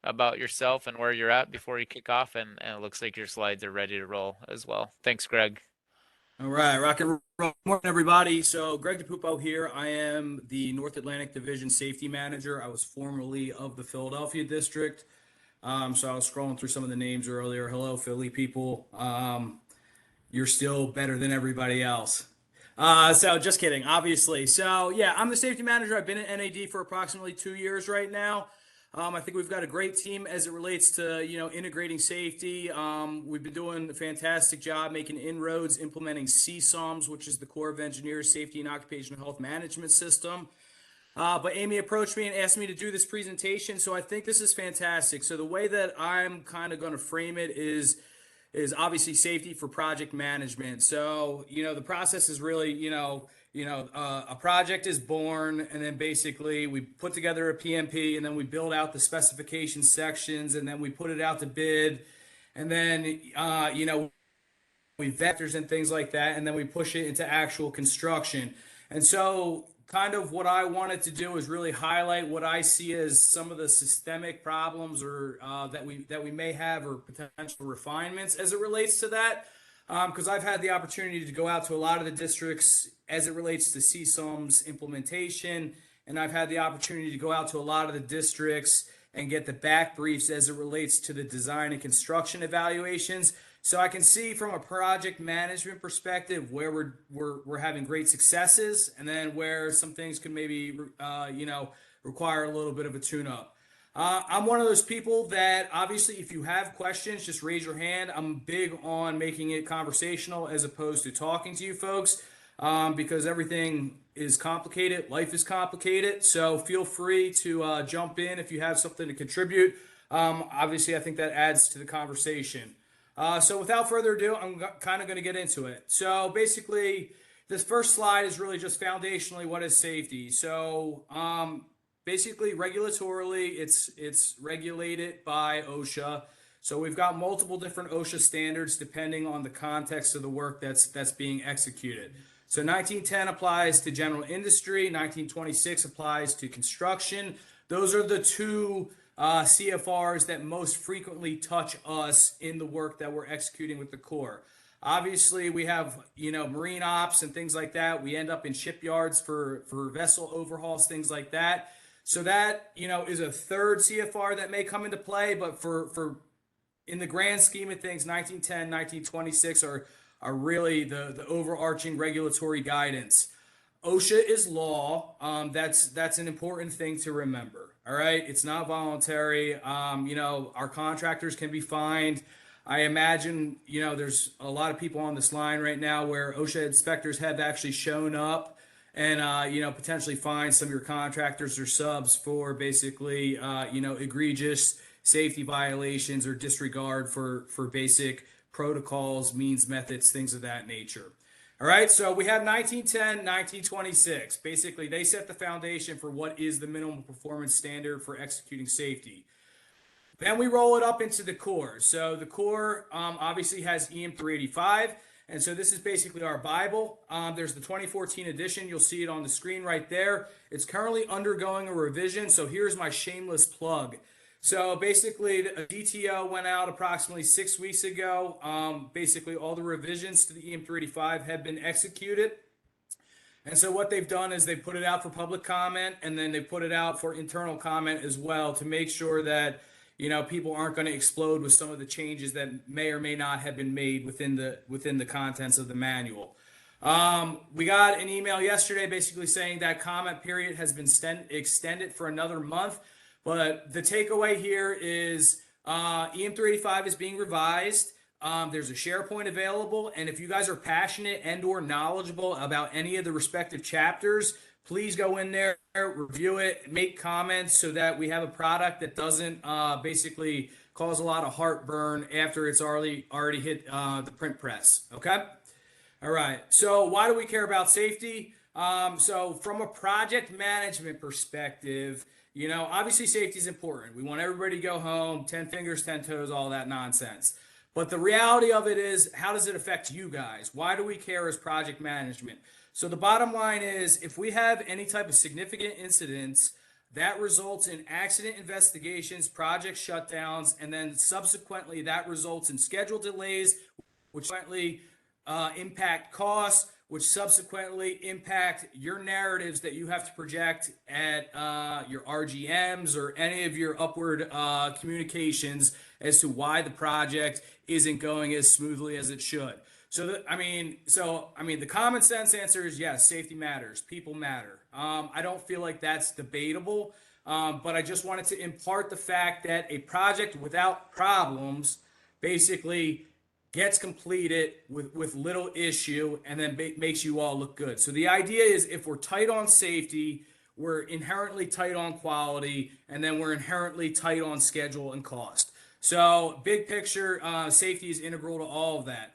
about yourself and where you're at before you kick off, and it looks like your slides are ready to roll as well. Thanks, Greg. All right, rock and roll. Good morning, everybody. So Greg DiPuppo here. I am the North Atlantic Division Safety Manager. I was formerly of the Philadelphia District. So I was scrolling through some of the names earlier. Hello, Philly people. You're still better than everybody else. So just kidding, obviously. So yeah, I'm the safety manager. I've been at NAD for approximately 2 years right now. I think we've got a great team as it relates to, integrating safety. We've been doing a fantastic job making inroads, implementing CSOMS, which is the Corps of Engineers Safety and Occupational Health Management System. But Amy approached me and asked me to do this presentation, so I think this is fantastic. So the way that I'm kind of going to frame it is obviously safety for project management. So, the process is really, a project is born, and then basically we put together a PMP, and then we build out the specification sections, and then we put it out to bid, and then, we vectors and things like that, and then we push it into actual construction. And so kind of what I wanted to do is really highlight what I see as some of the systemic problems or that we may have, or potential refinements as it relates to that. Because I've had the opportunity to go out to a lot of the districts as it relates to CSOMS implementation, and I've had the opportunity to go out to a lot of the districts and get the back briefs as it relates to the design and construction evaluations. So I can see from a project management perspective where we're having great successes, and then where some things can maybe require a little bit of a tune-up. I'm one of those people that obviously, if you have questions, just raise your hand. I'm big on making it conversational as opposed to talking to you folks, because everything is complicated. Life is complicated. So feel free to jump in if you have something to contribute. Obviously, I think that adds to the conversation. So without further ado, I'm kind of going to get into it. So basically, this first slide is really just foundationally what is safety. So basically, regulatorily, it's regulated by OSHA. So we've got multiple different OSHA standards depending on the context of the work that's being executed. So 1910 applies to general industry, 1926 applies to construction. Those are the two CFRs that most frequently touch us in the work that we're executing with the Corps. Obviously, we have, marine ops and things like that. We end up in shipyards for vessel overhauls, things like that. So that, is a third CFR that may come into play, but for in the grand scheme of things, 1910, 1926 are really the overarching regulatory guidance. OSHA is law. That's an important thing to remember. All right. It's not voluntary. Our contractors can be fined. I imagine, there's a lot of people on this line right now where OSHA inspectors have actually shown up and, potentially fined some of your contractors or subs for basically, egregious safety violations or disregard for basic protocols, means, methods, things of that nature. All right, so we have 1910, 1926. Basically, they set the foundation for what is the minimum performance standard for executing safety. Then we roll it up into the Corps. So the Corps obviously has EM 385, and so this is basically our Bible. There's the 2014 edition. You'll see it on the screen right there. It's currently undergoing a revision, so here's my shameless plug. So basically, a DTO went out approximately 6 weeks ago. Basically, all the revisions to the EM 385 have been executed. And so what they've done is they put it out for public comment, and then they put it out for internal comment as well to make sure that, people aren't going to explode with some of the changes that may or may not have been made within the contents of the manual. We got an email yesterday basically saying that comment period has been extended for another month. But the takeaway here is EM 385 is being revised. There's a SharePoint available. And if you guys are passionate and or knowledgeable about any of the respective chapters, please go in there, review it, make comments so that we have a product that doesn't basically cause a lot of heartburn after it's already hit the print press. Okay? All right. So why do we care about safety? So from a project management perspective, obviously safety is important. We want everybody to go home, 10 fingers, 10 toes, all that nonsense. But the reality of it is, how does it affect you guys? Why do we care as project management? So the bottom line is, if we have any type of significant incidents, that results in accident investigations, project shutdowns, and then subsequently that results in schedule delays, which subsequently impact costs, which subsequently impact your narratives that you have to project at your RGMs or any of your upward communications as to why the project isn't going as smoothly as it should. So, the common sense answer is yes, safety matters, people matter. I don't feel like that's debatable, but I just wanted to impart the fact that a project without problems basically gets completed with little issue and then makes you all look good. So the idea is, if we're tight on safety, we're inherently tight on quality, and then we're inherently tight on schedule and cost. So big picture, safety is integral to all of that.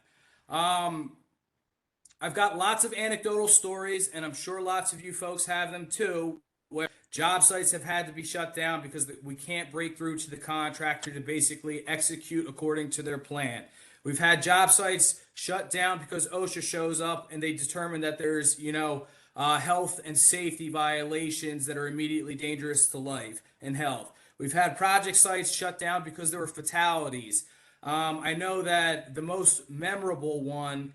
I've got lots of anecdotal stories, and I'm sure lots of you folks have them too, where job sites have had to be shut down because we can't break through to the contractor to basically execute according to their plan. We've had job sites shut down because OSHA shows up and they determine that there's, health and safety violations that are immediately dangerous to life and health. We've had project sites shut down because there were fatalities. I know that the most memorable one,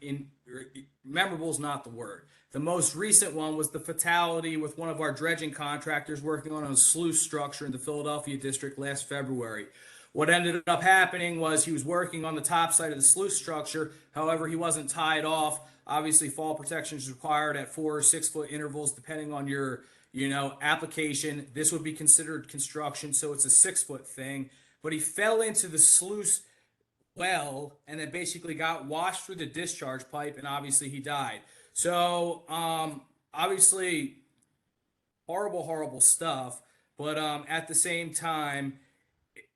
memorable is not the word. The most recent one was the fatality with one of our dredging contractors working on a sluice structure in the Philadelphia district last February. What ended up happening was he was working on the top side of the sluice structure. However, he wasn't tied off. Obviously, fall protection is required at 4 or 6 foot intervals, depending on your, application. This would be considered construction, so it's a 6 foot thing. But he fell into the sluice well and then basically got washed through the discharge pipe, and obviously he died. So, obviously, horrible stuff. But at the same time,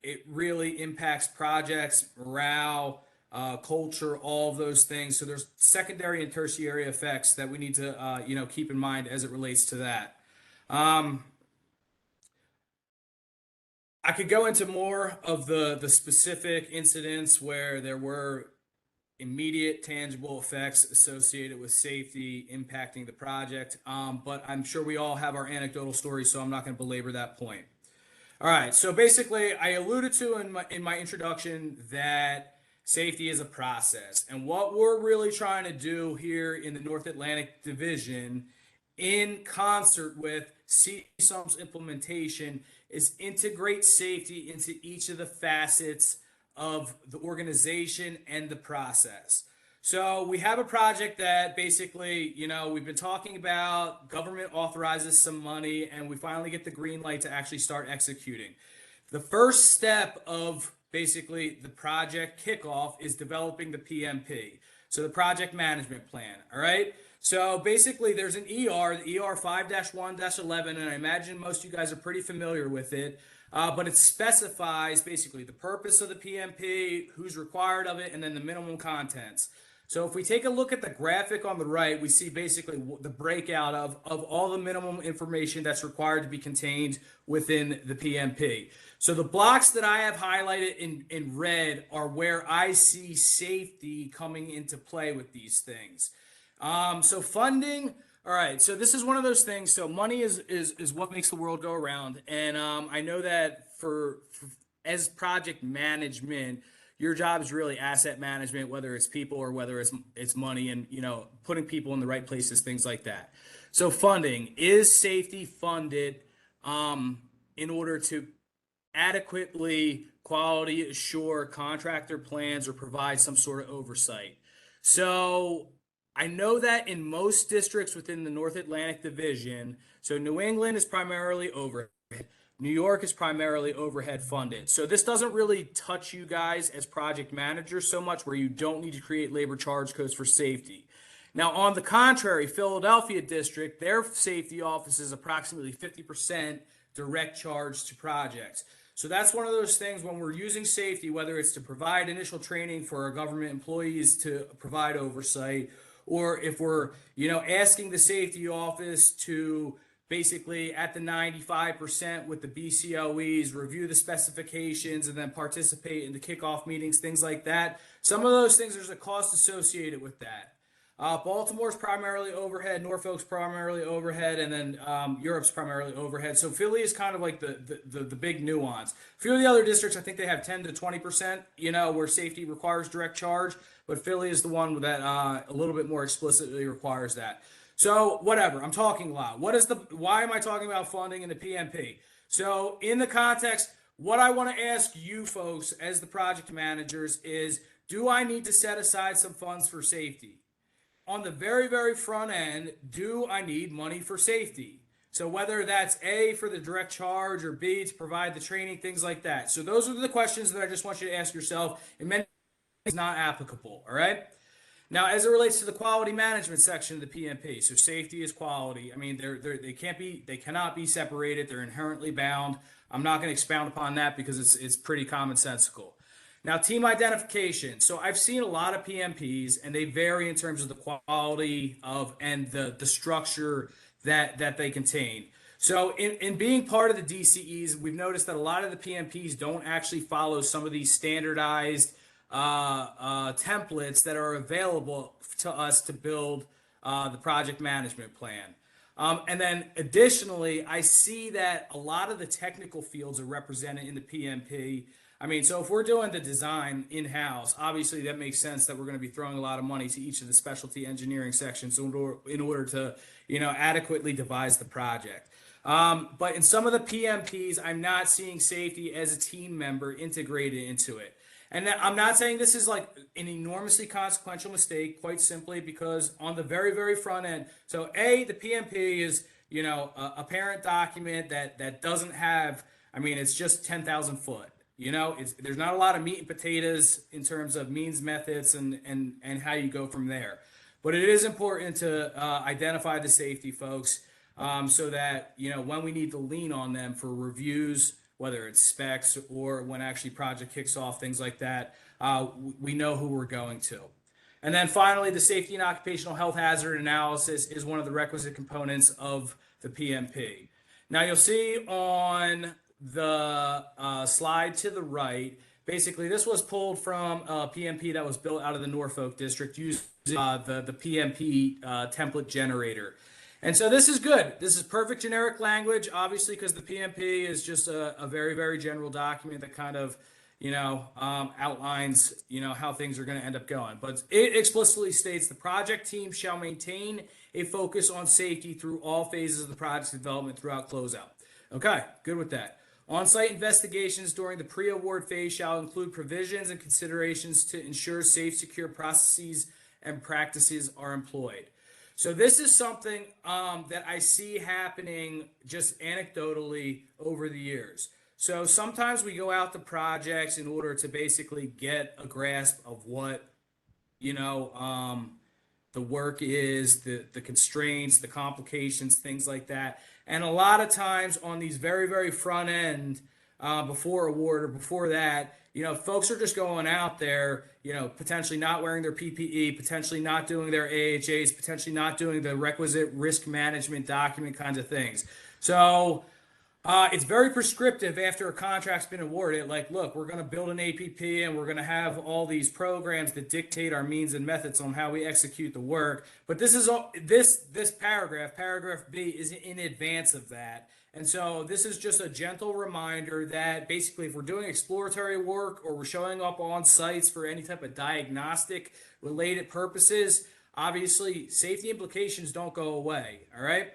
it really impacts projects, morale, culture, all of those things. So there's secondary and tertiary effects that we need to, keep in mind as it relates to that. I could go into more of the specific incidents where there were immediate tangible effects associated with safety impacting the project, but I'm sure we all have our anecdotal stories, so I'm not going to belabor that point. All right, so basically, I alluded to in my introduction that safety is a process. And what we're really trying to do here in the North Atlantic Division, in concert with CSUM's implementation, is integrate safety into each of the facets of the organization and the process. So we have a project that basically, we've been talking about, government authorizes some money, and we finally get the green light to actually start executing. The first step of basically the project kickoff is developing the PMP. So the project management plan, all right? So basically there's an ER, the ER 5-1-11, and I imagine most of you guys are pretty familiar with it. But it specifies basically the purpose of the PMP, who's required of it, and then the minimum contents. So if we take a look at the graphic on the right, we see basically the breakout of all the minimum information that's required to be contained within the PMP. So the blocks that I have highlighted in red are where I see safety coming into play with these things. So funding, all right, so this is one of those things. So money is what makes the world go around. And I know that for as project management, your job is really asset management, whether it's people or whether it's money, and putting people in the right places, things like that. So funding, is safety funded in order to adequately quality assure contractor plans or provide some sort of oversight? So I know that in most districts within the North Atlantic Division, so New England is primarily overhead. New York is primarily overhead funded. So this doesn't really touch you guys as project managers so much, where you don't need to create labor charge codes for safety. Now, on the contrary, Philadelphia district, their safety office is approximately 50% direct charge to projects. So that's one of those things when we're using safety, whether it's to provide initial training for our government employees to provide oversight, or if we're, asking the safety office to basically at the 95% with the BCOEs, review the specifications, and then participate in the kickoff meetings, things like that. Some of those things, there's a cost associated with that. Baltimore's primarily overhead, Norfolk's primarily overhead, and then Europe's primarily overhead. So Philly is kind of like the big nuance. A few of the other districts, I think they have 10 to 20%, where safety requires direct charge, but Philly is the one that a little bit more explicitly requires that. So whatever, I'm talking a lot. Why am I talking about funding in the PMP? So in the context, what I want to ask you folks as the project managers is, do I need to set aside some funds for safety? On the very, very front end, do I need money for safety? So whether that's A, for the direct charge, or B, to provide the training, things like that. So those are the questions that I just want you to ask yourself. In many cases, not applicable, all right? Now, as it relates to the quality management section of the PMP, so safety is quality. I mean, they cannot be separated. They're inherently bound. I'm not going to expound upon that because it's pretty commonsensical. Now, team identification. So I've seen a lot of PMPs, and they vary in terms of the quality of and the structure that they contain. So in being part of the DCEs, we've noticed that a lot of the PMPs don't actually follow some of these standardized templates that are available to us to build the project management plan. And then additionally, I see that a lot of the technical fields are represented in the PMP. I mean, so if we're doing the design in-house, obviously that makes sense that we're going to be throwing a lot of money to each of the specialty engineering sections in order to, adequately devise the project. But in some of the PMPs, I'm not seeing safety as a team member integrated into it. And I'm not saying this is like an enormously consequential mistake, quite simply because on the very, very front end, so A, the PMP is, a parent document that doesn't have, it's just 10,000 foot. There's not a lot of meat and potatoes in terms of means, methods, and how you go from there. But it is important to identify the safety folks so that, when we need to lean on them for reviews, whether it's specs or when actually project kicks off, things like that, we know who we're going to. And then finally, the safety and occupational health hazard analysis is one of the requisite components of the PMP. Now you'll see on the slide to the right, basically this was pulled from a PMP that was built out of the Norfolk district using the PMP template generator. And so this is good. This is perfect generic language, obviously, because the PMP is just a very, very general document that kind of, outlines, how things are going to end up going. But it explicitly states the project team shall maintain a focus on safety through all phases of the project development throughout closeout. Okay, good with that. On-site investigations during the pre-award phase shall include provisions and considerations to ensure safe, secure processes and practices are employed. So this is something that I see happening just anecdotally over the years. So sometimes we go out to projects in order to basically get a grasp of what, the work is, the constraints, the complications, things like that. And a lot of times on these very, very front end, before award or before that, folks are just going out there, potentially not wearing their PPE, potentially not doing their AHAs, potentially not doing the requisite risk management document kinds of things. So it's very prescriptive after a contract's been awarded. Like, look, we're going to build an APP and we're going to have all these programs that dictate our means and methods on how we execute the work. But this is all, this paragraph B, is in advance of that. And so this is just a gentle reminder that basically if we're doing exploratory work or we're showing up on sites for any type of diagnostic related purposes, obviously safety implications don't go away. All right.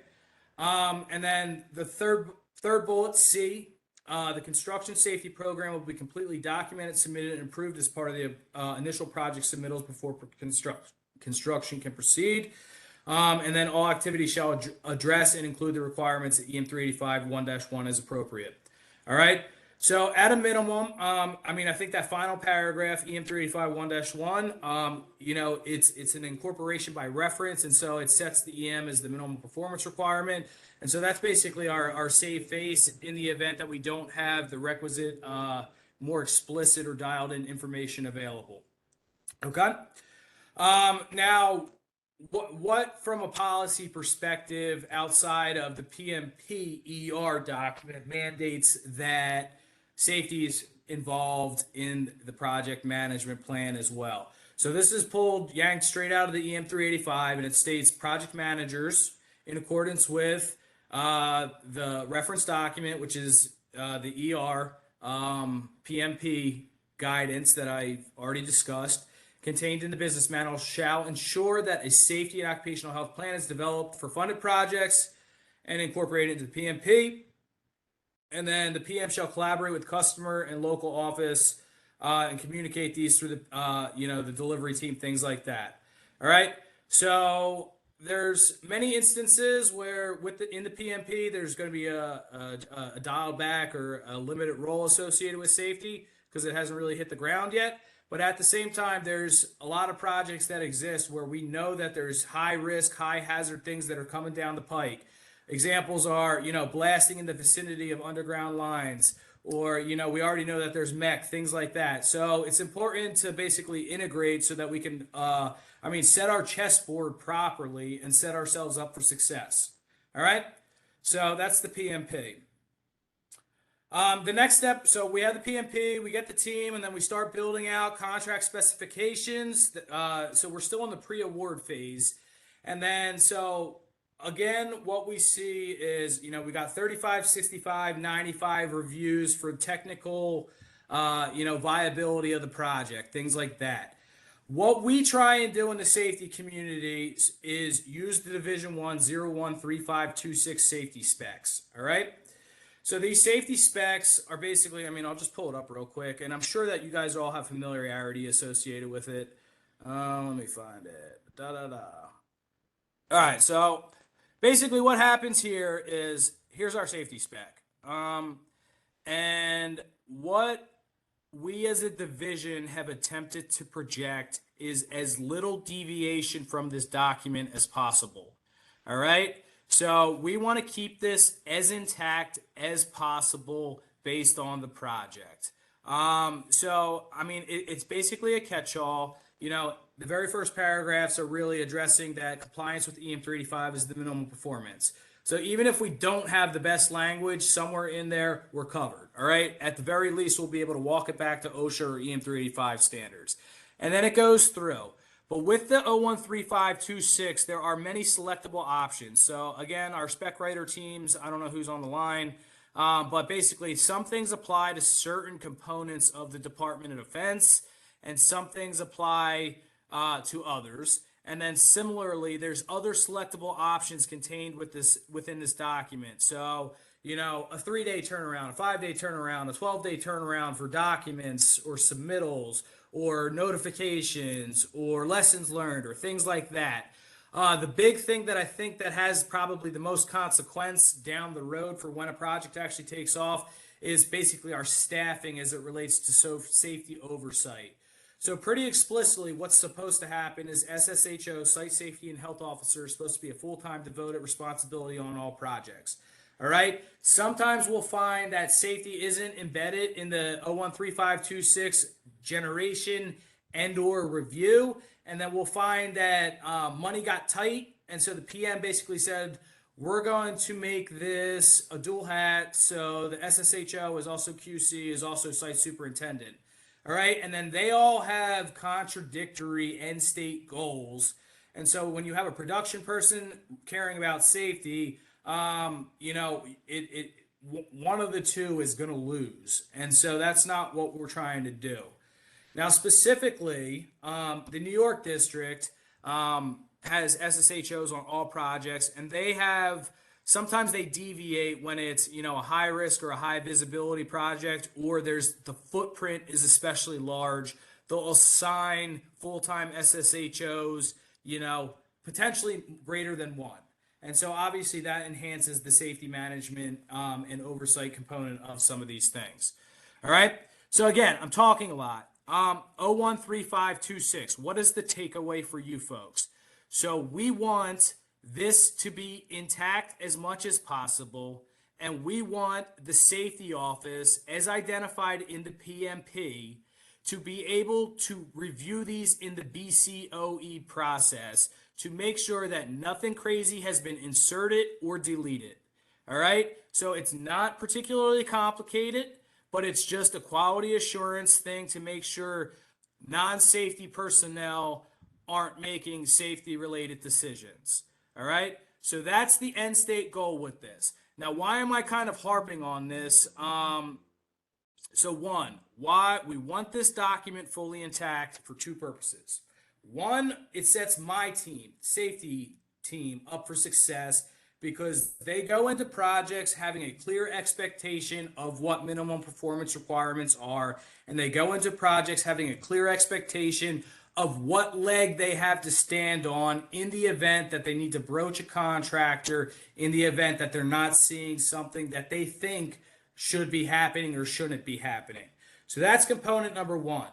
And then the third bullet, C, the construction safety program will be completely documented, submitted, and approved as part of the initial project submittals before construction can proceed. And then all activities shall address and include the requirements at EM 385 1-1 as appropriate. All right. So at a minimum, I think that final paragraph, EM 385 1-1, it's an incorporation by reference. And so it sets the EM as the minimum performance requirement. And so that's basically our save face in the event that we don't have the requisite, more explicit or dialed in information available. Okay. Now, what from a policy perspective outside of the PMP ER document mandates that safety is involved in the project management plan as well? So this is yanked straight out of the EM 385, and it states project managers, in accordance with the reference document, which is the ER PMP guidance that I already discussed, contained in the business manual, shall ensure that a safety and occupational health plan is developed for funded projects and incorporated into the PMP. And then the PM shall collaborate with customer and local office and communicate these through the the delivery team, things like that. All right. So there's many instances where in the PMP there's going to be a dial back or a limited role associated with safety because it hasn't really hit the ground yet. But at the same time, there's a lot of projects that exist where we know that there's high risk, high hazard things that are coming down the pike. Examples are, blasting in the vicinity of underground lines, or, we already know that there's mech, things like that. So it's important to basically integrate so that we can, set our chessboard properly and set ourselves up for success. All right. So that's the PMP. The next step, so we have the PMP, we get the team, and then we start building out contract specifications. So we're still in the pre-award phase. And then, so again, what we see is, we got 35, 65, 95 reviews for technical, viability of the project, things like that. What we try and do in the safety community is use the Division 1 013526 safety specs. All right. So these safety specs are basically, I'll just pull it up real quick, and I'm sure that you guys all have familiarity associated with it. Let me find it. All right, so basically what happens here is, here's our safety spec. And what we as a division have attempted to project is as little deviation from this document as possible. All right. So we want to keep this as intact as possible based on the project. It's basically a catch-all. The very first paragraphs are really addressing that compliance with EM 385 is the minimum performance. So even if we don't have the best language somewhere in there, we're covered. All right. At the very least, we'll be able to walk it back to OSHA or EM 385 standards. And then it goes through. But with the 013526, there are many selectable options. So again, our spec writer teams, I don't know who's on the line, but basically some things apply to certain components of the Department of Defense, and some things apply to others. And then similarly, there's other selectable options contained within this document. So, a 3-day turnaround, a 5-day turnaround, a 12-day turnaround for documents or submittals, or notifications, or lessons learned, or things like that. The big thing that I think that has probably the most consequence down the road for when a project actually takes off is basically our staffing as it relates to safety oversight. So pretty explicitly, what's supposed to happen is SSHO, Site Safety and Health Officer, is supposed to be a full-time devoted responsibility on all projects. All right. Sometimes we'll find that safety isn't embedded in the 013526 generation and/or review, and then we'll find that money got tight, and so the PM basically said, we're going to make this a dual hat, so the SSHO is also QC, is also site superintendent. All right, and then they all have contradictory end state goals, and so when you have a production person caring about safety, one of the two is going to lose, and so that's not what we're trying to do. Now, specifically, the New York district has SSHOs on all projects, and sometimes they deviate when it's, a high risk or a high visibility project, or the footprint is especially large. They'll assign full-time SSHOs, potentially greater than one. And so obviously that enhances the safety management and oversight component of some of these things. All right. So again, I'm talking a lot. 013526. What is the takeaway for you folks? So we want this to be intact as much as possible, and we want the safety office, as identified in the PMP, to be able to review these in the BCOE process to make sure that nothing crazy has been inserted or deleted. All right. So it's not particularly complicated, but it's just a quality assurance thing to make sure non-safety personnel aren't making safety-related decisions. All right? So that's the end state goal with this. Now, why am I kind of harping on this? So one, why we want this document fully intact for two purposes. One, it sets my team, safety team, up for success because they go into projects having a clear expectation of what minimum performance requirements are, and they go into projects having a clear expectation of what leg they have to stand on in the event that they need to broach a contractor, in the event that they're not seeing something that they think should be happening or shouldn't be happening. So that's component number one.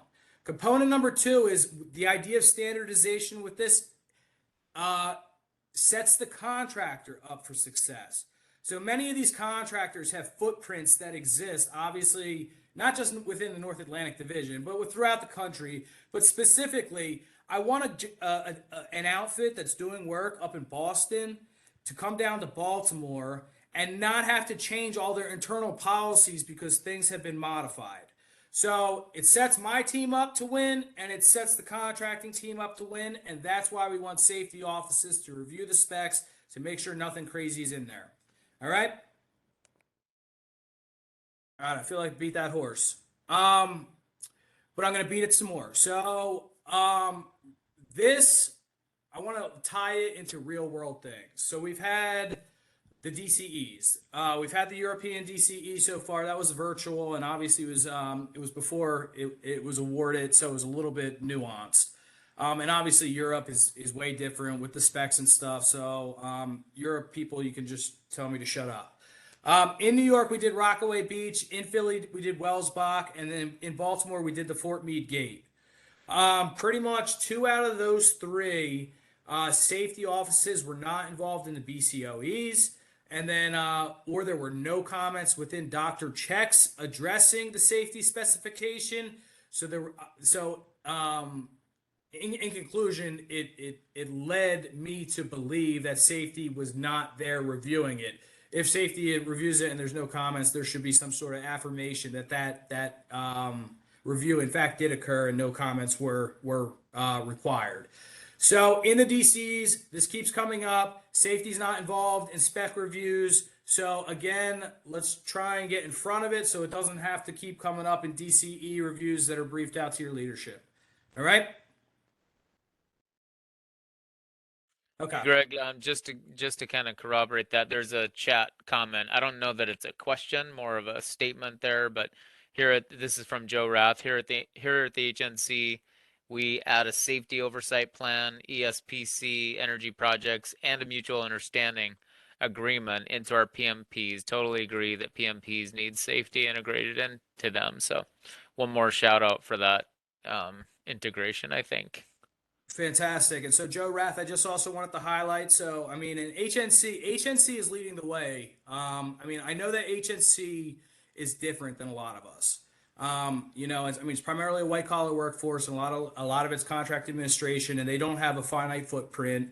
Component number two is the idea of standardization with this sets the contractor up for success. So many of these contractors have footprints that exist, obviously, not just within the North Atlantic Division, but throughout the country. But specifically, I want an outfit that's doing work up in Boston to come down to Baltimore and not have to change all their internal policies because things have been modified. So it sets my team up to win, and it sets the contracting team up to win, and that's why we want safety offices to review the specs to make sure nothing crazy is in there. All right? All right, I feel like I beat that horse. But I'm going to beat it some more. So this, I want to tie it into real world things. So we've had the DCEs. We've had the European DCE so far. That was virtual, and obviously it was before it was awarded, so it was a little bit nuanced. And obviously Europe is way different with the specs and stuff. So Europe people, you can just tell me to shut up. In New York, we did Rockaway Beach. In Philly, we did Wellsbach, and then in Baltimore, we did the Fort Meade Gate. Pretty much 2 out of those 3 safety offices were not involved in the BCOEs. And then, or there were no comments within doctor checks addressing the safety specification. So in conclusion, it led me to believe that safety was not there reviewing it. If safety reviews it and there's no comments, there should be some sort of affirmation that review, in fact, did occur and no comments were required. So in the DCs, this keeps coming up. Safety's not involved in spec reviews. So again, let's try and get in front of it so it doesn't have to keep coming up in DCE reviews that are briefed out to your leadership. All right? Okay. Greg, just to kind of corroborate that, there's a chat comment. I don't know that it's a question, more of a statement there, but this is from Joe Rath. Here at the HNC, we add a safety oversight plan, ESPC, energy projects, and a mutual understanding agreement into our PMPs. Totally agree that PMPs need safety integrated into them. So one more shout out for that integration, I think. Fantastic. And so Joe Rath, I just also wanted to highlight. So, I mean, in HNC is leading the way. I mean, I know that HNC is different than a lot of us. It's primarily a white collar workforce, and a lot of it's contract administration, and they don't have a finite footprint.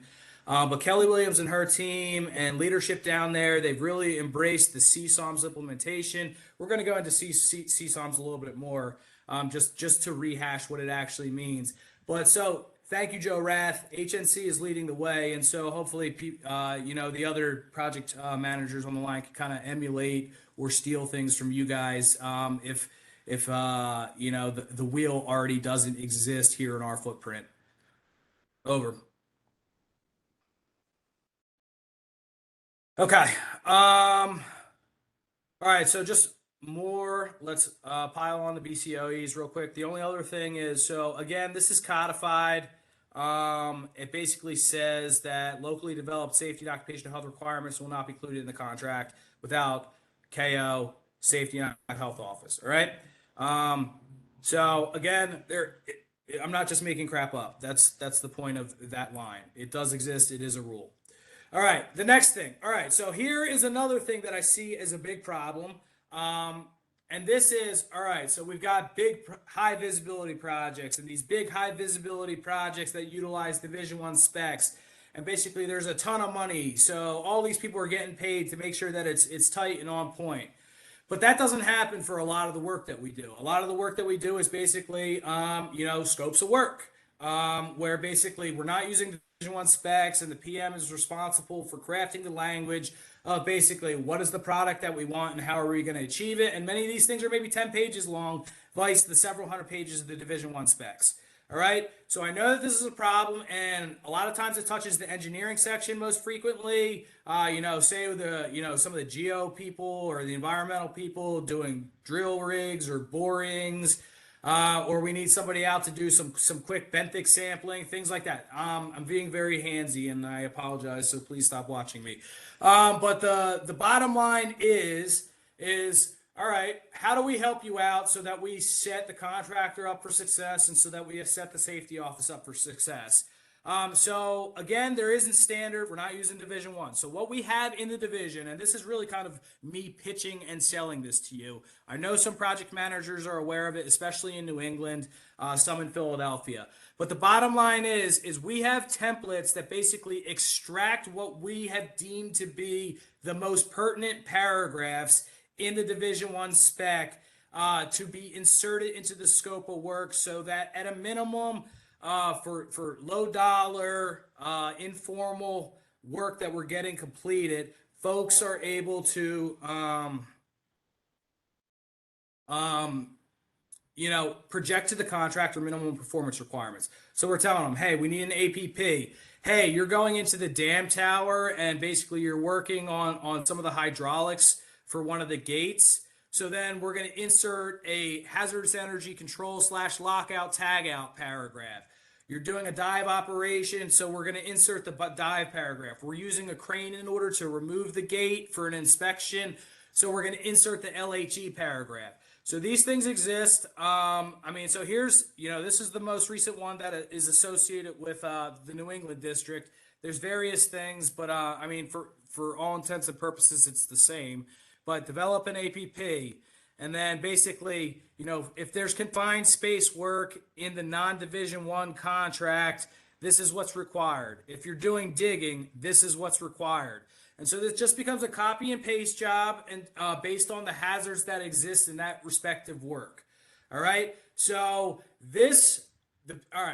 But Kelly Williams and her team and leadership down there, they've really embraced the CSOMS implementation. We're going to go into CSOMS a little bit more, just to rehash what it actually means. But so thank you, Joe Rath. HNC is leading the way, and so hopefully, the other project managers on the line can kind of emulate or steal things from you guys if the wheel already doesn't exist here in our footprint. Over. Okay. All right. So just more. Let's pile on the BCOEs real quick. The only other thing is, so again, this is codified. It basically says that locally developed safety and occupational health requirements will not be included in the contract without KO, safety and health office. All right. So again, I'm not just making crap up. That's the point of that line. It does exist. It is a rule. All right. The next thing. All right. So here is another thing that I see as a big problem. And this is, all right, so we've got big high visibility projects, and these big high visibility projects that utilize Division I specs. And basically there's a ton of money. So all these people are getting paid to make sure that it's tight and on point. But that doesn't happen for a lot of the work that we do. A lot of the work that we do is basically, scopes of work, where basically we're not using Division 1 specs, and the PM is responsible for crafting the language of basically what is the product that we want and how are we going to achieve it. And many of these things are maybe 10 pages long, vice the several hundred pages of the Division 1 specs. All right, so I know that this is a problem, and a lot of times it touches the engineering section most frequently. Say some of the geo people or the environmental people doing drill rigs or borings, or we need somebody out to do some quick benthic sampling, things like that. I'm being very handsy, and I apologize, so please stop watching me. But the bottom line is all right, how do we help you out so that we set the contractor up for success and so that we set the safety office up for success? So again, there isn't standard. We're not using Division 1. So what we have in the division, and this is really kind of me pitching and selling this to you. I know some project managers are aware of it, especially in New England, some in Philadelphia. But the bottom line is we have templates that basically extract what we have deemed to be the most pertinent paragraphs in the Division 1 spec to be inserted into the scope of work, so that at a minimum for low dollar informal work that we're getting completed, folks are able to project to the contractor minimum performance requirements. So we're telling them, hey, we need an APP. Hey, you're going into the dam tower and basically you're working on some of the hydraulics for one of the gates. So then we're going to insert a hazardous energy control / lockout tagout paragraph. You're doing a dive operation, so we're going to insert the dive paragraph. We're using a crane in order to remove the gate for an inspection, so we're going to insert the LHE paragraph. So these things exist. So here's, this is the most recent one that is associated with the New England district. There's various things, but for all intents and purposes, it's the same. But develop an APP, and then basically, if there's confined space work in the non-Division 1 contract, this is what's required. If you're doing digging, this is what's required. And so this just becomes a copy and paste job, and based on the hazards that exist in that respective work. All right. So I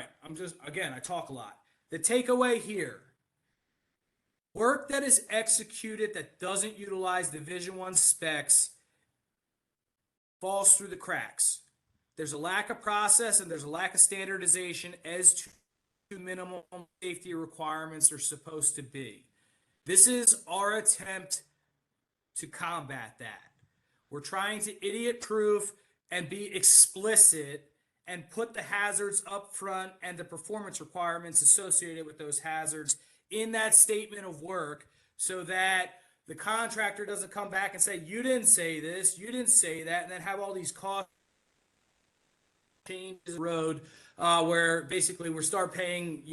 talk a lot. The takeaway here. Work that is executed that doesn't utilize Division 1 specs falls through the cracks. There's a lack of process and there's a lack of standardization as to minimum safety requirements are supposed to be. This is our attempt to combat that. We're trying to idiot-proof and be explicit and put the hazards up front and the performance requirements associated with those hazards in that statement of work, so that the contractor doesn't come back and say, you didn't say this, you didn't say that, and then have all these cost changes the road where basically we start paying,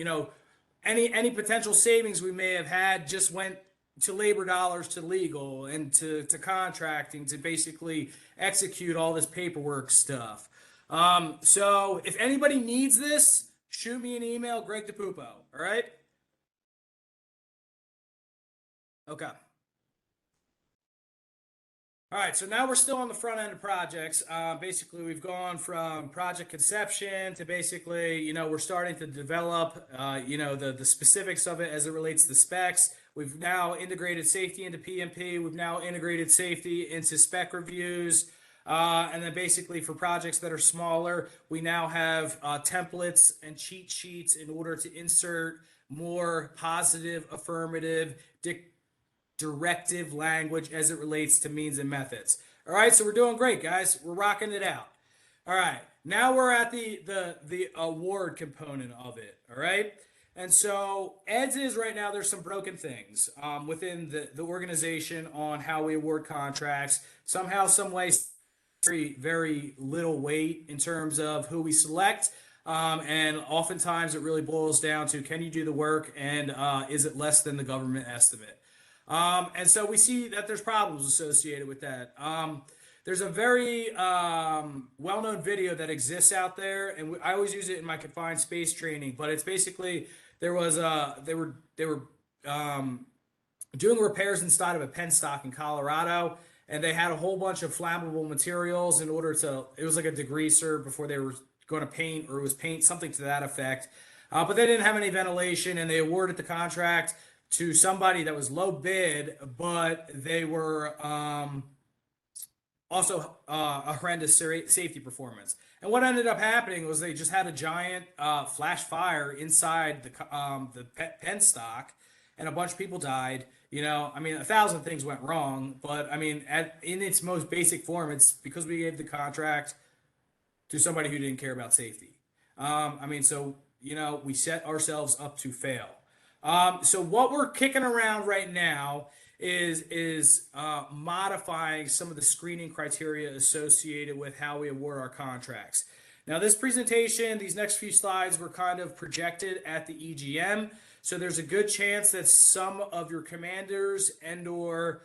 any potential savings we may have had just went to labor dollars, to legal, and to contracting to basically execute all this paperwork stuff. So if anybody needs this, shoot me an email, Greg DiPuppo, all right? Okay. All right, so now we're still on the front end of projects. Basically, we've gone from project conception to basically, we're starting to develop, the specifics of it as it relates to the specs. We've now integrated safety into PMP. We've now integrated safety into spec reviews. And then basically for projects that are smaller, we now have templates and cheat sheets in order to insert more positive, affirmative, directive language as it relates to means and methods. All right, so we're doing great, guys. We're rocking it out. All right, now we're at the award component of it. All right, and so as is right now, there's some broken things within the organization on how we award contracts. Somehow, some way, very, very little weight in terms of who we select. And oftentimes it really boils down to, can you do the work, and is it less than the government estimate? And so we see that there's problems associated with that. There's a very well-known video that exists out there, and I always use it in my confined space training. But it's basically they were doing repairs inside of a penstock in Colorado, and they had a whole bunch of flammable materials in order to, it was like a degreaser before they were going to paint, or it was paint, something to that effect. But they didn't have any ventilation, and they awarded the contract to somebody that was low bid, but they were also a horrendous safety performance. And what ended up happening was they just had a giant flash fire inside the pen stock, and a bunch of people died. You know, I mean, 1,000 things went wrong, but I mean, in its most basic form, it's because we gave the contract to somebody who didn't care about safety. I mean, so, you know, we set ourselves up to fail. So what we're kicking around right now is modifying some of the screening criteria associated with how we award our contracts. Now, this presentation, these next few slides were kind of projected at the EGM, so there's a good chance that some of your commanders and or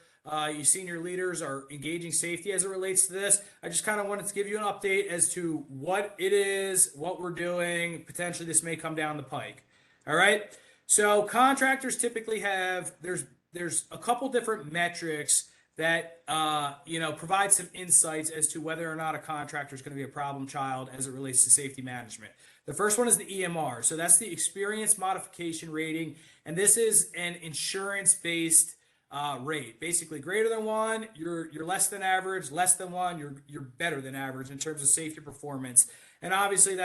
you senior leaders are engaging safety as it relates to this. I just kind of wanted to give you an update as to what it is, what we're doing. Potentially this may come down the pike. All right. So contractors typically have, there's a couple different metrics that, you know, provide some insights as to whether or not a contractor is going to be a problem child as it relates to safety management. The first one is the EMR. So that's the experience modification rating. And this is an insurance-based rate. Basically, greater than 1, you're less than average. Less than 1, you're better than average in terms of safety performance. And obviously,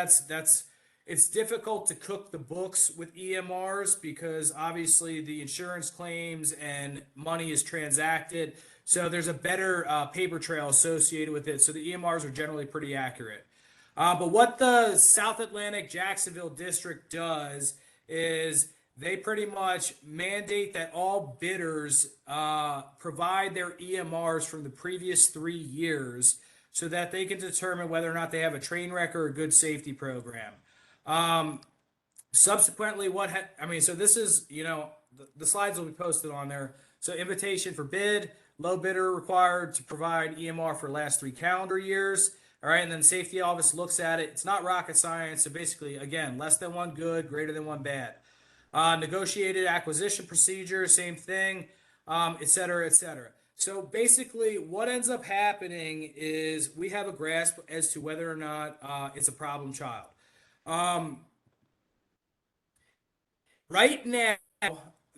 it's difficult to cook the books with EMRs because obviously the insurance claims and money is transacted. So there's a better paper trail associated with it. So the EMRs are generally pretty accurate. But what the South Atlantic Jacksonville District does is they pretty much mandate that all bidders provide their EMRs from the previous 3 years so that they can determine whether or not they have a train wreck or a good safety program. Subsequently, so this is, you know, the slides will be posted on there. So invitation for bid, low bidder required to provide EMR for last 3 calendar years. All right, and then safety office looks at it. It's not rocket science. So basically, again, less than 1 good, greater than 1 bad. Negotiated acquisition procedure, same thing, et cetera, et cetera. So basically, what ends up happening is we have a grasp as to whether or not it's a problem child. Right now,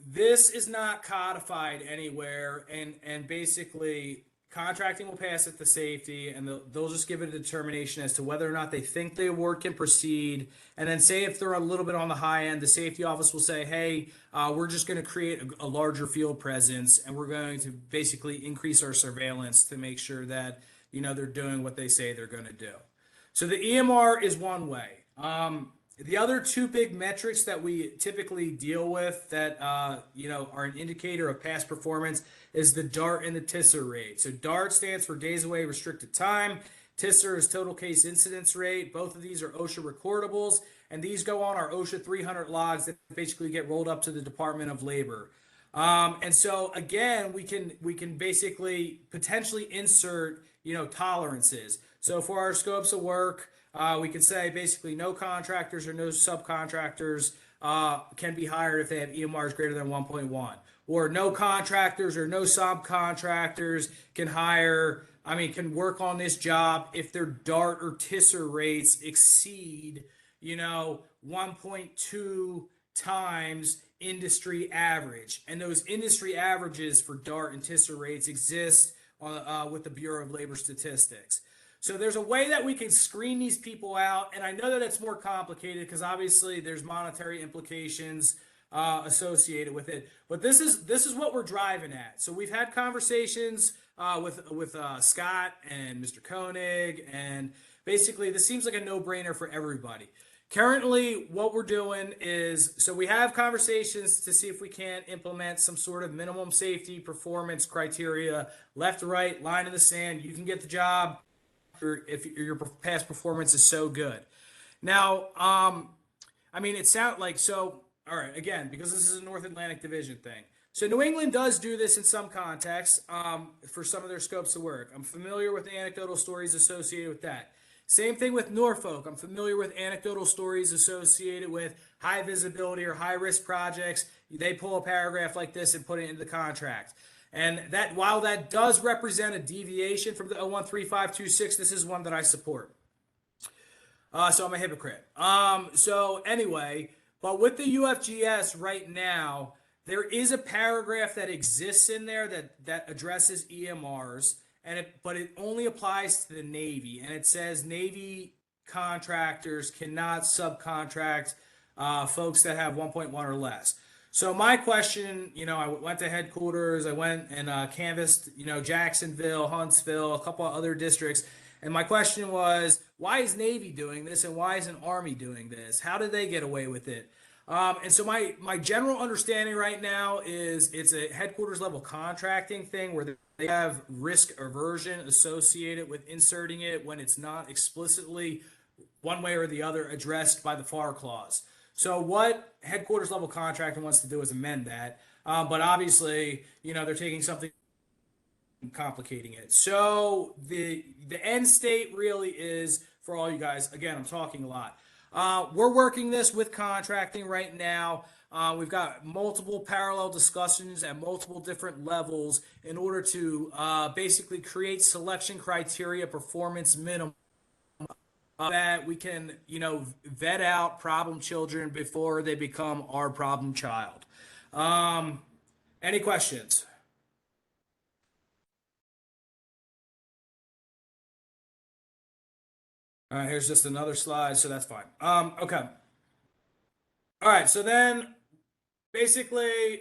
this is not codified anywhere, and basically contracting will pass it to safety, and they'll just give it a determination as to whether or not they think the award can proceed. And then say if they're a little bit on the high end, the safety office will say, hey, we're just going to create a larger field presence, and we're going to basically increase our surveillance to make sure that, you know, they're doing what they say they're going to do. So the EMR is one way. The other 2 big metrics that we typically deal with that, you know, are an indicator of past performance is the DART and the TISR rate. So DART stands for days away restricted time. TISR is total case incidence rate. Both of these are OSHA recordables, and these go on our OSHA 300 logs that basically get rolled up to the Department of Labor. And so again, we can basically potentially insert, you know, tolerances. So for our scopes of work, we can say basically no contractors or no subcontractors can be hired if they have EMRs greater than 1.1, or no contractors or no subcontractors can work on this job if their DART or TISR rates exceed, you know, 1.2 times industry average. And those industry averages for DART and TISR rates exist with the Bureau of Labor Statistics. So there's a way that we can screen these people out, and I know that it's more complicated because obviously there's monetary implications associated with it. But this is what we're driving at. So we've had conversations with Scott and Mr. Koenig, and basically this seems like a no-brainer for everybody. Currently, what we're doing is, so we have conversations to see if we can implement some sort of minimum safety performance criteria, left to right, line in the sand. You can get the job if your past performance is so good. Now, it sounds like, so, all right, again, because this is a North Atlantic Division thing. So New England does do this in some contexts for some of their scopes of work. I'm familiar with anecdotal stories associated with that. Same thing with Norfolk. I'm familiar with anecdotal stories associated with high visibility or high risk projects. They pull a paragraph like this and put it into the contract. And that while that does represent a deviation from the 013526, this is one that I support. So I'm a hypocrite. So anyway, but with the UFGS right now, there is a paragraph that exists in there that addresses EMRs, but it only applies to the Navy, and it says Navy contractors cannot subcontract folks that have 1.1 or less. So my question, I went to headquarters, I went and canvassed, Jacksonville, Huntsville, a couple of other districts. And my question was, why is Navy doing this and why isn't Army doing this? How did they get away with it? And so my general understanding right now is it's a headquarters level contracting thing where they have risk aversion associated with inserting it when it's not explicitly one way or the other addressed by the FAR clause. So what headquarters level contracting wants to do is amend that. But obviously, they're taking something complicating it. So the end state really is, for all you guys, again, I'm talking a lot. We're working this with contracting right now. We've got multiple parallel discussions at multiple different levels in order to basically create selection criteria, performance minimum, that we can, vet out problem children before they become our problem child. Any questions? All right, here's just another slide, so that's fine. Okay. All right, so then basically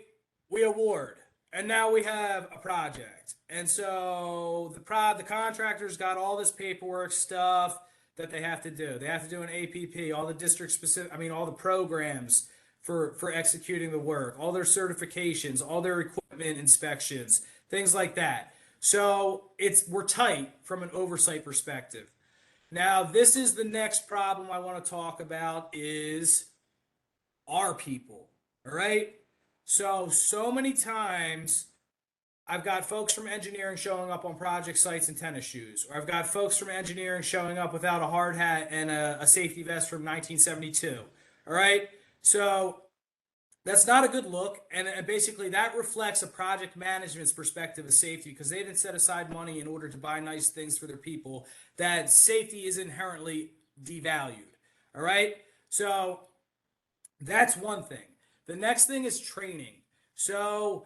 we award, and now we have a project. And so the contractors got all this paperwork stuff that they have to do. They have to do an APP, all the district specific, all the programs for executing the work, all their certifications, all their equipment inspections, things like that. So we're tight from an oversight perspective. Now, this is the next problem I want to talk about is our people, all right? So many times I've got folks from engineering showing up on project sites in tennis shoes, or I've got folks from engineering showing up without a hard hat and a safety vest from 1972. All right. So that's not a good look. And basically that reflects a project management's perspective of safety because they didn't set aside money in order to buy nice things for their people, that safety is inherently devalued. All right. So that's one thing. The next thing is training. So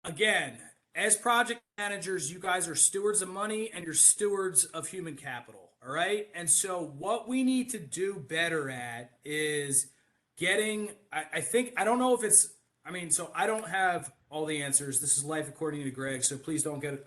again, as project managers, you guys are stewards of money and you're stewards of human capital, all right? And so what we need to do better at is getting, I don't know if it's, so I don't have all the answers. This is life according to Greg, so please don't get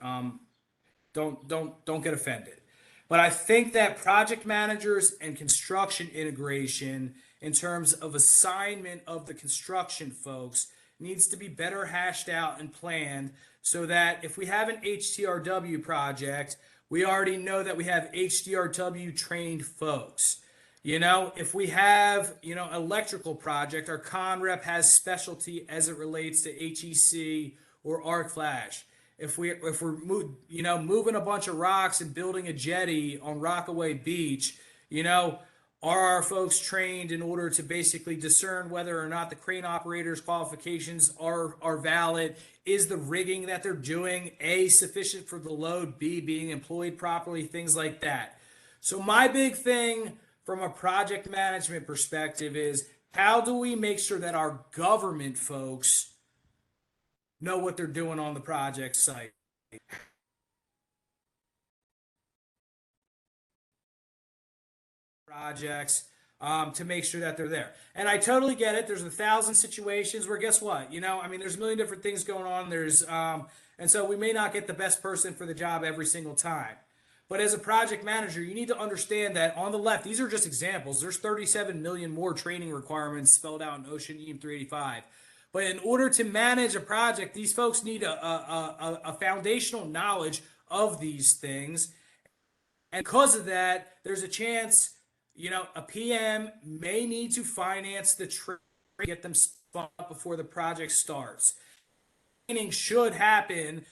don't get offended. But I think that project managers and construction integration in terms of assignment of the construction folks needs to be better hashed out and planned so that if we have an HTRW project, we already know that we have HTRW trained folks. If we have, electrical project, our con rep has specialty as it relates to HEC or arc flash. If we're moving a bunch of rocks and building a jetty on Rockaway Beach, are our folks trained in order to basically discern whether or not the crane operator's qualifications are valid? Is the rigging that they're doing, A, sufficient for the load, B, being employed properly, things like that. So my big thing from a project management perspective is how do we make sure that our government folks know what they're doing on the project site? Projects to make sure that they're there. And I totally get it. There's 1,000 situations where guess what? There's a million different things going on. And so we may not get the best person for the job every single time. But as a project manager, you need to understand that on the left, these are just examples. There's 37 million more training requirements spelled out in Ocean EM 385. But in order to manage a project, these folks need a foundational knowledge of these things. And because of that, there's a chance, a PM may need to finance the training, get them spun up before the project starts. Training should happen,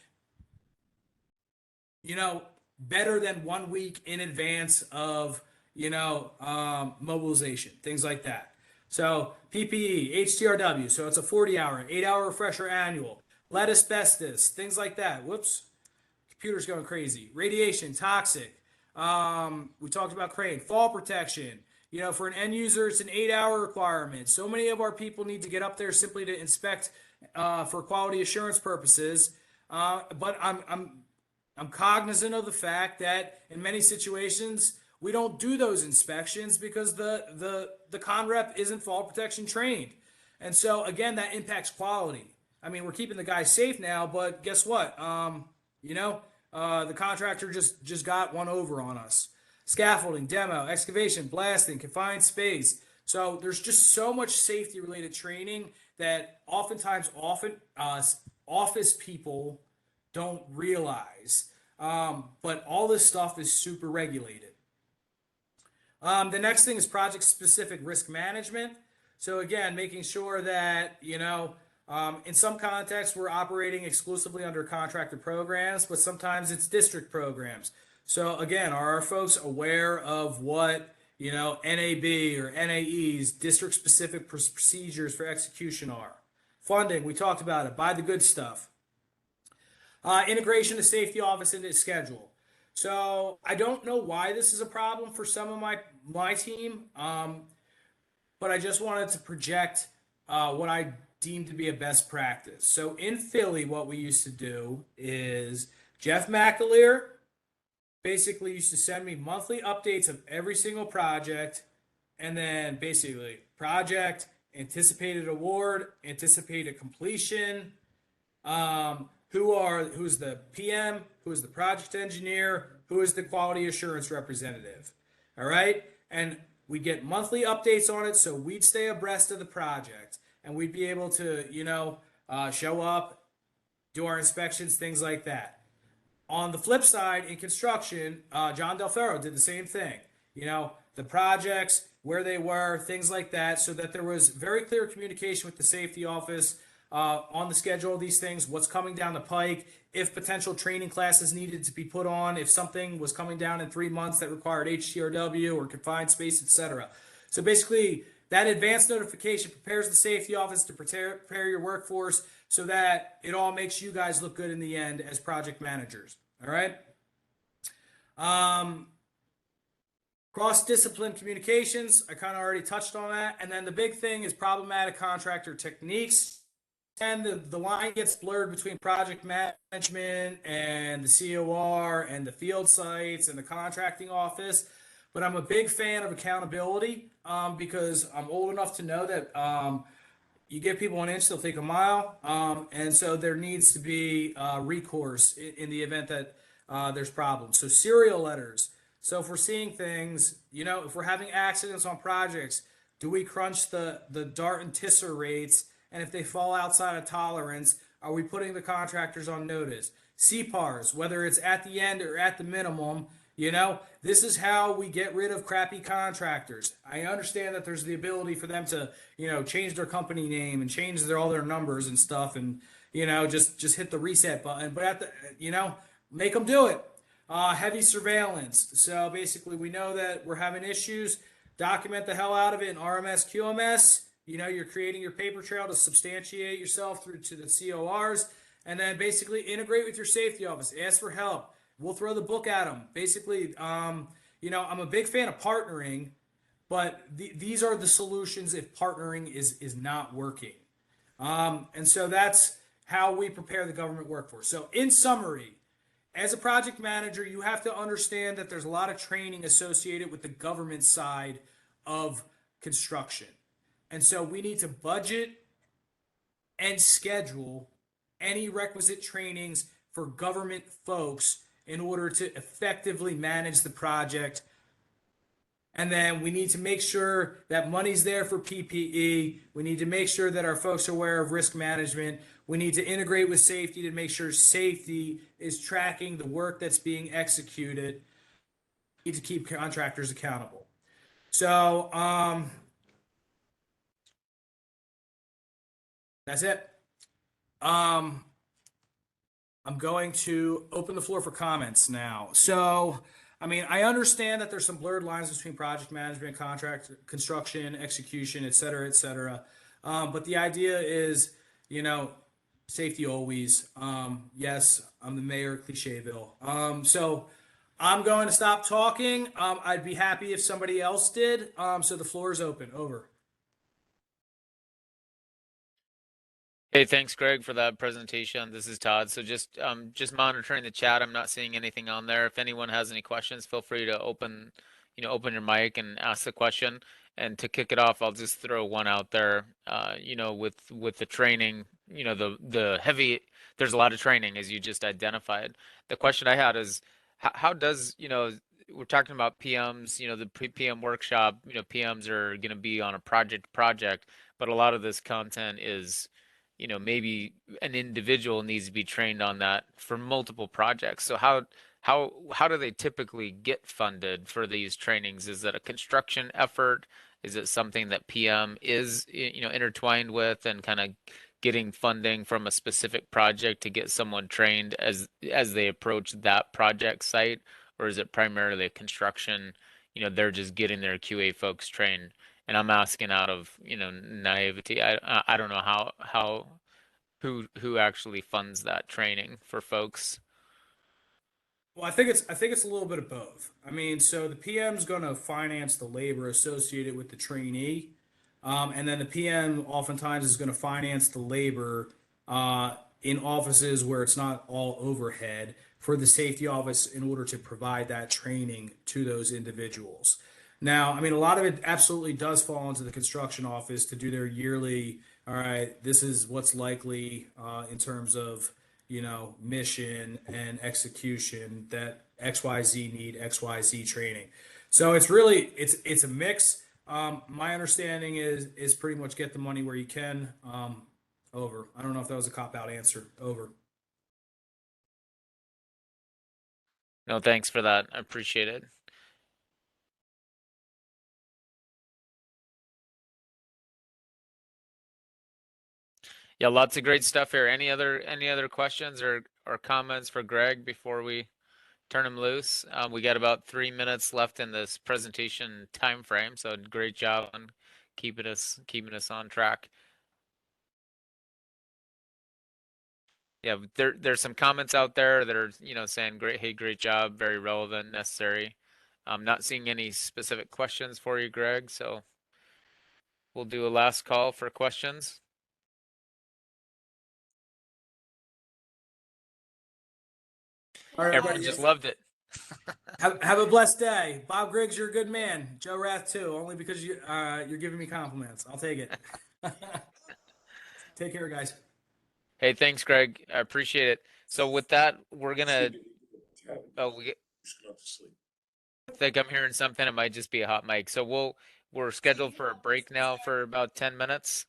better than 1 week in advance of, mobilization, things like that. So PPE, HTRW, so it's a 40-hour, 8-hour refresher annual. lead, asbestos, things like that. Whoops, computer's going crazy. Radiation, toxic. We talked about crane, fall protection. You know, for an end user, it's an 8-hour requirement. So many of our people need to get up there simply to inspect for quality assurance purposes. But I'm cognizant of the fact that in many situations we don't do those inspections because the con rep isn't fall protection trained, and so again that impacts quality. I mean, we're keeping the guys safe now, but guess what? The contractor just got one over on us. Scaffolding, demo, excavation, blasting, confined space. So there's just so much safety related training that oftentimes office people don't realize. But all this stuff is super regulated. The next thing is project specific risk management. So again, making sure that, in some contexts, we're operating exclusively under contractor programs, but sometimes it's district programs. So again, are our folks aware of what, NAB or NAE's district specific procedures for execution are? Funding, we talked about it, buy the good stuff. Integration of safety office into schedule. So I don't know why this is a problem for some of my team, but I just wanted to project what I deem to be a best practice. So in Philly, what we used to do is Jeff McAleer basically used to send me monthly updates of every single project, and then basically project, anticipated award, anticipated completion, who's the PM, who is the project engineer, who is the quality assurance representative. All right. And we get monthly updates on it. So we'd stay abreast of the project and we'd be able to, show up, do our inspections, things like that. On the flip side, in construction, John Del Ferro did the same thing. The projects, where they were, things like that, so that there was very clear communication with the safety office on the schedule of these things, what's coming down the pike, if potential training classes needed to be put on, if something was coming down in 3 months that required HTRW or confined space, etc. So basically, that advanced notification prepares the safety office to prepare your workforce so that it all makes you guys look good in the end as project managers. All right. Cross-discipline communications. I kind of already touched on that. And then the big thing is problematic contractor techniques. And the line gets blurred between project management and the COR and the field sites and the contracting office. But I'm a big fan of accountability because I'm old enough to know that you give people an inch, they'll take a mile. And so there needs to be recourse in the event that there's problems. So serial letters. So if we're seeing things, if we're having accidents on projects, do we crunch the DART and TISR rates? And if they fall outside of tolerance, are we putting the contractors on notice? CPARs, whether it's at the end or at the minimum, this is how we get rid of crappy contractors. I understand that there's the ability for them to, change their company name and change all their numbers and stuff and, just hit the reset button. But make them do it. Heavy surveillance. So basically we know that we're having issues. Document the hell out of it in RMS, QMS. You're creating your paper trail to substantiate yourself through to the CORs, and then basically integrate with your safety office. Ask for help. We'll throw the book at them. Basically, I'm a big fan of partnering, but these are the solutions if partnering is not working. And so that's how we prepare the government workforce. So in summary, as a project manager, you have to understand that there's a lot of training associated with the government side of construction. And so we need to budget and schedule any requisite trainings for government folks in order to effectively manage the project. And then we need to make sure that money's there for PPE. We need to make sure that our folks are aware of risk management. We need to integrate with safety to make sure safety is tracking the work that's being executed. We need to keep contractors accountable. So, that's it. I'm going to open the floor for comments now. So, I understand that there's some blurred lines between project management, contract, construction, execution, et cetera, et cetera. But the idea is, Safety always. Yes, I'm the mayor of Clicheville. So I'm going to stop talking. I'd be happy if somebody else did. So the floor is open. Over. Hey, thanks, Greg, for that presentation. This is Todd. So just monitoring the chat. I'm not seeing anything on there. If anyone has any questions, feel free to open your mic and ask the question. And to kick it off, I'll just throw one out there. With the training, the heavy, there's a lot of training as you just identified. The question I had is, how does, we're talking about PMs, the PM workshop, PMs are going to be on a project, but a lot of this content is maybe an individual needs to be trained on that for multiple projects. So how do they typically get funded for these trainings? Is it a construction effort? Is it something that PM is intertwined with and kind of getting funding from a specific project to get someone trained as they approach that project site? Or is it primarily a construction, they're just getting their QA folks trained? And I'm asking out of, naivety. I don't know who actually funds that training for folks. Well, I think it's a little bit of both. I mean, so the PM's going to finance the labor associated with the trainee, and then the PM oftentimes is going to finance the labor in offices where it's not all overhead for the safety office in order to provide that training to those individuals. Now, I mean, a lot of it absolutely does fall into the construction office to do their yearly. All right, this is what's likely in terms of mission and execution that XYZ need XYZ training. So it's a mix. My understanding is pretty much get the money where you can. Over. I don't know if that was a cop out answer. Over. No, thanks for that. I appreciate it. Yeah, lots of great stuff here. Any other questions or comments for Greg before we turn him loose? We got about 3 minutes left in this presentation time frame, so great job on keeping us on track. Yeah, there's some comments out there that are saying great job, very relevant, necessary. I'm not seeing any specific questions for you, Greg, so we'll do a last call for questions. All right, Everyone everybody, just loved it. have a blessed day. Bob Griggs, you're a good man. Joe Rath too, only because you're giving me compliments. I'll take it. Take care, guys. Hey, thanks, Greg. I appreciate it. So with that, we're gonna. Oh, I think I'm hearing something. It might just be a hot mic. So we're scheduled for a break now for about 10 minutes,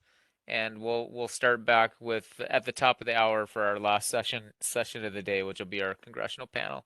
and we'll start back with at the top of the hour for our last session of the day, which will be our congressional panel.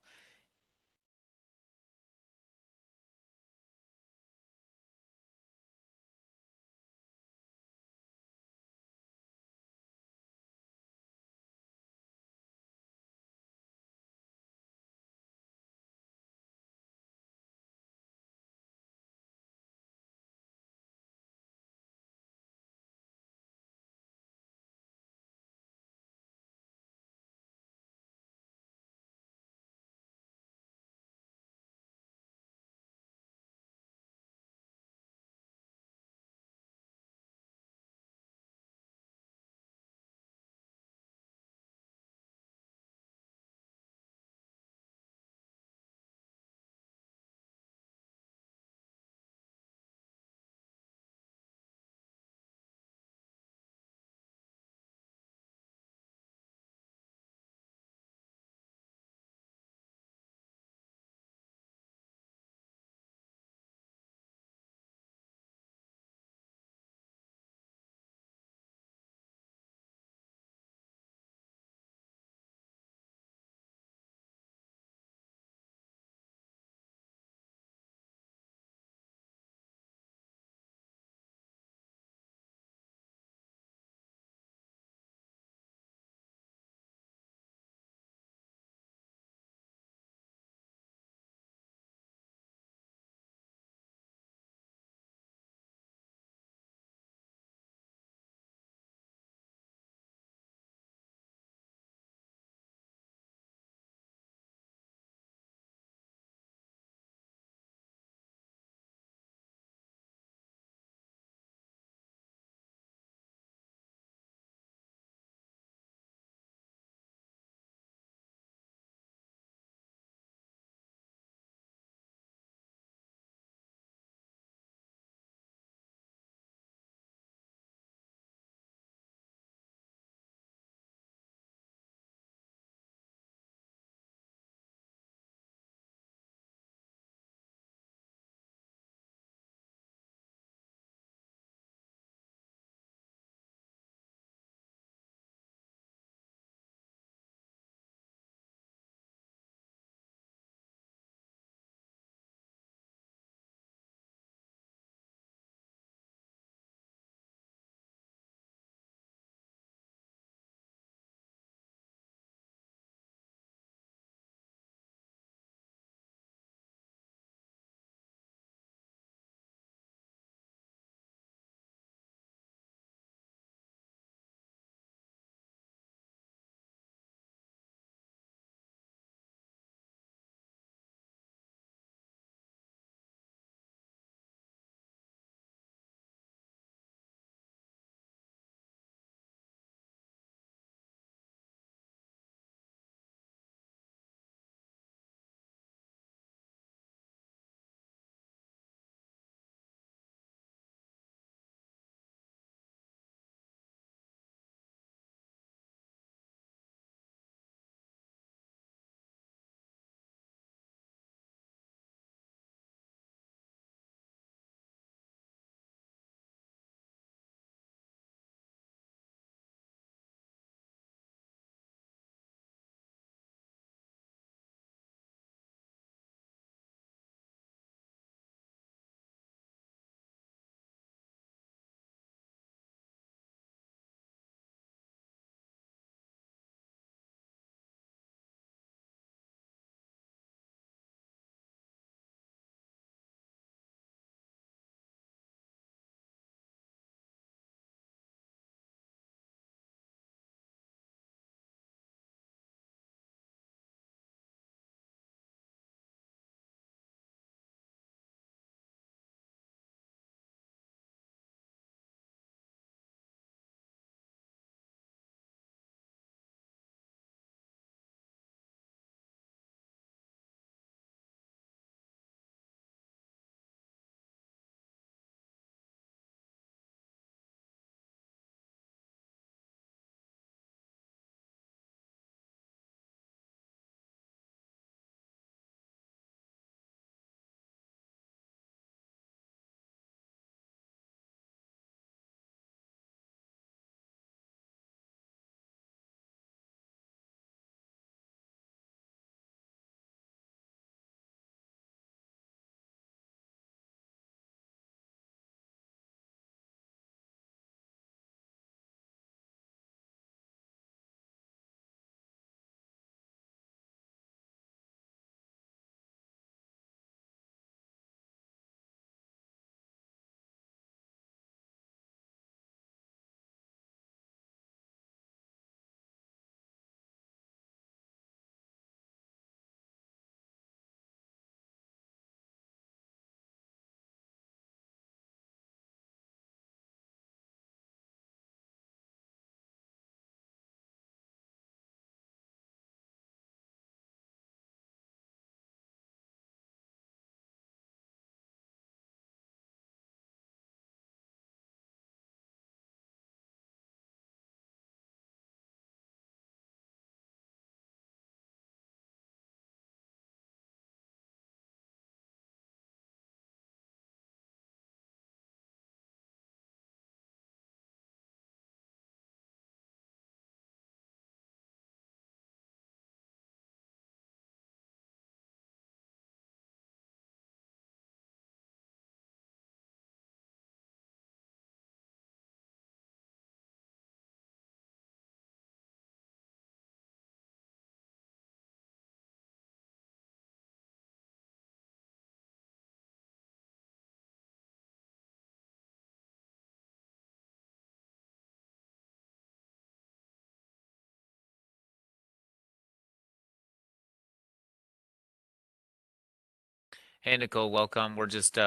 Hey, Nicole, welcome. We're just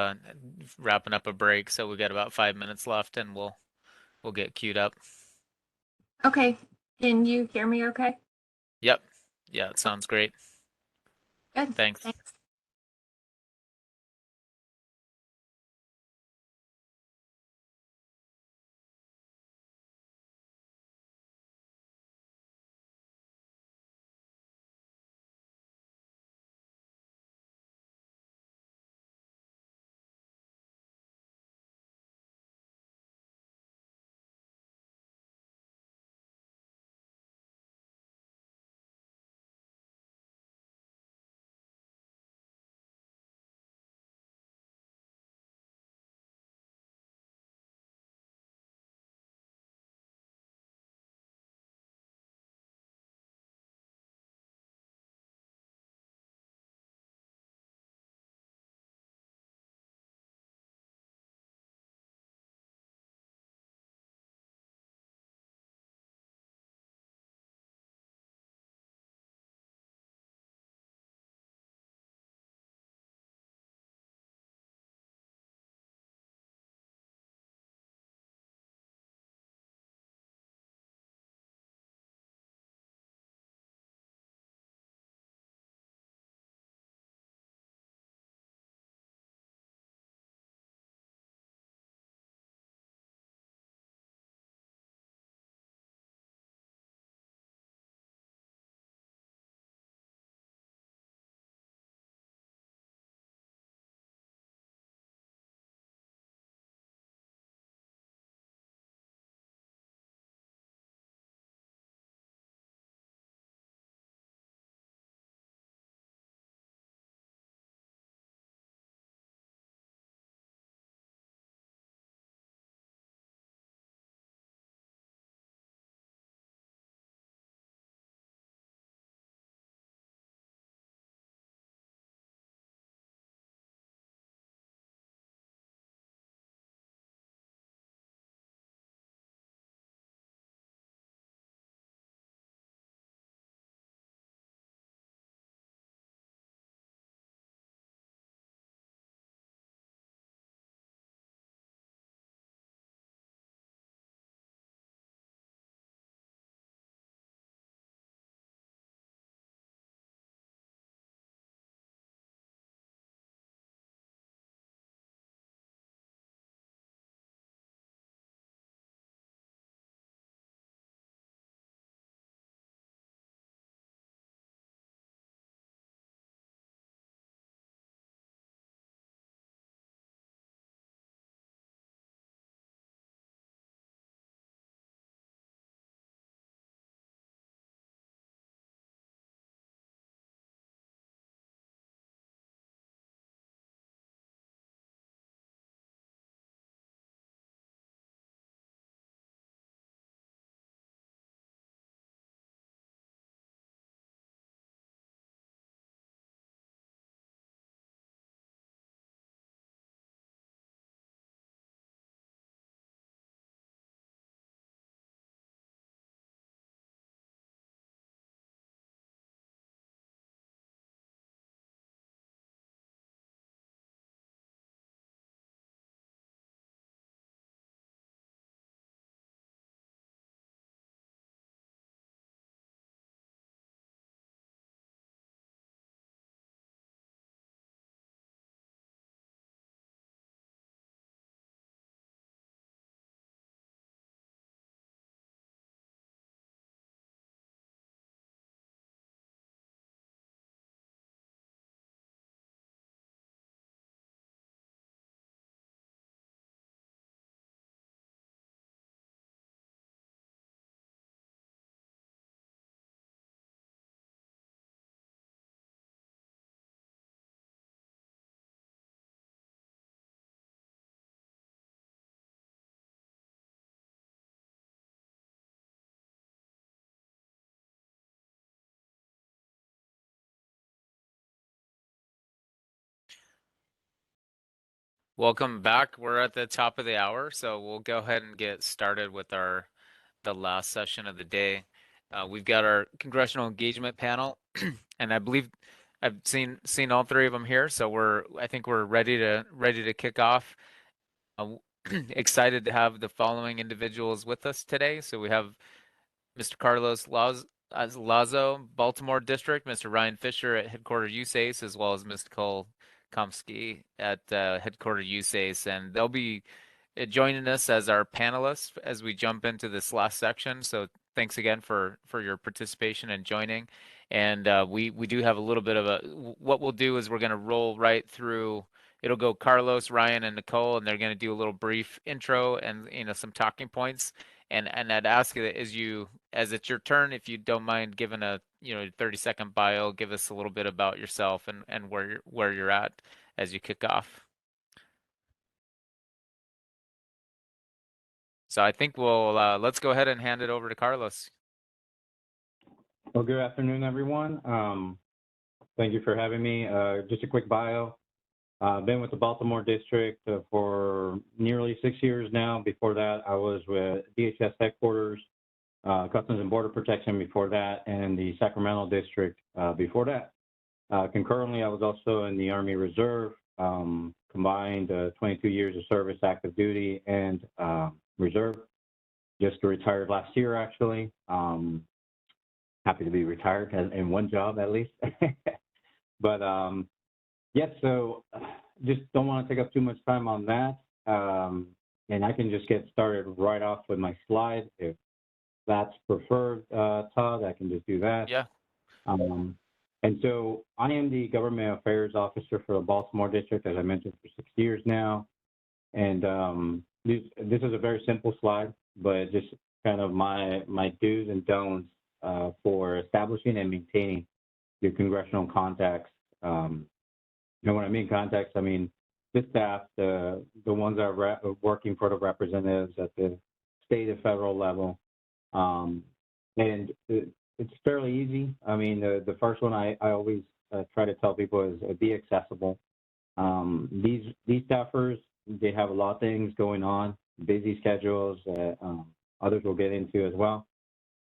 wrapping up a break, so we got about 5 minutes left, and we'll get queued up. Okay, can you hear me okay? Yep. Yeah, it sounds great. Good. Thanks. Thanks. Welcome back. We're at the top of the hour, so we'll go ahead and get started with the last session of the day. We've got our Congressional Engagement panel, and I believe I've seen all three of them here, so I think we're ready to kick off. Excited to have the following individuals with us today. So we have Mr. Carlos Lazo, Baltimore District, Mr. Ryan Fisher at Headquarters USACE, as well as Ms. Nicole Comisky at Headquarters USACE, and they'll be joining us as our panelists as we jump into this last section. So thanks again for your participation and joining. And we do have a little bit of what we'll do is we're going to roll right through. It'll go Carlos, Ryan, and Nicole, and they're going to do a little brief intro and some talking points. And I'd ask you that as it's your turn, if you don't mind giving a 30-second bio, give us a little bit about yourself and where you're at as you kick off. So I think let's go ahead and hand it over to Carlos. Well, good afternoon, everyone. Thank you for having me. Just a quick bio. I've been with the Baltimore District for nearly 6 years now. Before that, I was with DHS headquarters, Customs and Border Protection before that, and the Sacramento District before that. Concurrently, I was also in the Army Reserve, combined 22 years of service, active duty, and Reserve. Just retired last year, actually. Happy to be retired in one job at least. But yeah, so just don't want to take up too much time on that. And I can just get started right off with my slide. If that's preferred, Todd, I can just do that. Yeah. And so I am the Government Affairs Officer for the Baltimore District, as I mentioned, for 6 years now. And this is a very simple slide, but just kind of my do's and don'ts for establishing and maintaining your congressional contacts. And when I mean contacts, I mean the staff, the ones that are working for the representatives at the state and federal level. And it's fairly easy. I mean, the first one I always try to tell people is be accessible. These staffers, they have a lot of things going on, busy schedules that others will get into as well.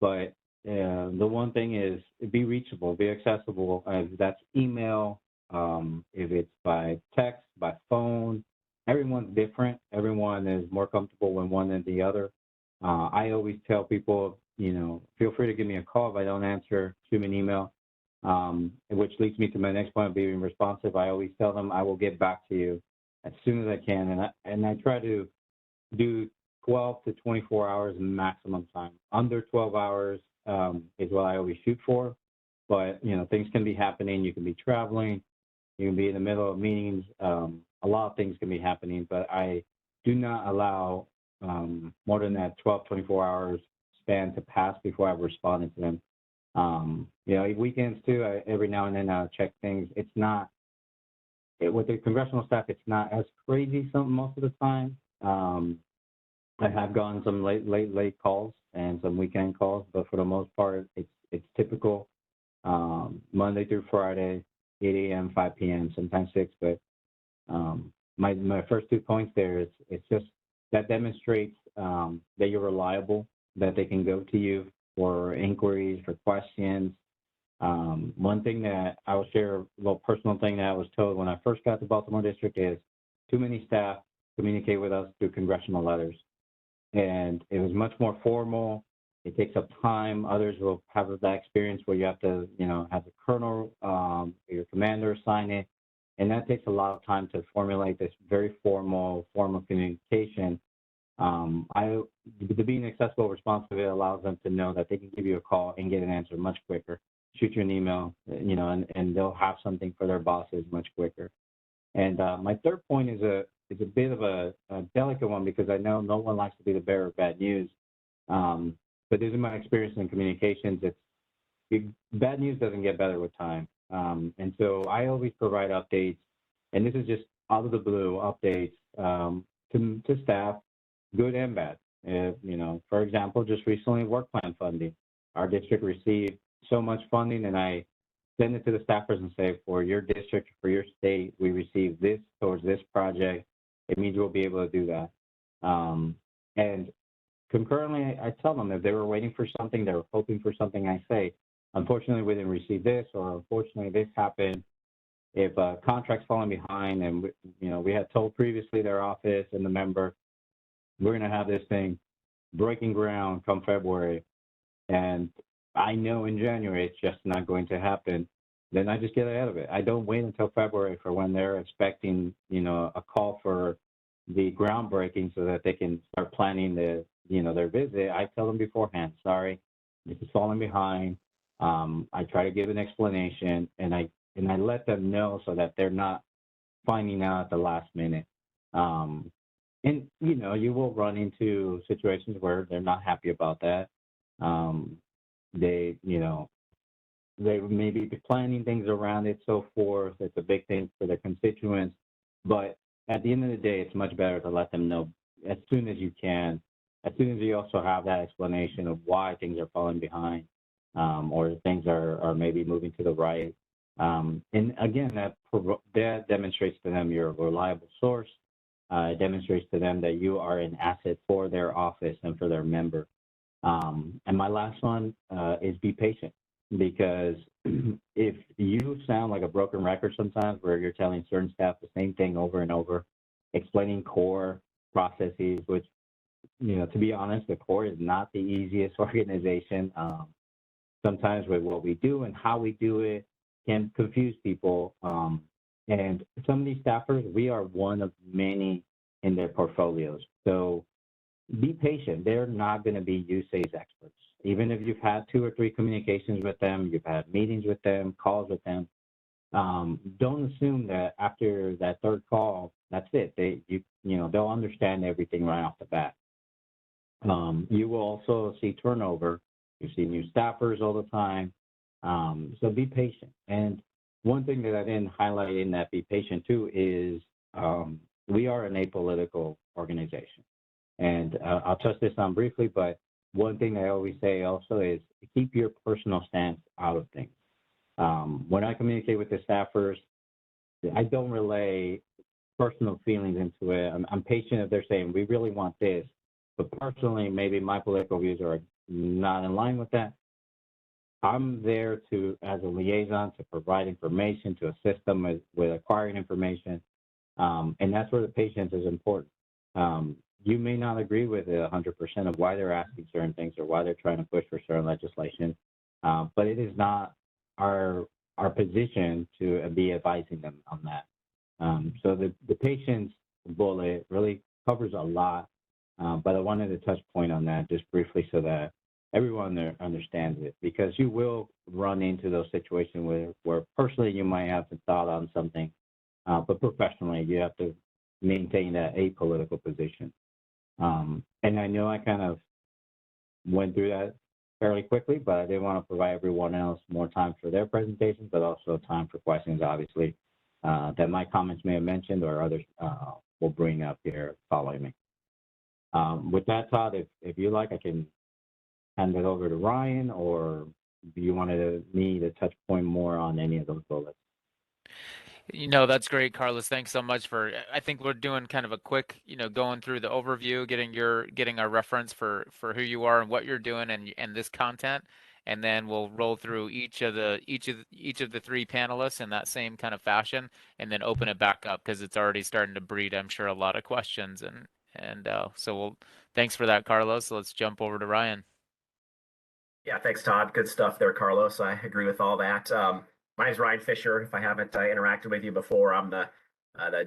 But the one thing is be reachable, be accessible. That's email, if it's by text, by phone. Everyone's different. Everyone is more comfortable with one than the other. I always tell people, feel free to give me a call if I don't answer, shoot me an email, which leads me to my next point of being responsive. I always tell them I will get back to you as soon as I can. And I try to do 12 to 24 hours maximum time. Under 12 hours is what I always shoot for. But, things can be happening. You can be traveling. You can be in the middle of meetings. A lot of things can be happening, but I do not allow more than that 12, 24 hours span to pass before I've responded to them. Weekends too, every now and then I'll check things. It's not, with the congressional staff, it's not as crazy most of the time. I have gotten some late calls and some weekend calls, but for the most part, it's typical Monday through Friday, 8 a.m., 5 p.m., sometimes 6. But my first 2 points there is it's just that demonstrates that you're reliable, that they can go to you for inquiries, for questions. One thing that I will share, a little personal thing that I was told when I first got to Baltimore District is too many staff communicate with us through congressional letters. And it was much more formal. It takes up time. Others will have that experience where you have to, have the colonel, your commander sign it. And that takes a lot of time to formulate this very formal form of communication. The being accessible, responsive, it allows them to know that they can give you a call and get an answer much quicker. Shoot you an email, and they'll have something for their bosses much quicker. And my third point is a bit of a delicate one because I know no one likes to be the bearer of bad news. But this is my experience in communications. Bad news doesn't get better with time. And so I always provide updates, and this is just out of the blue updates to staff, good and bad. For example, just recently work plan funding. Our district received so much funding, and I send it to the staffers and say, for your district, for your state, we received this towards this project. It means we'll be able to do that. And concurrently, I tell them if they were waiting for something, they were hoping for something, I say, unfortunately, we didn't receive this, or unfortunately, this happened. If a contract's falling behind and, we had told previously their office and the member, we're going to have this thing breaking ground come February, and I know in January it's just not going to happen, then I just get ahead of it. I don't wait until February for when they're expecting, a call for the groundbreaking so that they can start planning their visit. I tell them beforehand, sorry, this is falling behind. I try to give an explanation, and I let them know so that they're not finding out at the last minute. And, you will run into situations where they're not happy about that. They may be planning things around it, so forth. It's a big thing for their constituents. But at the end of the day, it's much better to let them know as soon as you can, as soon as you also have that explanation of why things are falling behind, or things are maybe moving to the right. And again, that demonstrates to them you're a reliable source. It demonstrates to them that you are an asset for their office and for their member. And my last one is be patient, because if you sound like a broken record sometimes, where you're telling certain staff the same thing over and over, explaining core processes, which, to be honest, the core is not the easiest organization. Sometimes with what we do and how we do it can confuse people. And some of these staffers, we are one of many in their portfolios. So be patient. They're not going to be HQUSACE experts. Even if you've had 2 or 3 communications with them, you've had meetings with them, calls with them, don't assume that after that 3rd call, that's it. They'll understand everything right off the bat. You will also see turnover. You see new staffers all the time. So be patient. And one thing that I didn't highlight in that be patient too is we are an apolitical organization. And I'll touch this on briefly, but one thing I always say also is keep your personal stance out of things. When I communicate with the staffers, I don't relay personal feelings into it. I'm patient if they're saying, we really want this, but personally, maybe my political views are not in line with that. I'm there as a liaison, to provide information, to assist them with acquiring information. And that's where the patience is important. You may not agree with 100% of why they're asking certain things or why they're trying to push for certain legislation, but it is not our position to be advising them on that. So the patience bullet really covers a lot, but I wanted to touch point on that just briefly so that everyone there understands it, because you will run into those situations where personally you might have some thought on something, but professionally you have to maintain that apolitical position. And I know I kind of went through that fairly quickly, but I did want to provide everyone else more time for their presentations, but also time for questions, obviously, that my comments may have mentioned or others will bring up here following me. With that, Todd, if you like, I can hand it over to Ryan, or do you wanted me to touch point more on any of those bullets? That's great, Carlos. Thanks so much I think we're doing kind of a quick, going through the overview, getting our reference for who you are and what you're doing and this content. And then we'll roll through each of the 3 panelists in that same kind of fashion, and then open it back up, because it's already starting to breed, I'm sure, a lot of questions. So thanks for that, Carlos. Let's jump over to Ryan. Yeah, thanks, Todd. Good stuff there, Carlos. I agree with all that. My name is Ryan Fisher. If I haven't interacted with you before, I'm the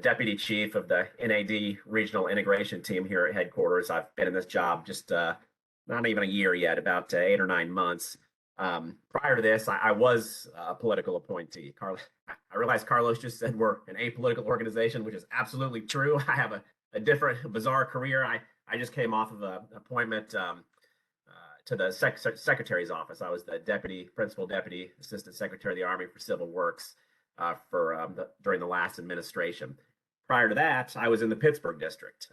deputy chief of the NAD Regional Integration Team here at headquarters. I've been in this job just not even a year yet, about 8 or 9 months. Prior to this, I was a political appointee. I realize Carlos just said we're an apolitical organization, which is absolutely true. I have a different, bizarre career. I just came off of an appointment to the Secretary's office. I was the Principal Deputy Assistant Secretary of the Army for Civil Works during the last administration. Prior to that, I was in the Pittsburgh district.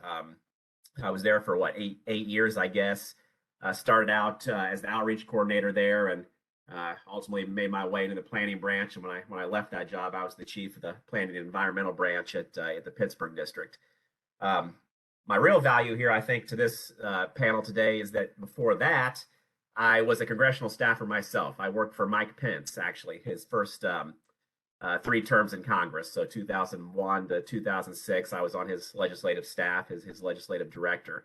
I was there for 8 years, I guess. Started out as the outreach coordinator there, and ultimately made my way into the planning branch. And when I left that job, I was the chief of the planning and environmental branch at the Pittsburgh district. My real value here, I think, to this panel today is that before that, I was a congressional staffer myself. I worked for Mike Pence, actually, his first 3 terms in Congress. So 2001 to 2006, I was on his legislative staff, his legislative director.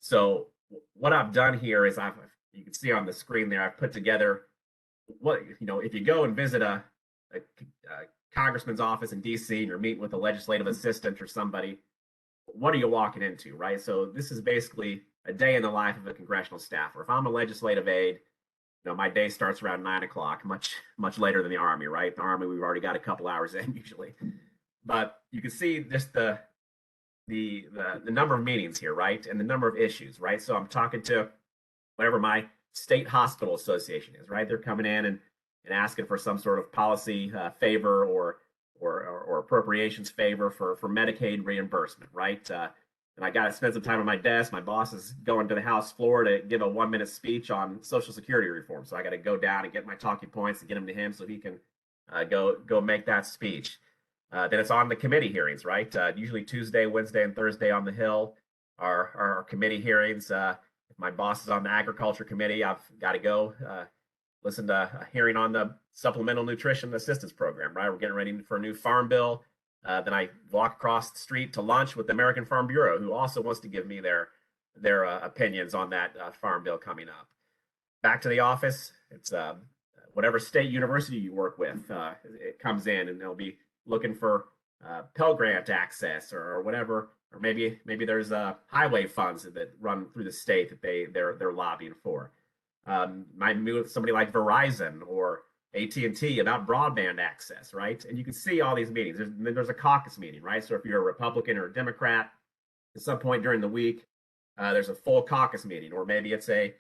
So what I've done here is you can see on the screen there, I've put together what, if you go and visit a congressman's office in DC and you're meeting with a legislative assistant or somebody, what are you walking into, right? So this is basically a day in the life of a congressional staffer. If I'm a legislative aide, my day starts around 9 o'clock, much later than the Army, right? The Army, we've already got a couple hours in usually. But you can see just the number of meetings here, right? And the number of issues, right? So I'm talking to whatever my state hospital association is, right? They're coming in and asking for some sort of policy favor or appropriations favor for Medicaid reimbursement, right? And I got to spend some time at my desk. My boss is going to the House floor to give a 1-minute speech on Social Security reform. So I got to go down and get my talking points and get them to him so he can go make that speech. Then it's on the committee hearings, right? Usually Tuesday, Wednesday, and Thursday on the Hill are our committee hearings. If my boss is on the Agriculture Committee, I've got to go listen to a hearing on the Supplemental Nutrition Assistance Program, right? We're getting ready for a new farm bill. Then I walk across the street to lunch with the American Farm Bureau, who also wants to give me their opinions on that farm bill coming up. Back to the office. It's whatever state university you work with, it comes in and they'll be looking for Pell Grant access or whatever, or maybe there's highway funds that run through the state that they're lobbying for. Might meet with somebody like Verizon or AT&T about broadband access, right? And you can see all these meetings. There's a caucus meeting, right? So if you're a Republican or a Democrat, at some point during the week, there's a full caucus meeting, or maybe it's a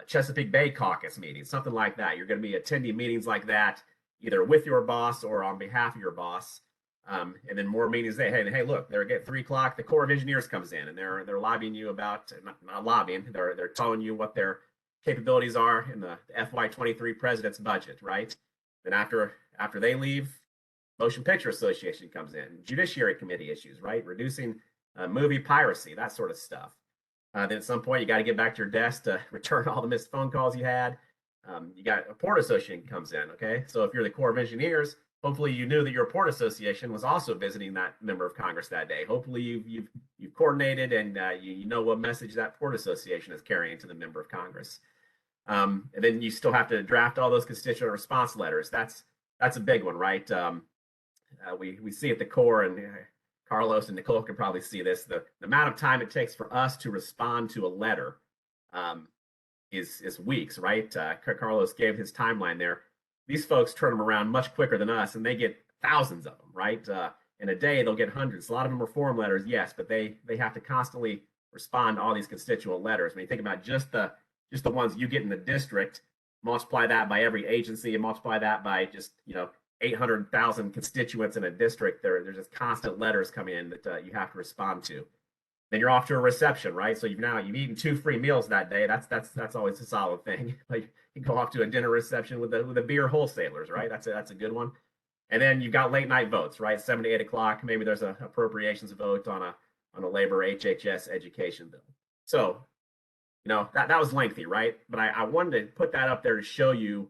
Chesapeake Bay caucus meeting, something like that. You're going to be attending meetings like that, either with your boss or on behalf of your boss. And then more meetings. Hey, look, they're at 3 o'clock. The Corps of Engineers comes in and they're lobbying you about, not lobbying. They're telling you what their capabilities are in the FY23 president's budget, right? Then after they leave, Motion Picture Association comes in, Judiciary Committee issues, right? Reducing movie piracy, that sort of stuff. Then at some point, you got to get back to your desk to return all the missed phone calls you had. You got a port association comes in, okay? So if you're the Corps of Engineers, hopefully you knew that your port association was also visiting that member of Congress that day. Hopefully you've coordinated and you know what message that port association is carrying to the member of Congress. And then you still have to draft all those constituent response letters. That's a big one, right? We see at the Corps, and Carlos and Nicole can probably see this, the amount of time it takes for us to respond to a letter is weeks, right? Carlos gave his timeline there. These folks turn them around much quicker than us, and they get thousands of them, right? In a day, they'll get hundreds. A lot of them are form letters, yes, but they have to constantly respond to all these constituent letters. When you think about just the ones you get in the district, multiply that by every agency and multiply that by just 800,000 constituents in a district. There's just constant letters coming in that you have to respond to. Then you're off to a reception, right? So you've eaten 2 free meals that day. That's always a solid thing. Like you go off to a dinner reception with the beer wholesalers, right? That's a good one. And then you've got late night votes, right? 7 to 8 o'clock. Maybe there's an appropriations vote on a labor HHS education bill. So that was lengthy, right? But I wanted to put that up there to show you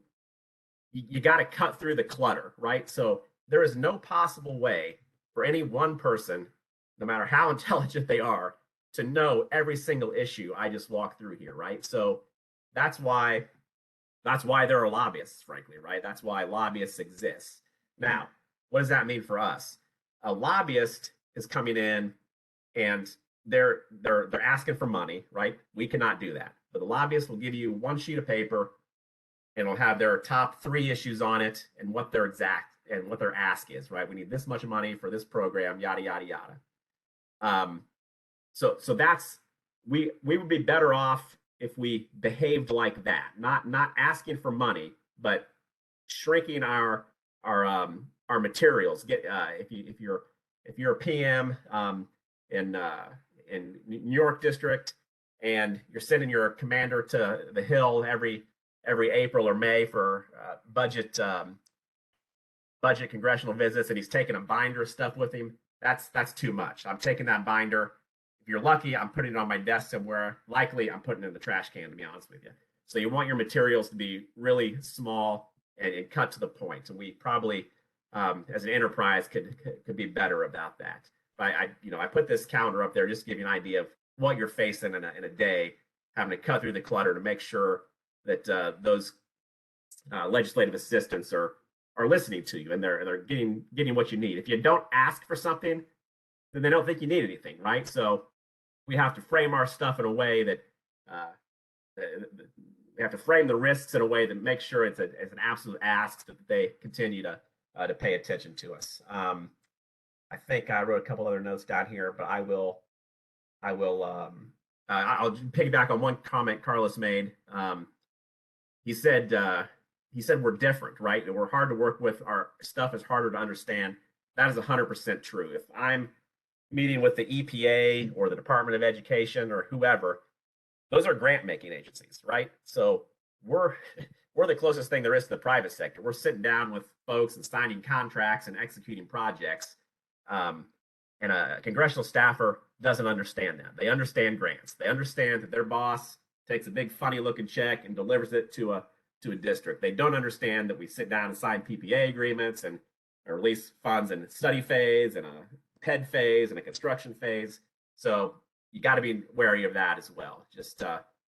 got to cut through the clutter, right? So there is no possible way for any one person, no matter how intelligent they are, to know every single issue I just walked through here, right? So that's why there are lobbyists, frankly, right? That's why lobbyists exist. Now, what does that mean for us? A lobbyist is coming in and they're asking for money, right? We cannot do that. But the lobbyist will give you one sheet of paper and it'll have their top 3 issues on it and what their ask is, right? We need this much money for this program, yada, yada, yada. So that's, we would be better off if we behaved like that, not asking for money, but shrinking our materials. If you're a PM in New York district and you're sending your commander to the Hill every April or May for budget congressional visits, and he's taking a binder of stuff with him, that's too much. I'm taking that binder If you're lucky, I'm putting it on my desk somewhere. Likely, I'm putting it in the trash can, to be honest with you. So you want your materials to be really small and cut to the point. And we probably, as an enterprise, could be better about that. But I put this calendar up there just to give you an idea of what you're facing in a day, having to cut through the clutter to make sure that those legislative assistants are listening to you and they're getting what you need. If you don't ask for something, then they don't think you need anything, right? So we have to frame our stuff in a way that we have to frame the risks in a way that makes sure it's an absolute ask that they continue to pay attention to us. I think I wrote a couple other notes down here, but I'll piggyback on one comment Carlos made. He said we're different, right? And we're hard to work with. Our stuff is harder to understand. That is 100% true. If I'm meeting with the EPA or the Department of Education or whoever, those are grant making agencies, right? So we're the closest thing there is to the private sector. We're sitting down with folks and signing contracts and executing projects. And a congressional staffer doesn't understand that. They understand grants. They understand that their boss takes a big funny looking check and delivers it to a district. They don't understand that we sit down and sign PPA agreements and release funds in a study phase and a PED phase and a construction phase. So you got to be wary of that as well. Just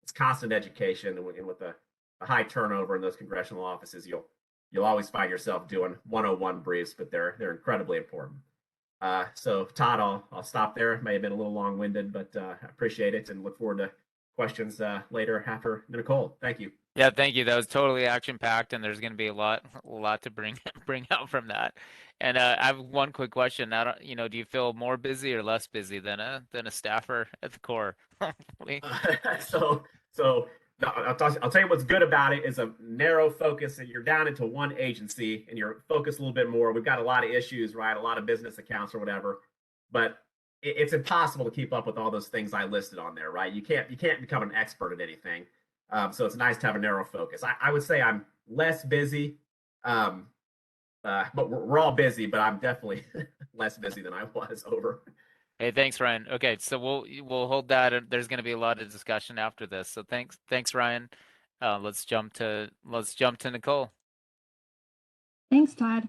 it's constant education, and with a high turnover in those congressional offices, you'll always find yourself doing 101 briefs, but they're incredibly important. So Todd, I'll stop there. It may have been a little long-winded, but I appreciate it and look forward to questions later after Nicole. Thank you. Yeah, thank you. That was totally action-packed, and there's going to be a lot to bring out from that. And I have one quick question. Do you feel more busy or less busy than a staffer at the Corps? So no, I'll tell you what's good about it is a narrow focus, and you're down into one agency, and you're focused a little bit more. We've got a lot of issues, right? A lot of business accounts or whatever, but it's impossible to keep up with all those things I listed on there, right? You can't become an expert at anything. So it's nice to have a narrow focus. I would say I'm less busy, but we're all busy, but I'm definitely less busy than I was. Over. Hey, thanks, Ryan. Okay, so we'll hold that. And there's going to be a lot of discussion after this. So thanks, Ryan. Let's jump to Nicole. Thanks, Todd.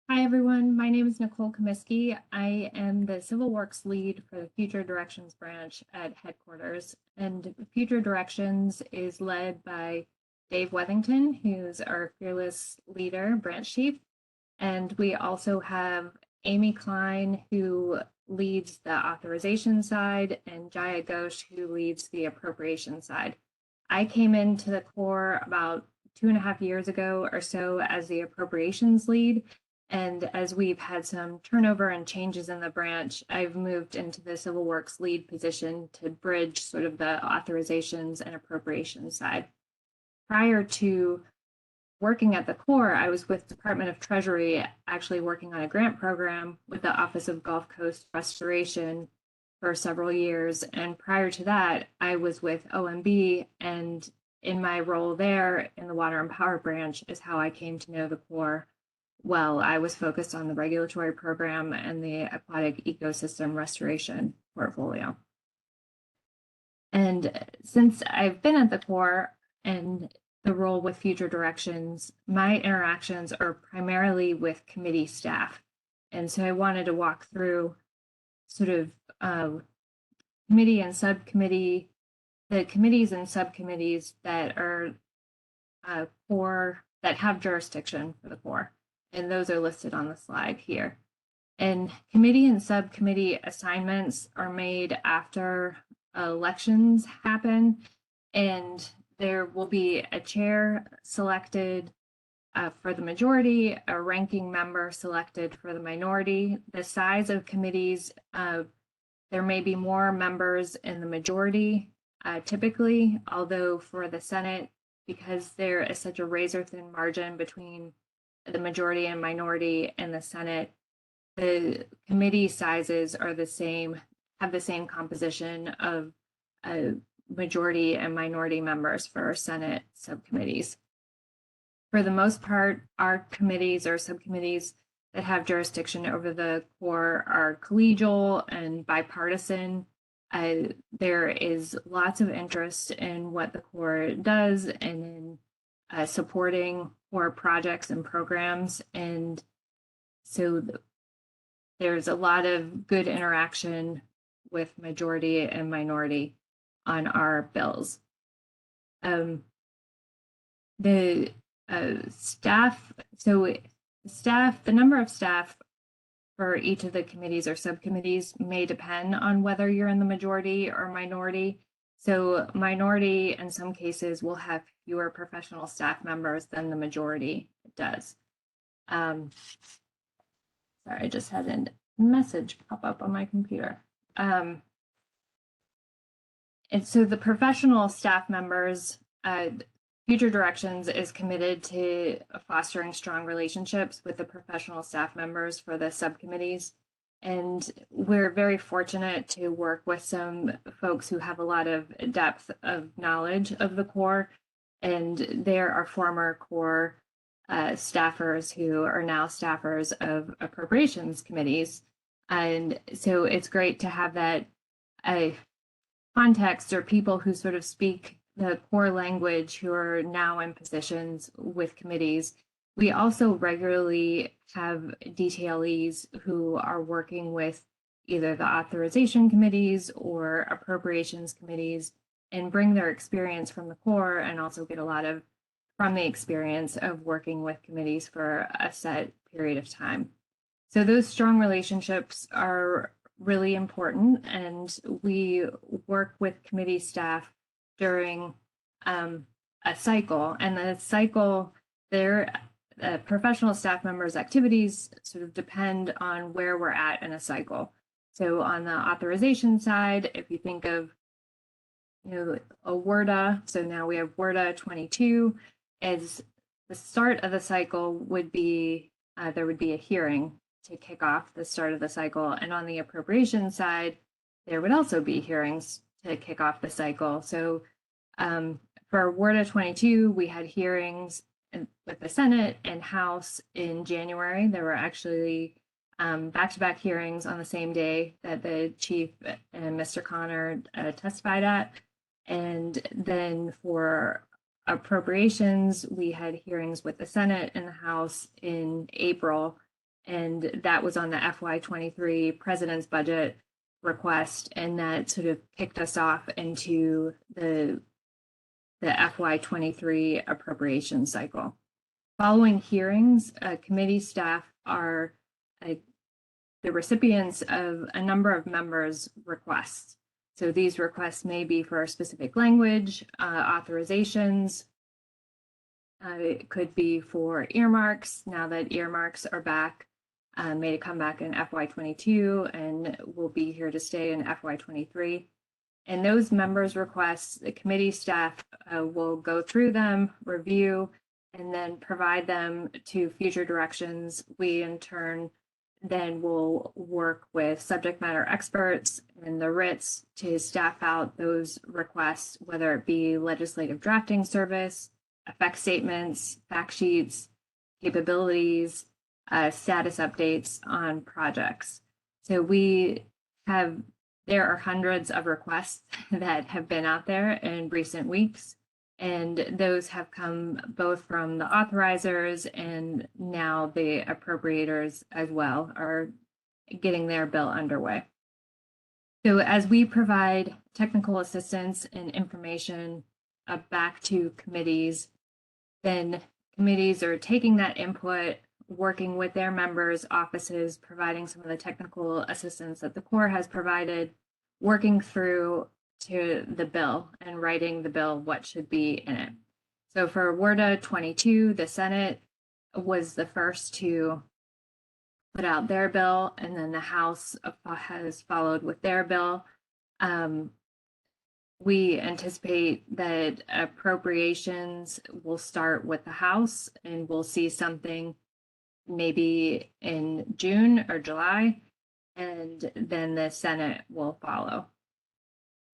Hi, everyone. My name is Nicole Comisky. I am the Civil Works Lead for the Future Directions branch at headquarters. And Future Directions is led by Dave Wethington, who's our fearless leader, branch chief. And we also have Amy Klein, who leads the authorization side, and Jaya Ghosh, who leads the appropriation side. I came into the Corps about 2.5 years ago or so as the appropriations lead. And as we've had some turnover and changes in the branch, I've moved into the Civil Works lead position to bridge sort of the authorizations and appropriations side. Prior to working at the Corps, I was with Department of Treasury, actually working on a grant program with the Office of Gulf Coast Restoration for several years. And prior to that, I was with OMB, and in my role there in the Water and Power branch is how I came to know the Corps. Well, I was focused on the regulatory program and the aquatic ecosystem restoration portfolio. And since I've been at the Corps and the role with Future Directions, my interactions are primarily with committee staff. And so I wanted to walk through sort of committee and subcommittee, the committees and subcommittees that are that have jurisdiction for the Corps. And those are listed on the slide here. And committee and subcommittee assignments are made after elections happen, and there will be a chair selected for the majority, a ranking member selected for the minority. The size of committees, there may be more members in the majority typically, although for the Senate, because there is such a razor thin margin between the majority and minority in the Senate, the committee sizes are the same, have the same composition of majority and minority members for Senate subcommittees. For the most part, our committees or subcommittees that have jurisdiction over the Corps are collegial and bipartisan. there is lots of interest in what the Corps does and in supporting Corps projects and programs. And so there's a lot of good interaction with majority and minority on our bills. The staff, the number of staff for each of the committees or subcommittees may depend on whether you're in the majority or minority. So minority in some cases will have fewer professional staff members than the majority does. Sorry, I just had a message pop up on my computer. And so the professional staff members, Future Directions is committed to fostering strong relationships with the professional staff members for the subcommittees. And we're very fortunate to work with some folks who have a lot of depth of knowledge of the Corps. And there are former Corps staffers who are now staffers of appropriations committees. And so it's great to have that context or people who sort of speak the core language who are now in positions with committees. We also regularly have detailees who are working with either the authorization committees or appropriations committees and bring their experience from the Corps and also get a lot of from the experience of working with committees for a set period of time. So those strong relationships are really important, and we work with committee staff during a cycle, and the cycle, their professional staff members' activities sort of depend on where we're at in a cycle. So on the authorization side, if you think of, a WRDA, so now we have WRDA 22, as the start of the cycle would be, there would be a hearing to kick off the start of the cycle. And on the appropriation side, there would also be hearings to kick off the cycle. So for WRDA 22, we had hearings with the Senate and House in January. There were actually back-to-back hearings on the same day that the chief and Mr. Connor testified at. And then for appropriations, we had hearings with the Senate and the House in April, and that was on the FY23 President's budget request, and that sort of kicked us off into the FY23 appropriation cycle. Following hearings, committee staff are the recipients of a number of members' requests. So these requests may be for a specific language, authorizations. It could be for earmarks, now that earmarks are back, made a comeback in FY22 and will be here to stay in FY23. And those members' requests, the committee staff will go through them, review, and then provide them to Future Directions. We in turn then will work with subject matter experts and the RITs to staff out those requests, whether it be legislative drafting service, effect statements, fact sheets, capabilities, status updates on projects. So there are hundreds of requests that have been out there in recent weeks, and those have come both from the authorizers and now the appropriators as well are getting their bill underway. So as we provide technical assistance and information back to committees, then committees are taking that input, working with their members' offices, providing some of the technical assistance that the Corps has provided, working through to the bill and writing the bill, what should be in it. So for WRDA 22, the Senate was the first to put out their bill, and then the House has followed with their bill. We anticipate that appropriations will start with the House, and we'll see something maybe in June or July, and then the Senate will follow.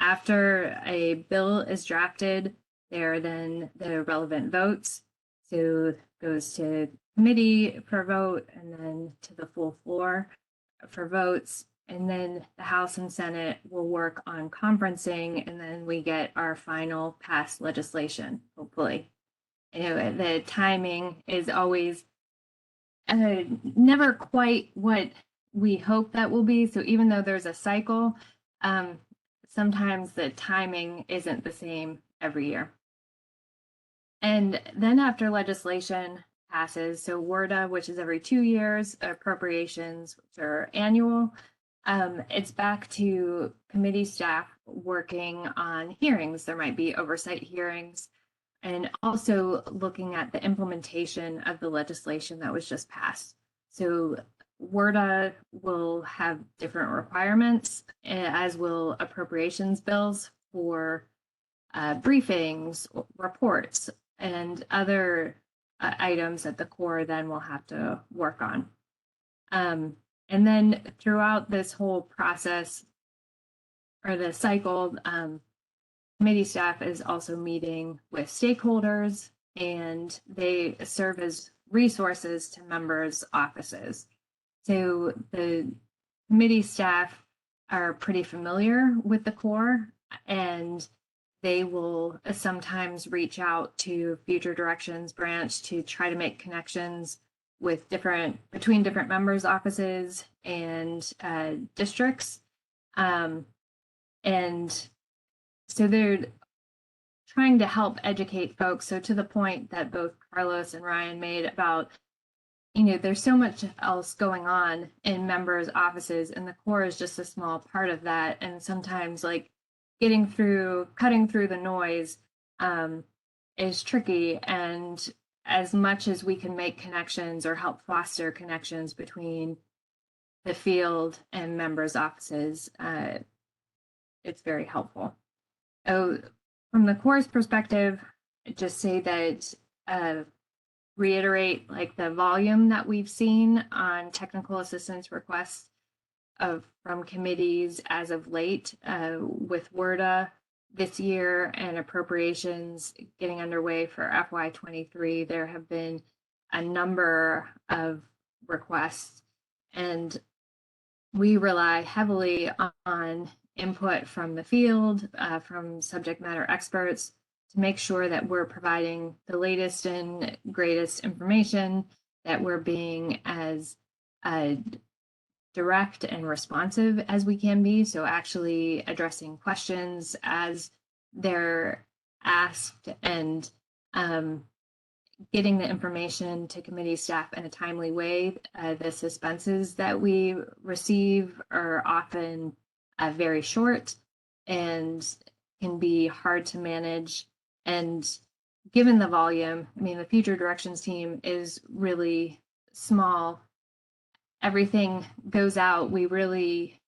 After a bill is drafted, there are then the relevant votes. So it goes to committee for vote and then to the full floor for votes. And then the House and Senate will work on conferencing, and then we get our final passed legislation, hopefully. You know, the timing is always never quite what we hope that will be. So even though there's a cycle, sometimes the timing isn't the same every year. And then after legislation passes, so WRDA, which is every 2 years, appropriations, which are annual, it's back to committee staff working on hearings. There might be oversight hearings, and also looking at the implementation of the legislation that was just passed. So WRDA will have different requirements, as will appropriations bills for briefings, reports, and other items that the Corps then will have to work on. And then throughout this whole process, or the cycle, committee staff is also meeting with stakeholders, and they serve as resources to members' offices. So the committee staff are pretty familiar with the Corps, and they will sometimes reach out to Future Directions Branch to try to make connections with between different members' offices and districts. And so they're trying to help educate folks. So to the point that both Carlos and Ryan made about, you know, there's so much else going on in members' offices, and the Corps is just a small part of that. And sometimes, like, cutting through the noise is tricky. And as much as we can make connections or help foster connections between the field and members' offices, it's very helpful. Oh, from the Corps' perspective, just say that reiterate like the volume that we've seen on technical assistance requests from committees as of late, with WRDA this year and appropriations getting underway for FY23. There have been a number of requests, and we rely heavily on input from the field, from subject matter experts, to make sure that we're providing the latest and greatest information, that we're being as direct and responsive as we can be. So actually addressing questions as they're asked, and getting the information to committee staff in a timely way. The suspenses that we receive are often very short and can be hard to manage. And given the volume, I mean, the Future Directions team is really small. Everything goes out. We really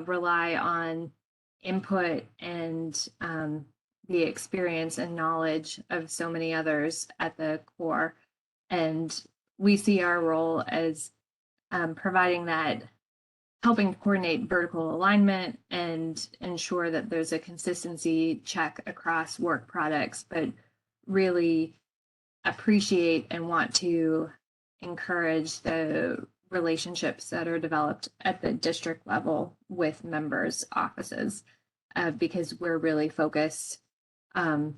rely on input and the experience and knowledge of so many others at the Corps. And we see our role as providing that, helping to coordinate vertical alignment and ensure that there's a consistency check across work products, but really appreciate and want to encourage the relationships that are developed at the district level with members' offices, because we're really focused on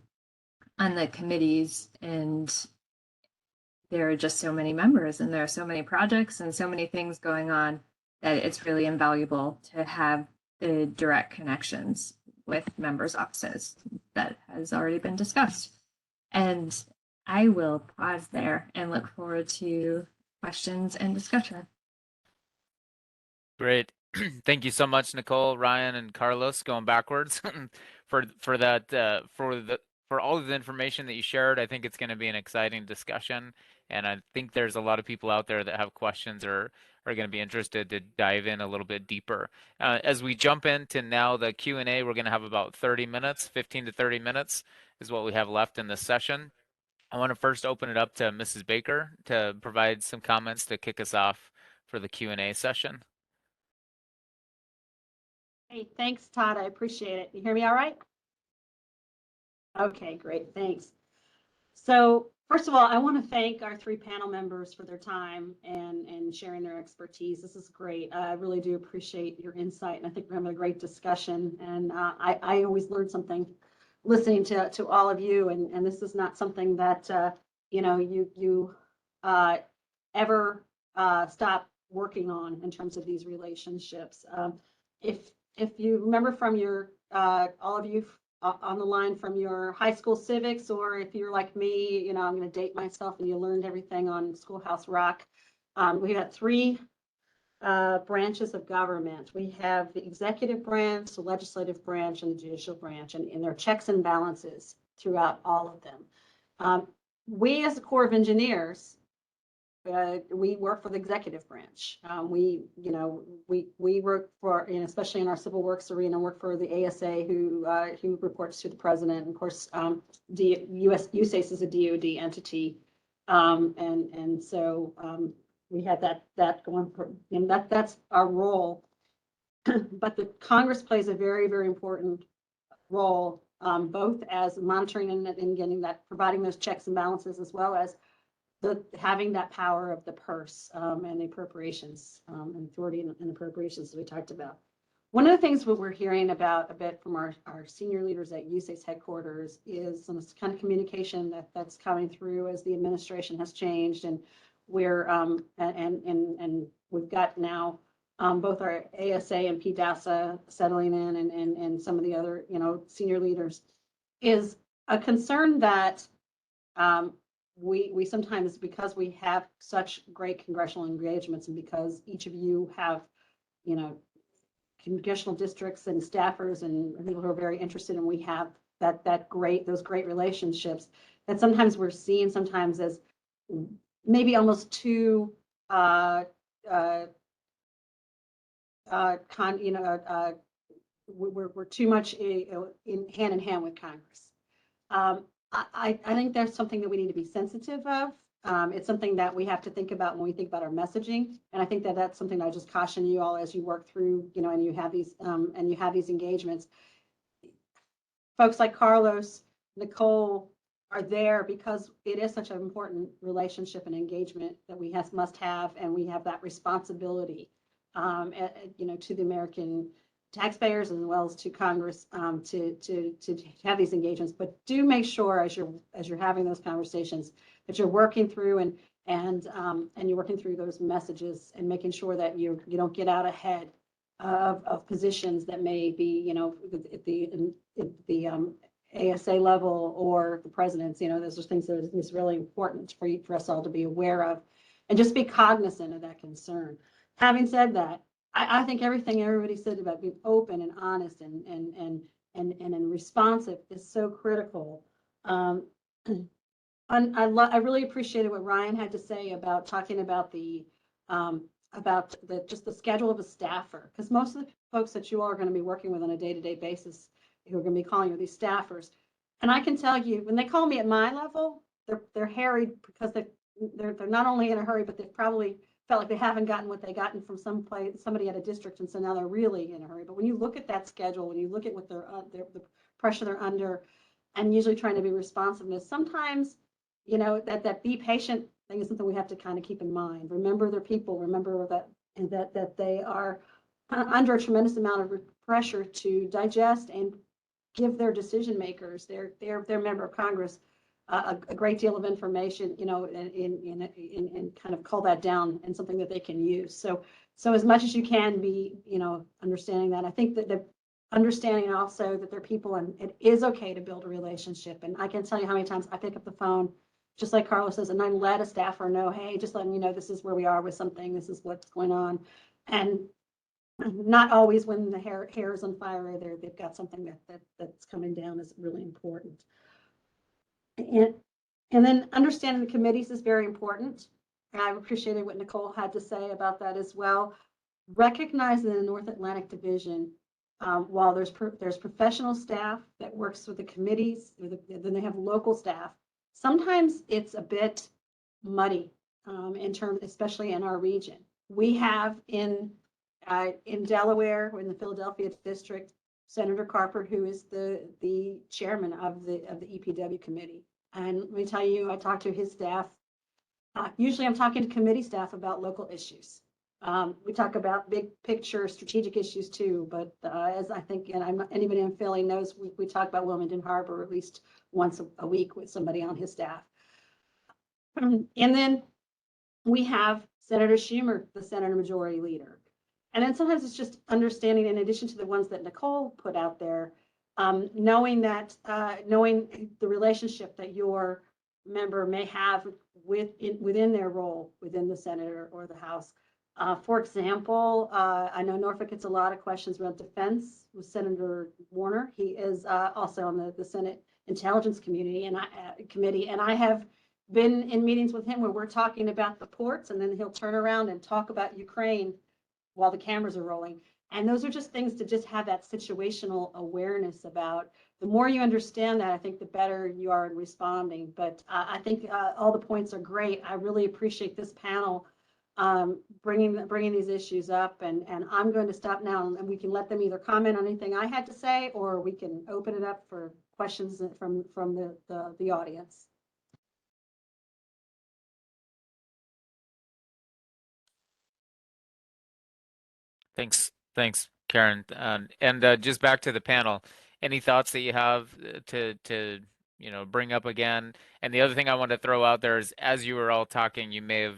the committees, and there are just so many members, and there are so many projects and so many things going on, that it's really invaluable to have the direct connections with members' offices that has already been discussed. And I will pause there and look forward to questions and discussion. Great. Thank you so much, Nicole, Ryan, and Carlos, going backwards for that for all of the information that you shared. I think it's going to be an exciting discussion, and I think there's a lot of people out there that have questions or are going to be interested to dive in a little bit deeper. As we jump into now the Q&A, we're going to have about 30 minutes, 15 to 30 minutes is what we have left in this session. I want to first open it up to Mrs. Baker to provide some comments to kick us off for the Q&A session. Hey, thanks, Todd. I appreciate it. You hear me all right? Okay, great. Thanks. So First of all, I want to thank our three panel members for their time and sharing their expertise. This is great. I really do appreciate your insight, and I think we're having a great discussion. And I always learn something listening to all of you. And this is not something that you ever stop working on in terms of these relationships. If you remember from your all of you on the line from your high school civics, or if you're like me, I'm going to date myself and you learned everything on Schoolhouse Rock. We got three branches of government. We have the executive branch, the legislative branch, and the judicial branch, and there are checks and balances throughout all of them. We as the Corps of Engineers, we work for the executive branch. We work for, especially in our civil works arena, work for the ASA, who reports to the president. And of course, HQUSACE is a DoD entity, and so we had that going for, and that's our role. But the Congress plays a very, very important role, both as monitoring and getting that, providing those checks and balances, as well as having that power of the purse and the appropriations and authority and appropriations that we talked about. One of the things what we're hearing about a bit from our senior leaders at HQUSACE headquarters is some kind of communication that's coming through as the administration has changed, and we're and we've got now both our ASA and PDASA settling in, and some of the other senior leaders, is a concern that we sometimes, because we have such great congressional engagements, and because each of you have, congressional districts and staffers and people who are very interested, and we have those great relationships, that sometimes we're seen sometimes as maybe almost too we're too much in hand with Congress. I think there's something that we need to be sensitive of. It's something that we have to think about when we think about our messaging, and I think that that's something I just caution you all as you work through, and you have these engagements. Folks like Carlos, Nicole are there because it is such an important relationship and engagement that we must have, and we have that responsibility, to the American taxpayers as well as to Congress, to have these engagements. But do make sure as you're having those conversations that you're working through and you're working through those messages, and making sure that you don't get out ahead of positions that may be at the ASA level or the president's. Those are things that is really important for us all to be aware of, and just be cognizant of that concern. Having said that, I think everything everybody said about being open and honest and responsive is so critical. I really appreciated what Ryan had to say about talking about just the schedule of a staffer, because most of the folks that you all are going to be working with on a day-to-day basis, who are going to be calling you these staffers, and I can tell you, when they call me at my level, they're harried because they're not only in a hurry, but they've probably felt like they haven't gotten what they gotten from somebody at a district, and so now they're really in a hurry. But when you look at that schedule, when you look at what the pressure they're under, and usually trying to be responsiveness, sometimes that be patient thing is something we have to kind of keep in mind. Remember their people. Remember that they are under a tremendous amount of pressure to digest and give their decision makers, their member of Congress, a great deal of information, and kind of call that down and something that they can use. So as much as you can be, understanding that. I think that the understanding also that they're people, and it is okay to build a relationship. And I can tell you how many times I pick up the phone, just like Carlos says, and I let a staffer know, hey, just letting you know, this is where we are with something, this is what's going on. And not always when the hair is on fire, they've got something that's coming down is really important. And then understanding the committees is very important. And I appreciated what Nicole had to say about that as well. Recognizing the North Atlantic Division, while there's professional staff that works with the committees, then they have local staff. Sometimes it's a bit muddy in terms, especially in our region. We have in Delaware, in the Philadelphia district, Senator Carper, who is the chairman of the EPW committee. And let me tell you, I talked to his staff. Usually I'm talking to committee staff about local issues. We talk about big picture strategic issues too, but as I think, and anybody in Philly knows, we talk about Wilmington Harbor at least once a week with somebody on his staff. And then we have Senator Schumer, the Senate Majority Leader. And then sometimes it's just understanding, in addition to the ones that Nicole put out there, knowing the relationship that your member may have within their role within the Senate or the House. For example, I know Norfolk gets a lot of questions around defense with Senator Warner. He is also on the Senate Intelligence Committee, and I have been in meetings with him where we're talking about the ports, and then he'll turn around and talk about Ukraine while the cameras are rolling. And those are just things to just have that situational awareness about. The more you understand that, I think the better you are in responding. But I think all the points are great. I really appreciate this panel bringing these issues up. And I'm going to stop now, and we can let them either comment on anything I had to say, or we can open it up for questions from the audience. Thanks, Karen. And just back to the panel, any thoughts that you have to bring up again? And the other thing I want to throw out there is, as you were all talking, you may have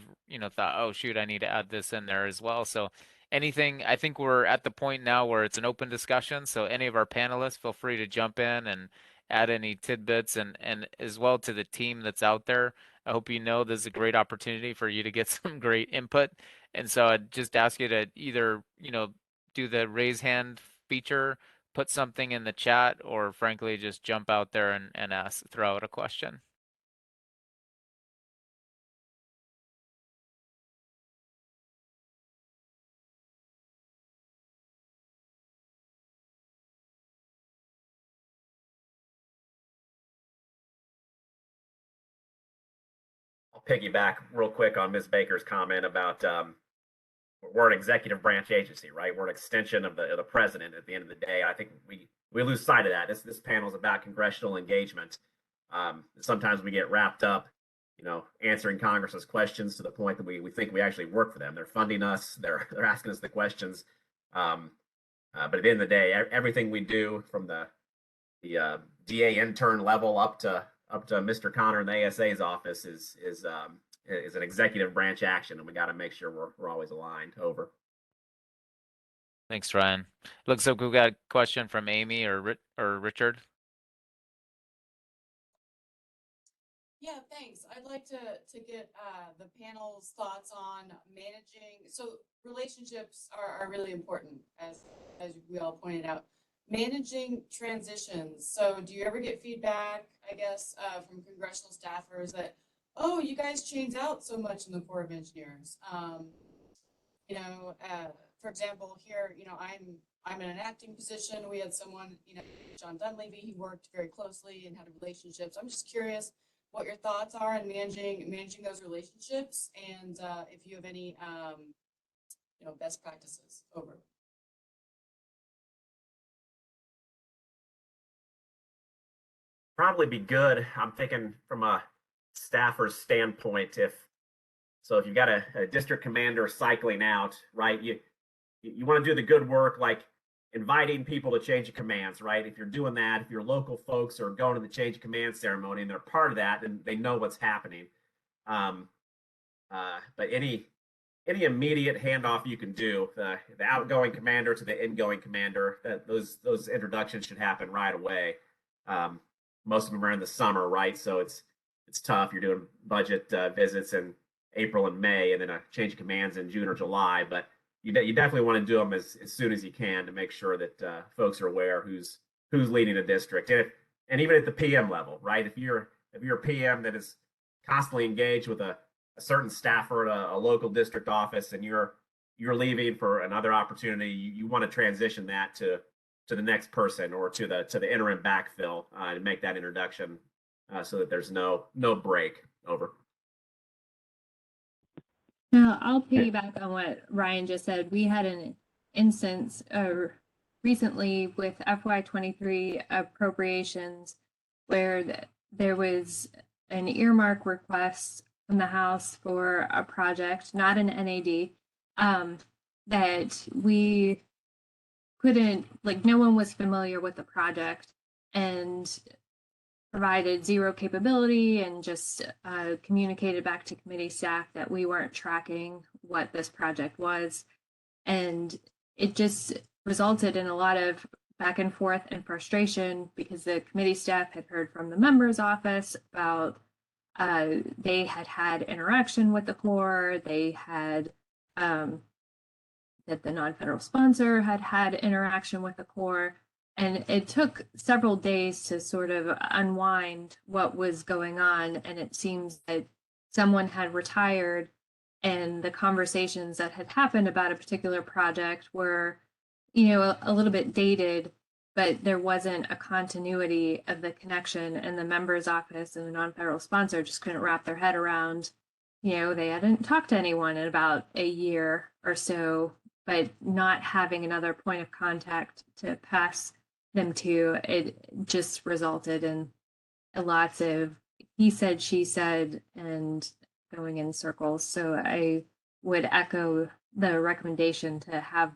thought, oh shoot, I need to add this in there as well. So anything, I think we're at the point now where it's an open discussion. So any of our panelists, feel free to jump in and add any tidbits, and as well to the team that's out there. I hope this is a great opportunity for you to get some great input. And so I'd just ask you to either, do the raise hand feature, put something in the chat, or frankly, just jump out there and throw out a question. I'll piggyback real quick on Ms. Baker's comment about we're an executive branch agency, right? We're an extension of the president at the end of the day. I think we lose sight of that. This panel is about congressional engagement. Sometimes we get wrapped up, answering Congress's questions to the point that we think we actually work for them. They're funding us. They're asking us the questions. But at the end of the day, everything we do, from the DA intern level up to Mr. Connor in the ASA's office, is an executive branch action, and we got to make sure we're always aligned. Over. Thanks, Ryan. Looks like we've got a question from Amy or Richard. Yeah, thanks. I'd like to get the panel's thoughts on managing. So relationships are really important, as we all pointed out. Managing transitions. So do you ever get feedback, I guess, from congressional staffers that, oh, you guys change out so much in the Corps of Engineers? For example, here, I'm in an acting position. We had someone, John Dunleavy, he worked very closely and had relationships. I'm just curious what your thoughts are on managing those relationships, and if you have any, best practices. Over. Probably be good. I'm thinking from a staffer's standpoint, if you've got a district commander cycling out, right? You want to do the good work, like inviting people to change of commands, right? If you're doing that, if your local folks are going to the change of command ceremony and they're part of that, then they know what's happening. But any immediate handoff you can do, the outgoing commander to the ingoing commander, those introductions should happen right away. Most of them are in the summer, right? So it's tough. You're doing budget visits in April and May, and then a change of commands in June or July. But you definitely want to do them as soon as you can to make sure that folks are aware who's leading a district, and even at the PM level, right? If you're a PM that is constantly engaged with a certain staffer at a local district office, and you're leaving for another opportunity, you want to transition that to the next person, or to the interim backfill, and make that introduction so that there's no break. Over. Now, I'll piggyback on what Ryan just said. We had an instance recently with FY23 appropriations where there was an earmark request from the House for a project, not an NAD, that we couldn't, like, no one was familiar with the project and provided zero capability and just communicated back to committee staff that we weren't tracking what this project was. And it just resulted in a lot of back and forth and frustration because the committee staff had heard from the member's office about they had had interaction with the Corps, they had that the non-federal sponsor had had interaction with the Corps, and it took several days to sort of unwind what was going on. And it seems that someone had retired and the conversations that had happened about a particular project were, you know, a little bit dated, but there wasn't a continuity of the connection, and the member's office and the non-federal sponsor just couldn't wrap their head around, you know, they hadn't talked to anyone in about a year or so, but not having another point of contact to pass them to, it just resulted in lots of he said, she said, and going in circles. So I would echo the recommendation to have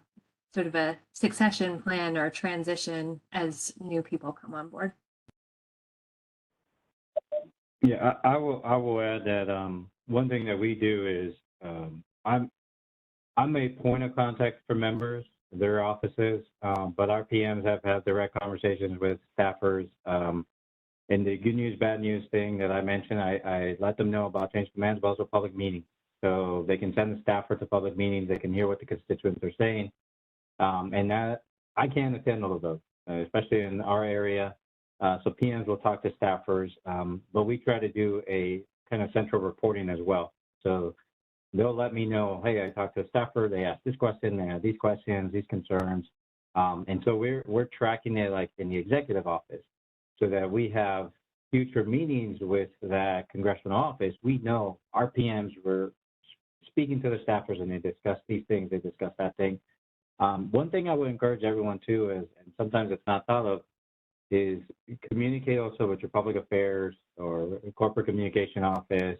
sort of a succession plan or transition as new people come on board. Yeah, I will add that one thing that we do is I'm a point of contact for members, their offices, but our PMs have had direct conversations with staffers. And the good news, bad news thing that I mentioned, I let them know about change commands, but also public meetings. So they can send the staffer to public meetings, they can hear what the constituents are saying. And that I can attend all of those, especially in our area. So PMs will talk to staffers, but we try to do a kind of central reporting as well. So they'll let me know, hey, I talked to a staffer, they asked this question, they had these questions, these concerns. And so we're tracking it like in the executive office so that we have future meetings with that congressional office. We know our PMs were speaking to the staffers and they discussed these things, they discussed that thing. One thing I would encourage everyone to is, and sometimes it's not thought of, is communicate also with your public affairs or corporate communication office.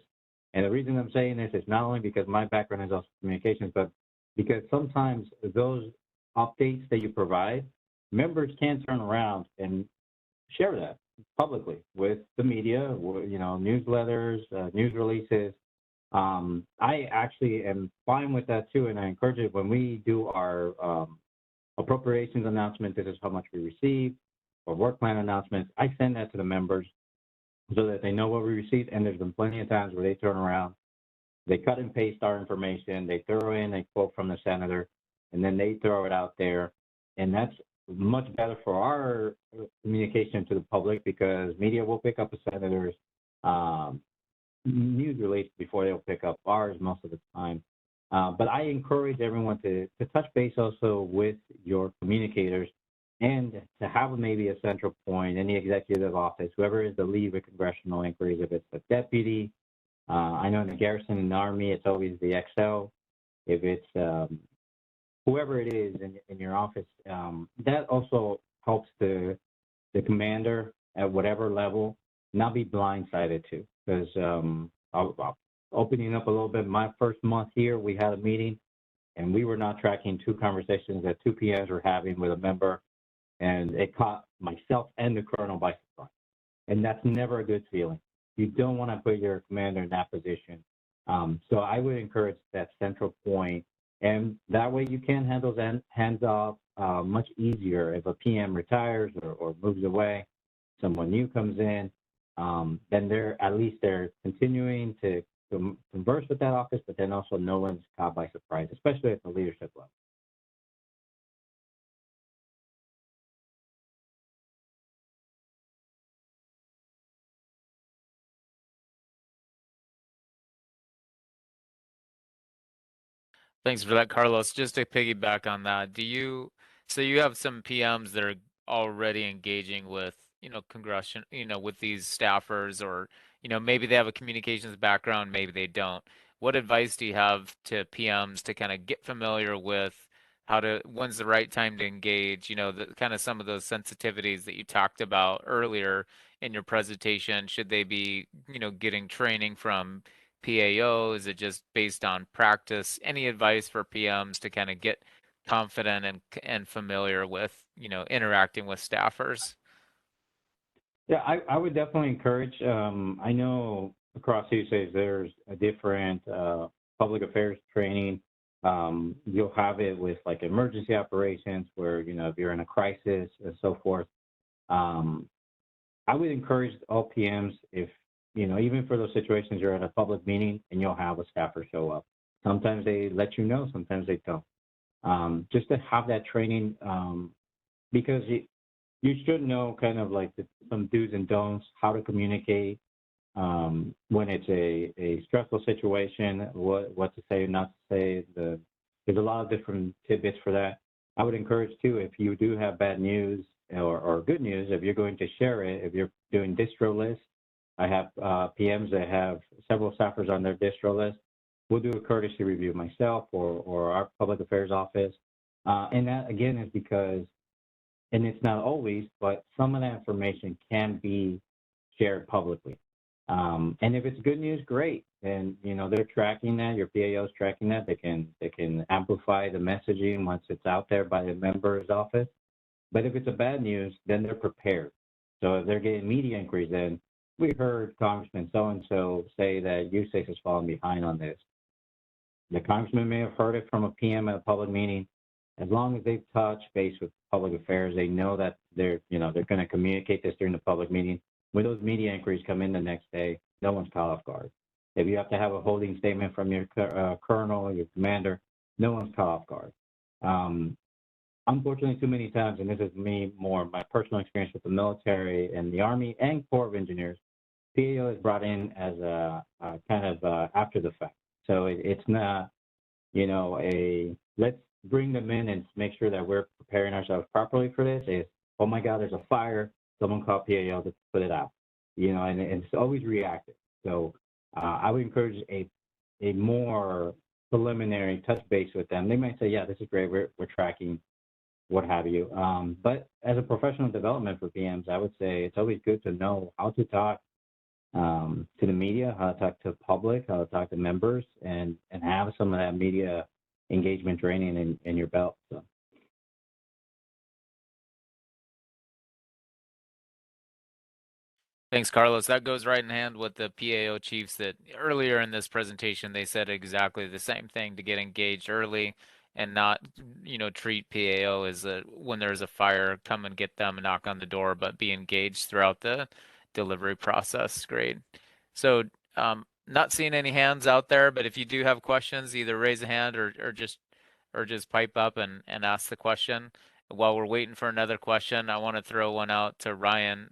And the reason I'm saying this is not only because my background is also communications, but because sometimes those updates that you provide, members can turn around and share that publicly with the media, you know, newsletters, news releases. I actually am fine with that too, and I encourage it when we do our appropriations announcement, this is how much we received, or work plan announcements, I send that to the members so that they know what we received. And there's been plenty of times where they turn around, they cut and paste our information, they throw in a quote from the senator, and then they throw it out there. And that's much better for our communication to the public because media will pick up a senator's news release before they'll pick up ours most of the time. But I encourage everyone to touch base also with your communicators and to have maybe a central point in the executive office, whoever is the lead with congressional inquiries, if it's the deputy. I know in the garrison and Army, it's always the XL. If it's whoever it is in your office, that also helps the commander at whatever level not be blindsided to. Because opening up a little bit, my first month here, we had a meeting and we were not tracking two conversations that two PMs were having with a member, and it caught myself and the colonel by surprise. And that's never a good feeling. You don't want to put your commander in that position. So I would encourage that central point, and that way you can handle hands off much easier. If a PM retires or moves away, someone new comes in, then they're continuing to converse with that office, but then also no one's caught by surprise, especially at the leadership level. Thanks for that, Carlos. Just to piggyback on that, so you have some PMs that are already engaging with, with these staffers, or, maybe they have a communications background, maybe they don't. What advice do you have to PMs to kind of get familiar with when's the right time to engage, the kind of some of those sensitivities that you talked about earlier in your presentation. Should they be, getting training from PAO? Is it just based on practice? Any advice for PMs to kind of get confident and familiar with, interacting with staffers? Yeah, I would definitely encourage. I know across HQUSACE there's a different public affairs training. You'll have it with like emergency operations where, if you're in a crisis and so forth. I would encourage all PMs if, even for those situations you're at a public meeting and you'll have a staffer show up. Sometimes they let you know, sometimes they don't. Just to have that training, because you should know kind of like some do's and don'ts, how to communicate when it's a stressful situation, what to say, not to say. There's a lot of different tidbits for that. I would encourage too, if you do have bad news or good news, if you're going to share it, if you're doing distro lists, I have PMs that have several staffers on their distro list. We'll do a courtesy review myself or our public affairs office. And that again is because, and it's not always, but some of that information can be shared publicly. And if it's good news, great. And they're tracking that. Your PAO is tracking that. They can amplify the messaging once it's out there by the member's office. But if it's a bad news, then they're prepared. So if they're getting media inquiries, then we heard Congressman so-and-so say that HQUSACE is falling behind on this. The congressman may have heard it from a PM at a public meeting. As long as they've touched base with public affairs, they know that they're going to communicate this during the public meeting. When those media inquiries come in the next day, no one's caught off guard. If you have to have a holding statement from your colonel or your commander, no one's caught off guard. Unfortunately, too many times, and this is my personal experience with the military and the Army and Corps of Engineers, PAO is brought in as a kind of after the fact. So it's not, let's bring them in and make sure that we're preparing ourselves properly for this. It's, oh my God, there's a fire. Someone called PAO to put it out, and it's always reactive. So I would encourage a more preliminary touch base with them. They might say, yeah, this is great. We're tracking, what have you. But as a professional development for PMs, I would say it's always good to know how to talk to the media, how to talk to the public, how to talk to members, and have some of that media engagement training in your belt. So. Thanks, Carlos. That goes right in hand with the PAO chiefs that earlier in this presentation, they said exactly the same thing, to get engaged early and not, treat PAO as when there's a fire, come and get them and knock on the door, but be engaged throughout the delivery process. Great. So, not seeing any hands out there, but if you do have questions, either raise a hand or just pipe up and ask the question. While we're waiting for another question, I want to throw one out to Ryan.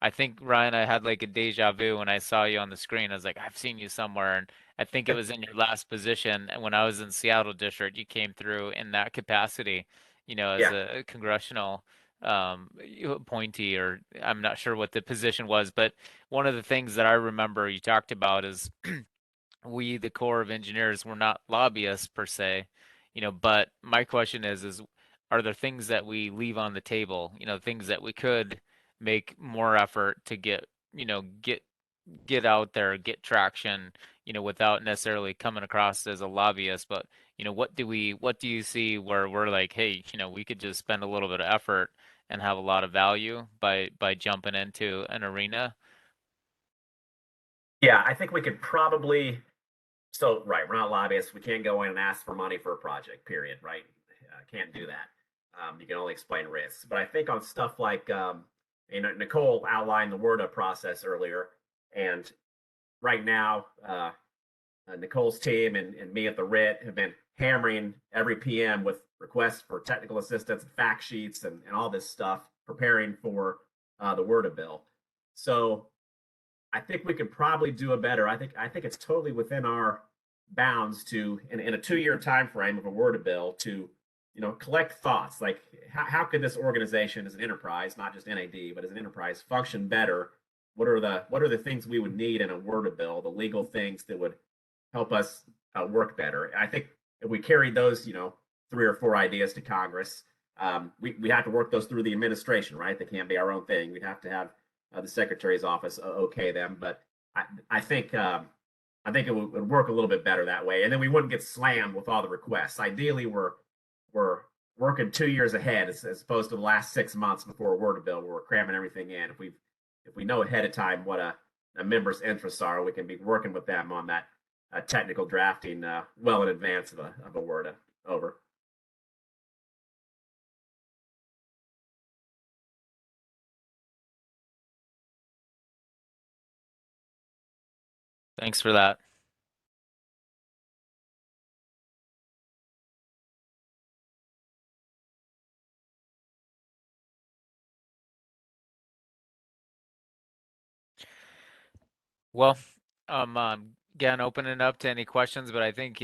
I think, Ryan, I had like a deja vu when I saw you on the screen. I was like, I've seen you somewhere. And I think it was in your last position. And when I was in Seattle District, you came through in that capacity, as a congressional appointee, or I'm not sure what the position was. But one of the things that I remember you talked about is we, the Corps of Engineers, we're not lobbyists per se, but my question is are there things that we leave on the table, things that we could make more effort to get, get out there, get traction, without necessarily coming across as a lobbyist, but what do you see where we're like, hey, we could just spend a little bit of effort and have a lot of value by jumping into an arena? Yeah, I think we could probably. So, right, we're not lobbyists. We can't go in and ask for money for a project, period, right? Can't do that. You can only explain risks. But I think on stuff like, Nicole outlined the WRDA process earlier. And right now, Nicole's team and me at the RIT have been hammering every PM with requests for technical assistance, and fact sheets, and all this stuff, preparing for the WRDA bill. So I think we could probably do a better. I think it's totally within our bounds to, in a 2-year time frame of a WRDA bill, to collect thoughts like how could this organization as an enterprise, not just NAD, but as an enterprise, function better? What are the things we would need in a WRDA bill, the legal things that would help us work better? I think if we carried those 3 or 4 ideas to Congress. We have to work those through the administration, right? They can't be our own thing. We'd have to have the Secretary's office okay them. But I think it would work a little bit better that way, and then we wouldn't get slammed with all the requests. Ideally, we're working 2 years ahead as opposed to the last 6 months before a word bill where we're cramming everything in. If we know ahead of time what a member's interests are, we can be working with them on that technical drafting well in advance of a word over. Thanks for that. Well, again, opening up to any questions, but I think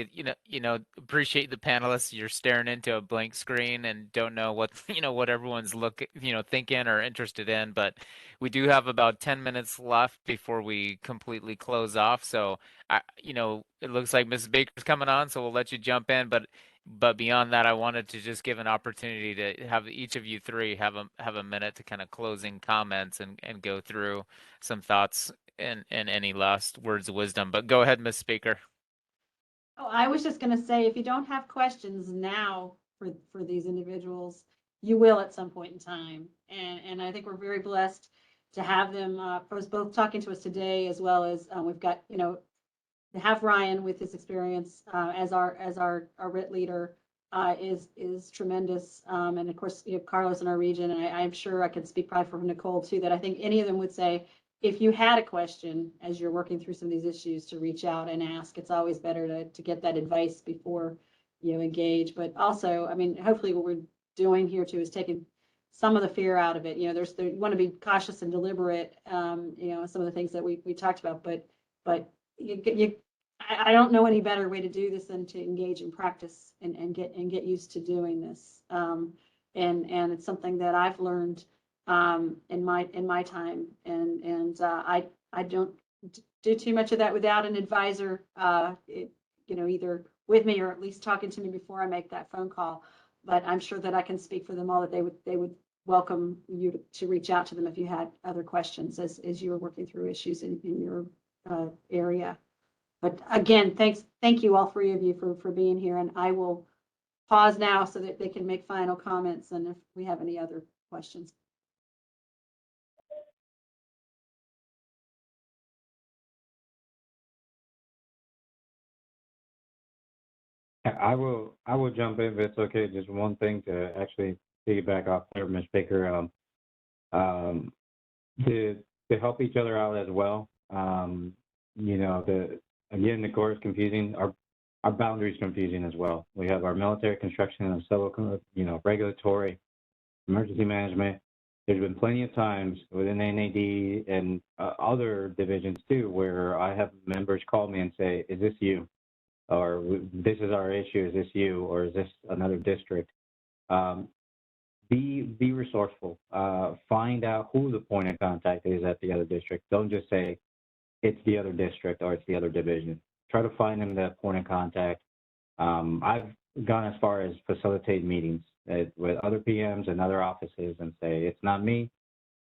appreciate the panelists. You're staring into a blank screen and don't know what what everyone's thinking or interested in. But we do have about 10 minutes left before we completely close off. So it looks like Mrs. Baker's coming on, so we'll let you jump in. But beyond that, I wanted to just give an opportunity to have each of you three have a minute to kind of closing comments and go through some thoughts and any last words of wisdom. But go ahead, Ms. Speaker. Oh, I was just going to say, if you don't have questions now for these individuals, you will at some point in time. And I think we're very blessed to have them both talking to us today, as well as we've got, to have Ryan with his experience as our RIT leader is tremendous. And of course, Carlos in our region, and I'm sure I can speak probably for Nicole too, that I think any of them would say, if you had a question as you're working through some of these issues, to reach out and ask. It's always better to get that advice before you engage. But also, I mean, hopefully what we're doing here too is taking some of the fear out of it. You want to be cautious and deliberate, some of the things that we talked about, but I don't know any better way to do this than to engage in practice and get used to doing this. And it's something that I've learned in my time, and I don't do too much of that without an advisor, either with me or at least talking to me before I make that phone call. But I'm sure that I can speak for them all, that they would welcome you to reach out to them if you had other questions as you were working through issues in your area. But again, thank you all 3 of you for being here, and I will pause now so that they can make final comments and if we have any other questions. I will jump in if it's okay. Just one thing to actually piggyback off there, Ms. Baker, to help each other out as well. Again, the core is confusing. Our boundaries confusing as well. We have our military construction and civil, regulatory, emergency management. There's been plenty of times within NAD and other divisions too, where I have members call me and say, "Is this you?" Or "This is our issue. Is this you?" Or "Is this another district?" Be resourceful. Find out who the point of contact is at the other district. Don't just say it's the other district or it's the other division. Try to find them that point of contact. I've gone as far as facilitate meetings with other PMs and other offices and say, "It's not me."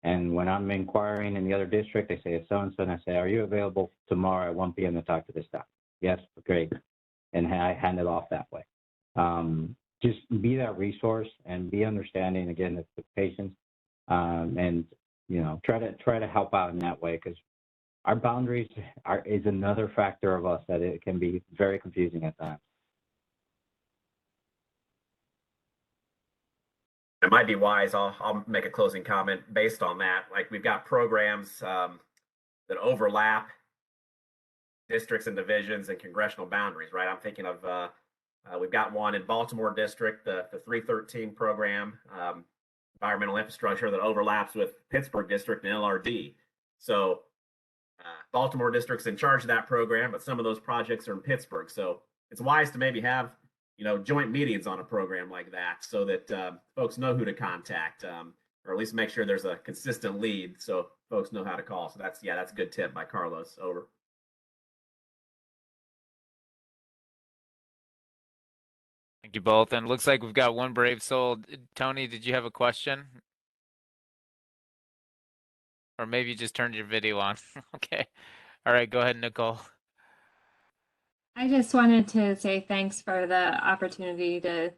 And when I'm inquiring in the other district, they say, "It's so-and-so." And I say, "Are you available tomorrow at 1 p.m. to talk to this staff?" "Yes." "Great." And I hand it off that way. Just be that resource and be understanding, again, the patients, and try to help out in that way, because our boundaries is another factor of us that it can be very confusing at times. It might be wise. I'll make a closing comment based on that. Like, we've got programs that overlap districts and divisions and congressional boundaries, right? I'm thinking of we've got one in Baltimore district, the 313 program, environmental infrastructure, that overlaps with Pittsburgh district and LRD. So Baltimore district's in charge of that program, but some of those projects are in Pittsburgh. So it's wise to maybe have joint meetings on a program like that, so that folks know who to contact, or at least make sure there's a consistent lead so folks know how to call. So that's a good tip by Carlos. Over. Thank you both. And it looks like we've got one brave soul. Tony, did you have a question? Or maybe you just turned your video on. Okay. All right, go ahead, Nicole. I just wanted to say thanks for the opportunity to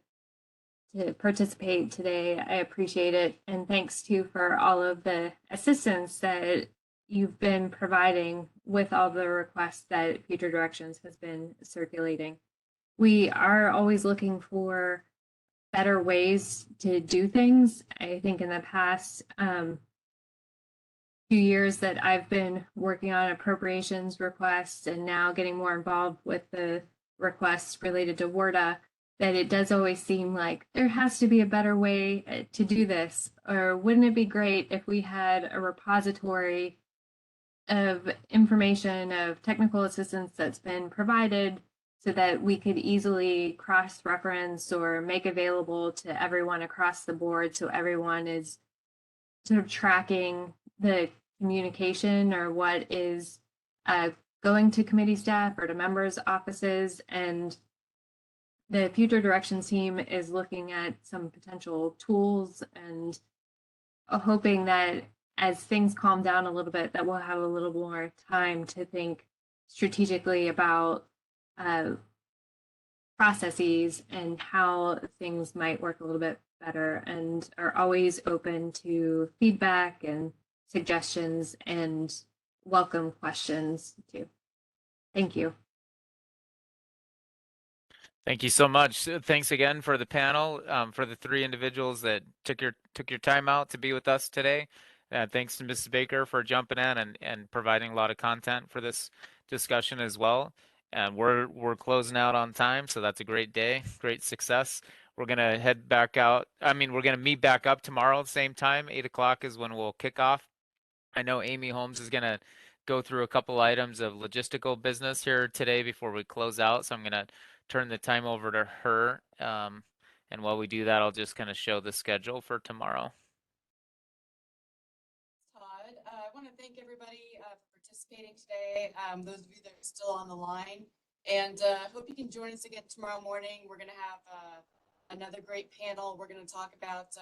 participate today. I appreciate it. And thanks too for all of the assistance that you've been providing with all the requests that Future Directions has been circulating. We are always looking for better ways to do things. I think in the past few years that I've been working on appropriations requests and now getting more involved with the requests related to WRDA, that it does always seem like there has to be a better way to do this. Or wouldn't it be great if we had a repository of information, of technical assistance that's been provided so that we could easily cross-reference or make available to everyone across the board so everyone is sort of tracking the communication or what is going to committee staff or to members' offices. And the Future Directions team is looking at some potential tools and hoping that as things calm down a little bit, that we'll have a little more time to think strategically about processes and how things might work a little bit better, and are always open to feedback and suggestions and welcome questions too. Thank you. Thank you so much. Thanks again for the panel, for the three individuals that took your time out to be with us today. Thanks to Mrs. Baker for jumping in and providing a lot of content for this discussion as well. And we're closing out on time, so that's a great day, great success. We're gonna head back out. We're gonna meet back up tomorrow at the same time. 8 o'clock is when we'll kick off. I know Amy Holmes is gonna go through a couple items of logistical business here today before we close out, so I'm gonna turn the time over to her. And while we do that, I'll just kind of show the schedule for tomorrow. Todd, I want to thank everybody for participating today. Those of you that are still on the line, and hope you can join us again tomorrow morning. We're going to have another great panel. We're going to talk about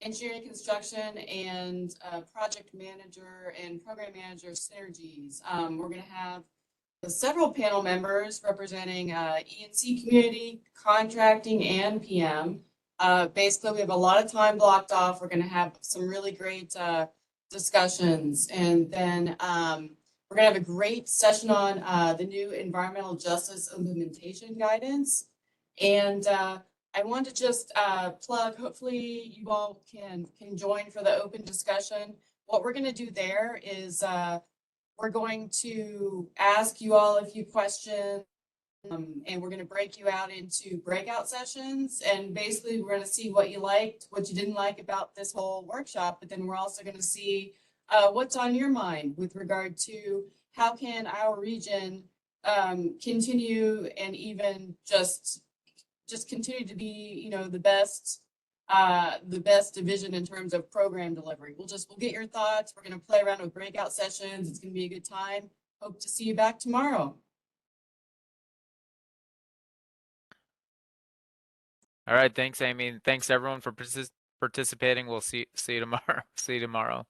engineering construction and project manager and program manager synergies. We're going to have several panel members representing E&C community, contracting, and PM. Basically, we have a lot of time blocked off. We're going to have some really great discussions. And then we're going to have a great session on the new environmental justice implementation guidance. And I want to just plug, hopefully you all can join for the open discussion. What we're going to do there is we're going to ask you all a few questions, and we're going to break you out into breakout sessions. And basically, we're going to see what you liked, what you didn't like about this whole workshop. But then we're also going to see what's on your mind with regard to how can our region continue and even just continue to be, the best division in terms of program delivery. We'll get your thoughts. We're going to play around with breakout sessions. It's going to be a good time. Hope to see you back tomorrow. All right. Thanks, Amy. Thanks everyone for participating. We'll see you tomorrow. See you tomorrow.